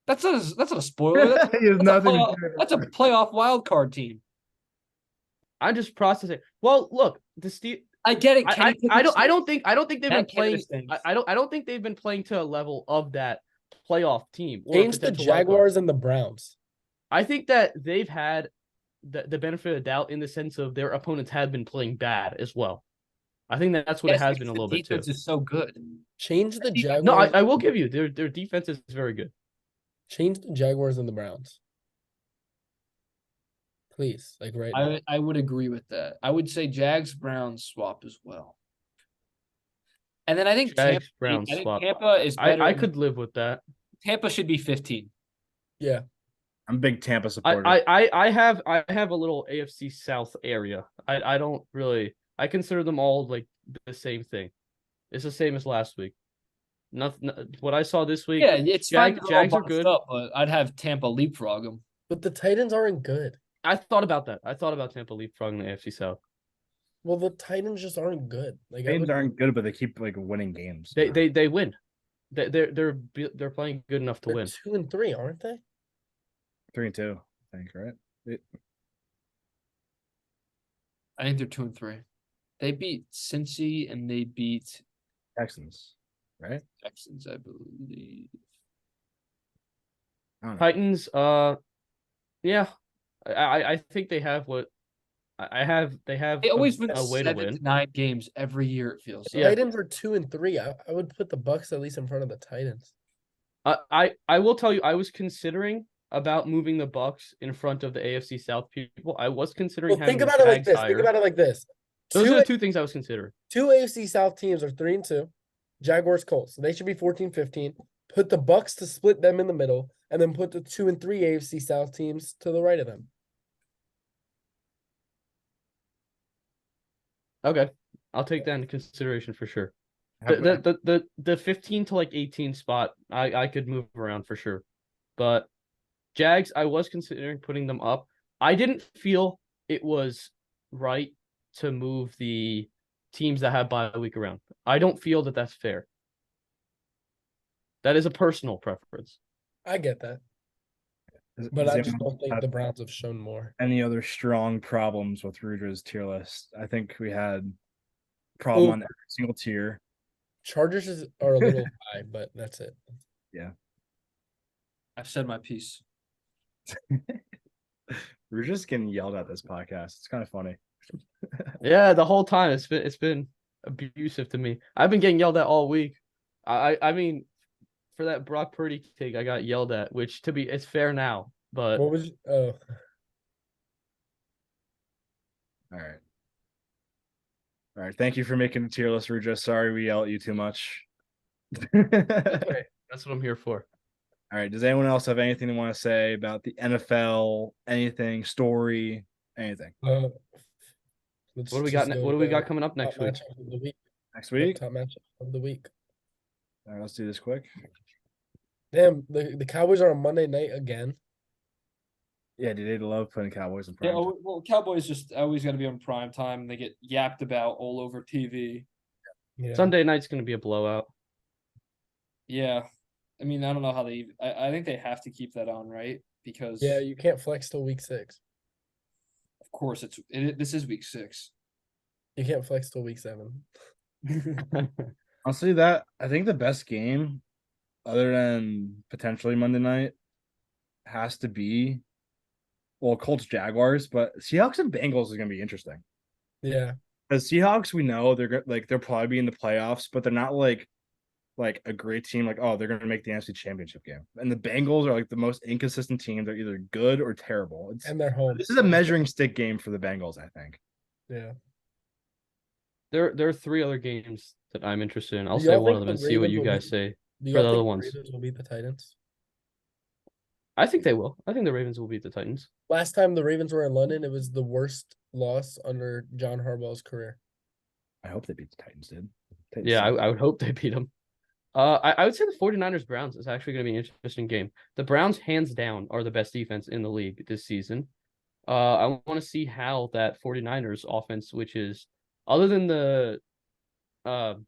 That's not a spoiler. That's, He has nothing to do. that's a playoff wild card team. I'm just processing. Well, look, the Steel. I get it. I don't think they've been That playing. Canada stinks. I don't think they've been playing to a level of that playoff team. Or Change the potential wild card. Jaguars and the Browns. I think that they've had the benefit of the doubt in the sense of their opponents have been playing bad as well. I think that's what it has been a little bit too. Defense is so good. Change the Jaguars. No, I will give you their defense is very good. Change the Jaguars and the Browns. Please, like right now. I would agree with that. I would say Jags Browns swap as well. And then I think Jags, Browns swap. Tampa is better. I could live with that. Tampa should be 15. Yeah. I'm a big Tampa supporter. I have a little AFC South area. I don't really I consider them all like the same thing. It's the same as last week. Nothing. What I saw this week. Yeah, it's fine. Jags are good. Up, but I'd have Tampa leapfrog them. But the Titans aren't good. I thought about that. I thought about Tampa leapfrogging the AFC South. Well, the Titans just aren't good. Like Titans aren't good, but they keep like winning games. They win. They're playing good enough to they're win. 2-3, aren't they? 3-2, I think, right? I think they're 2-3. They beat Cincy and they beat Texans, right? Texans, I believe. I don't know. Titans. Yeah, I think they have what I have. They have. They always win a way to 7 win. to 9 games every year. It feels. The Yeah. Titans are 2-3. I would put the Bucks at least in front of the Titans. I will tell you, I was considering about moving the Bucks in front of the AFC South people. I was considering Well, having think the about it like Jags this. higher. Think about it like this. Those Two, are the two things I was considering. two AFC South teams are 3-2. Jaguars, Colts. So they should be 14-15. Put the Bucks to split them in the middle, and then put the 2 and 3 AFC South teams to the right of them. Okay, I'll take that into consideration for sure. How about- The 15 to like 18 spot, I could move around for sure. But Jags, I was considering putting them up. I didn't feel it was right to move the teams that have bye week around. I don't feel that that's fair. That is a personal preference. I get that, but does I just anyone don't think have the Browns have shown more. any other strong problems with Rudra's tier list? I think we had problem Ooh, on every single tier. Chargers are a little high, but that's it. Yeah. I've said my piece. We're just getting yelled at this podcast. It's kind of funny. Yeah, the whole time it's been abusive to me. I've been getting yelled at all week. I mean, for that Brock Purdy take, I got yelled at, which it's fair now, but What was? Oh, All right. All right. Thank you for making the tier list, Ruja. Sorry we yell at you too much. okay, that's what I'm here for. All right. Does anyone else have anything they want to say about the NFL? Anything, story, anything? let's What do we just got? go What do we got to coming up next top week? matchup of the week. Next Yep, week? top matchup of the week. All right, let's do this quick. Damn, the Cowboys are on Monday night again. Yeah, dude, they love putting Cowboys in Yeah, prime time. well, Cowboys just always got to be on prime time. They get yapped about all over TV. Yeah. Sunday night's going to be a blowout. Yeah, I mean, I don't know how they. I think they have to keep that on, right? Because Yeah, you can't flex till week 6. of course this is week 6. You can't flex till week 7. Honestly, I think the best game, other than potentially Monday night, has to be Colts Jaguars, but Seahawks and Bengals is gonna be interesting. Yeah. Because Seahawks, we know they'll probably be in the playoffs, but they're not like a great team. Like, oh, they're gonna make the NFC Championship game. And the Bengals are like the most inconsistent team. They're either good or terrible. And they're home. This is a measuring stick game for the Bengals, I think. Yeah. There are 3 other games that I'm interested in. I'll Do say y'all one of think them and the see what Ravens you will guys beat- say Do for y'all the other think ones. the Ravens will beat the Titans? I think they will. I think the Ravens will beat the Titans. Last time the Ravens were in London, it was the worst loss under John Harbaugh's career. I hope they beat the Titans, dude. Titans Yeah, suck. I would hope they beat them. I would say the 49ers Browns is actually going to be an interesting game. The Browns, hands down, are the best defense in the league this season. I want to see how that 49ers offense, which is other than the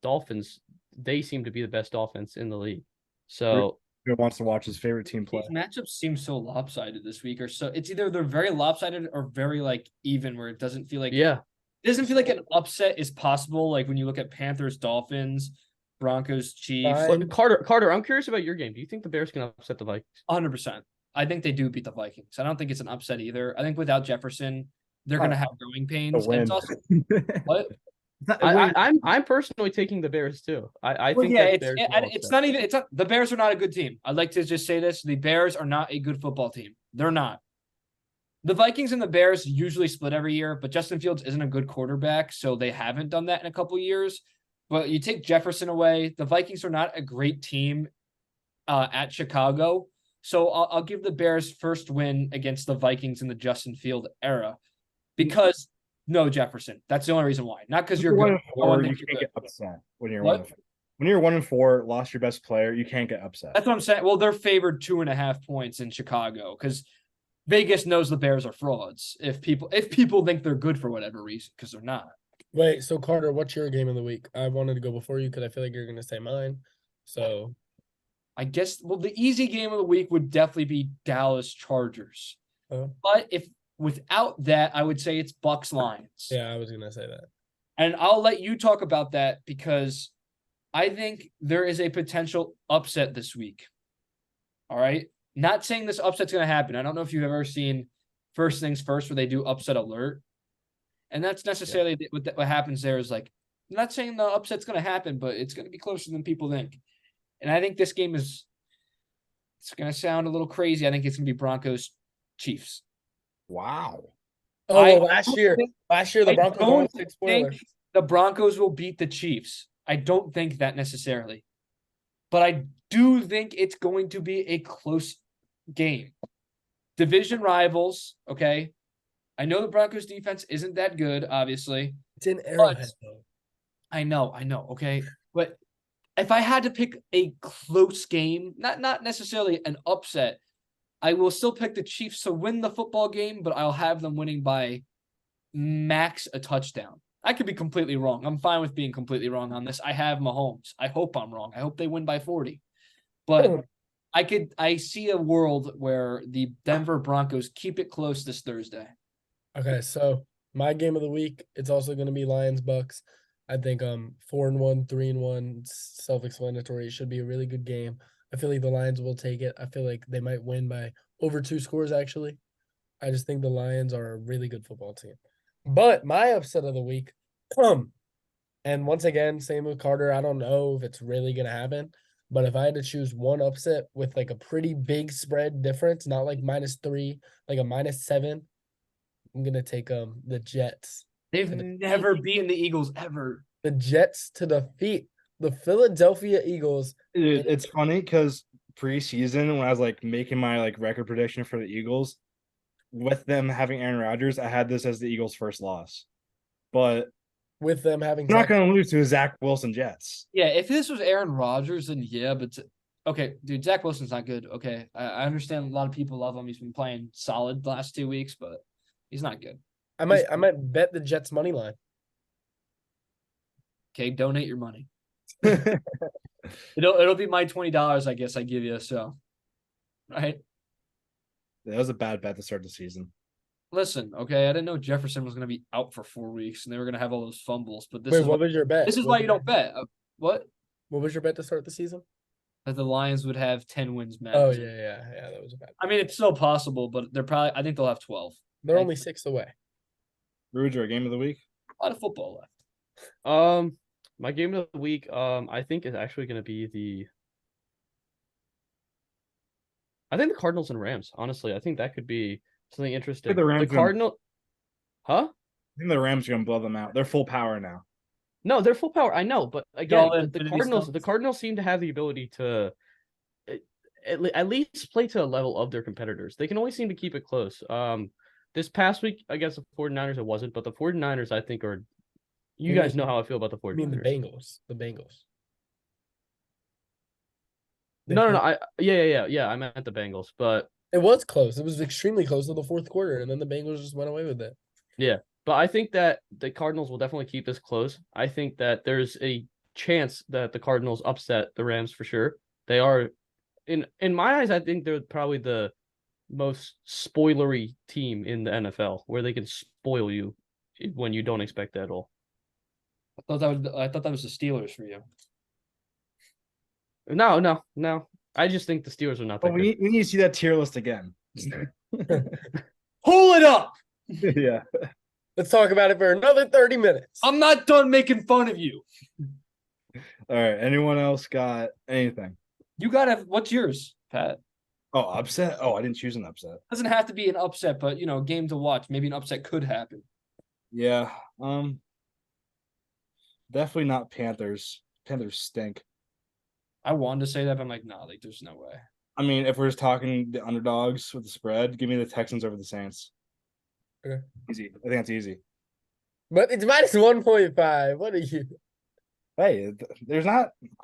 Dolphins, they seem to be the best offense in the league. So Who wants to watch his favorite team play? These matchups seem so lopsided this week, or so it's either they're very lopsided or very like even, where it doesn't feel like yeah, it doesn't feel like an upset is possible. Like when you look at Panthers, Dolphins, Broncos, Chiefs, Fine. Carter, I'm curious about your game. Do you think the Bears can upset the Vikings? 100%. I think they do beat the Vikings. I don't think it's an upset either. I think without Jefferson, they're gonna have growing pains. And it's also what I'm personally taking the Bears too. I Well, think yeah, that it's Bears will it's upset. not even it's not the Bears are not a good team. I'd like to just say this: the Bears are not a good football team. They're not. The Vikings and the Bears usually split every year, but Justin Fields isn't a good quarterback, so they haven't done that in a couple of years. But you take Jefferson away, the Vikings are not a great team at Chicago. So I'll give the Bears first win against the Vikings in the Justin Field era because no Jefferson. That's the only reason why. Not because you're good. Or you can't get upset when you're What? 1-4. When you're 1-4, lost your best player, you can't get upset. That's what I'm saying. Well, they're favored 2.5 points in Chicago because Vegas knows the Bears are frauds. If people think they're good for whatever reason, because they're not. Wait, so Carter, what's your game of the week? I wanted to go before you because I feel like you're going to say mine. So I guess the easy game of the week would definitely be Dallas Chargers. But if without that, I would say it's Bucks Lions. yeah, I was going to say that. And I'll let you talk about that because I think there is a potential upset this week. All right. Not saying this upset's going to happen. I don't know if you've ever seen First Things First where they do upset alert. And that's necessarily what happens there is like, I'm not saying the upset's going to happen, but it's going to be closer than people think. And I think this game it's going to sound a little crazy. I think it's going to be Broncos Chiefs. Wow. Oh, last year the Broncos don't won 6 spoilers. think the Broncos will beat the Chiefs. I don't think that necessarily. But I do think it's going to be a close game. Division rivals, okay? I know the Broncos defense isn't that good, obviously. It's in Arrowhead, though. I know, okay. But if I had to pick a close game, not necessarily an upset, I will still pick the Chiefs to win the football game, but I'll have them winning by max a touchdown. I could be completely wrong. I'm fine with being completely wrong on this. I have Mahomes. I hope I'm wrong. I hope they win by 40. But I see a world where the Denver Broncos keep it close this Thursday. Okay, so my game of the week, it's also going to be Lions Bucks. I think 4-1, 3-1, self-explanatory. It should be a really good game. I feel like the Lions will take it. I feel like they might win by over 2 scores, actually. I just think the Lions are a really good football team. But my upset of the week, and once again, same with Carter. I don't know if it's really going to happen. But if I had to choose one upset with like a pretty big spread difference, not like -3, like a -7, I'm going to take the Jets. They've never beaten the Eagles ever. The Jets to defeat the Philadelphia Eagles. Dude, it's funny because preseason when I was like making my like record prediction for the Eagles, with them having Aaron Rodgers, I had this as the Eagles' first loss. But With them having they're not going to lose to Zach Wilson Jets. Yeah, if this was Aaron Rodgers, then yeah, but okay, dude, Zach Wilson's not good. Okay, I understand a lot of people love him. He's been playing solid the last 2 weeks, but he's not good. I might bet the Jets money line. Okay, donate your money. It'll be my $20, I guess I give you. So, right? That was a bad bet to start the season. Listen, okay, I didn't know Jefferson was going to be out for 4 weeks and they were going to have all those fumbles. But What was your bet? This is why you don't bet. What? What was your bet to start the season? That the Lions would have 10 wins, man. Oh yeah. That was a bad. I mean, it's still possible, but I think they'll have 12. They're only 6 away. Rudra, game of the week. A lot of football left. My game of the week, I think is actually going to be I think the Cardinals and Rams. Honestly, I think that could be something interesting. The Cardinal, huh? I think the Rams are going to blow them out. They're full power now. No, they're full power. I know, but again, the Cardinals seem to have the ability to at least play to a level of their competitors. They can always seem to keep it close. This past week against the 49ers, it wasn't, but the 49ers, I think, are. You guys know how I feel about the 49ers. I mean the Bengals. The Bengals. No. Yeah. I meant the Bengals, but it was close. It was extremely close to the fourth quarter, and then the Bengals just went away with it. Yeah, but I think that the Cardinals will definitely keep this close. I think that there's a chance that the Cardinals upset the Rams for sure. They are, in my eyes, I think they're probably the most spoilery team in the NFL, where they can spoil you when you don't expect it at all. I thought that was the Steelers for you. No. I just think the Steelers are not that good. We need to see that tier list again. Pull it up. Yeah. Let's talk about it for another 30 minutes. I'm not done making fun of you. All right. Anyone else got anything? You gotta. What's yours, Pat? Oh, upset? Oh, I didn't choose an upset. Doesn't have to be an upset, but game to watch. Maybe an upset could happen. Yeah. Definitely not Panthers. Panthers stink. I wanted to say that, but I'm like, nah, there's no way. I mean, if we're just talking the underdogs with the spread, give me the Texans over the Saints. Okay. Easy. I think that's easy. But it's -1.5. What are you? Hey,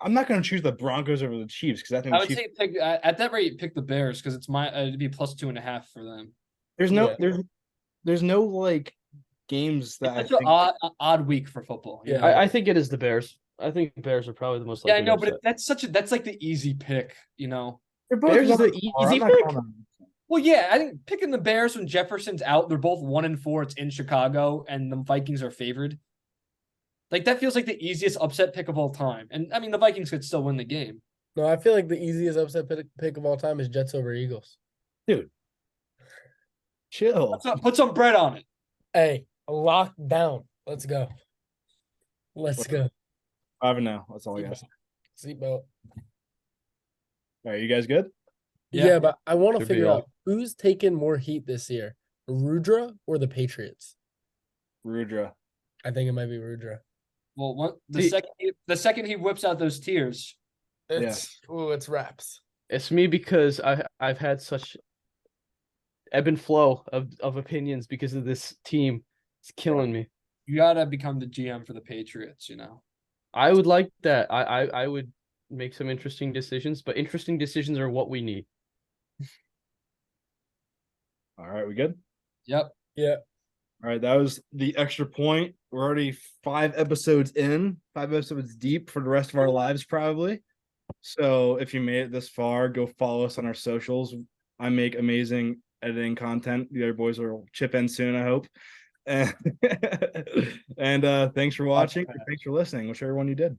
I'm not going to choose the Broncos over the Chiefs because I think I would say pick at that rate. Pick the Bears because it'd be +2.5 for them. There's no like games that it's an odd week for football. Yeah, I think it is the Bears. I think the Bears are probably the most likely. Yeah, I know, but that's like the easy pick. Bears is the easy pick. Well, yeah, I think picking the Bears when Jefferson's out, they're both 1-4. It's in Chicago, and the Vikings are favored. Like that feels like the easiest upset pick of all time. And I mean, the Vikings could still win the game. No, I feel like the easiest upset pick of all time is Jets over Eagles. Dude, chill. Put some bread on it. Hey, lock down. Let's go. Let's go. 5-0. That's all I got. Seatbelt. All right, you guys good? Yeah, but I want to Should be figure all. out who's taking more heat this year, Rudra or the Patriots. Rudra. I think it might be Rudra. Well, the second he whips out those tears, It's wraps. It's me because I've had such ebb and flow of opinions because of this team. It's killing me. You gotta become the GM for the Patriots, you know. I would like that. I would make some interesting decisions, but interesting decisions are what we need. All right, we good? Yep. Yeah. All right, that was the extra point. We're already 5 episodes in, 5 episodes deep for the rest of our lives, probably. So if you made it this far, go follow us on our socials. I make amazing editing content. The other boys will chip in soon, I hope. And, and thanks for watching. Thanks for listening, whichever one you did.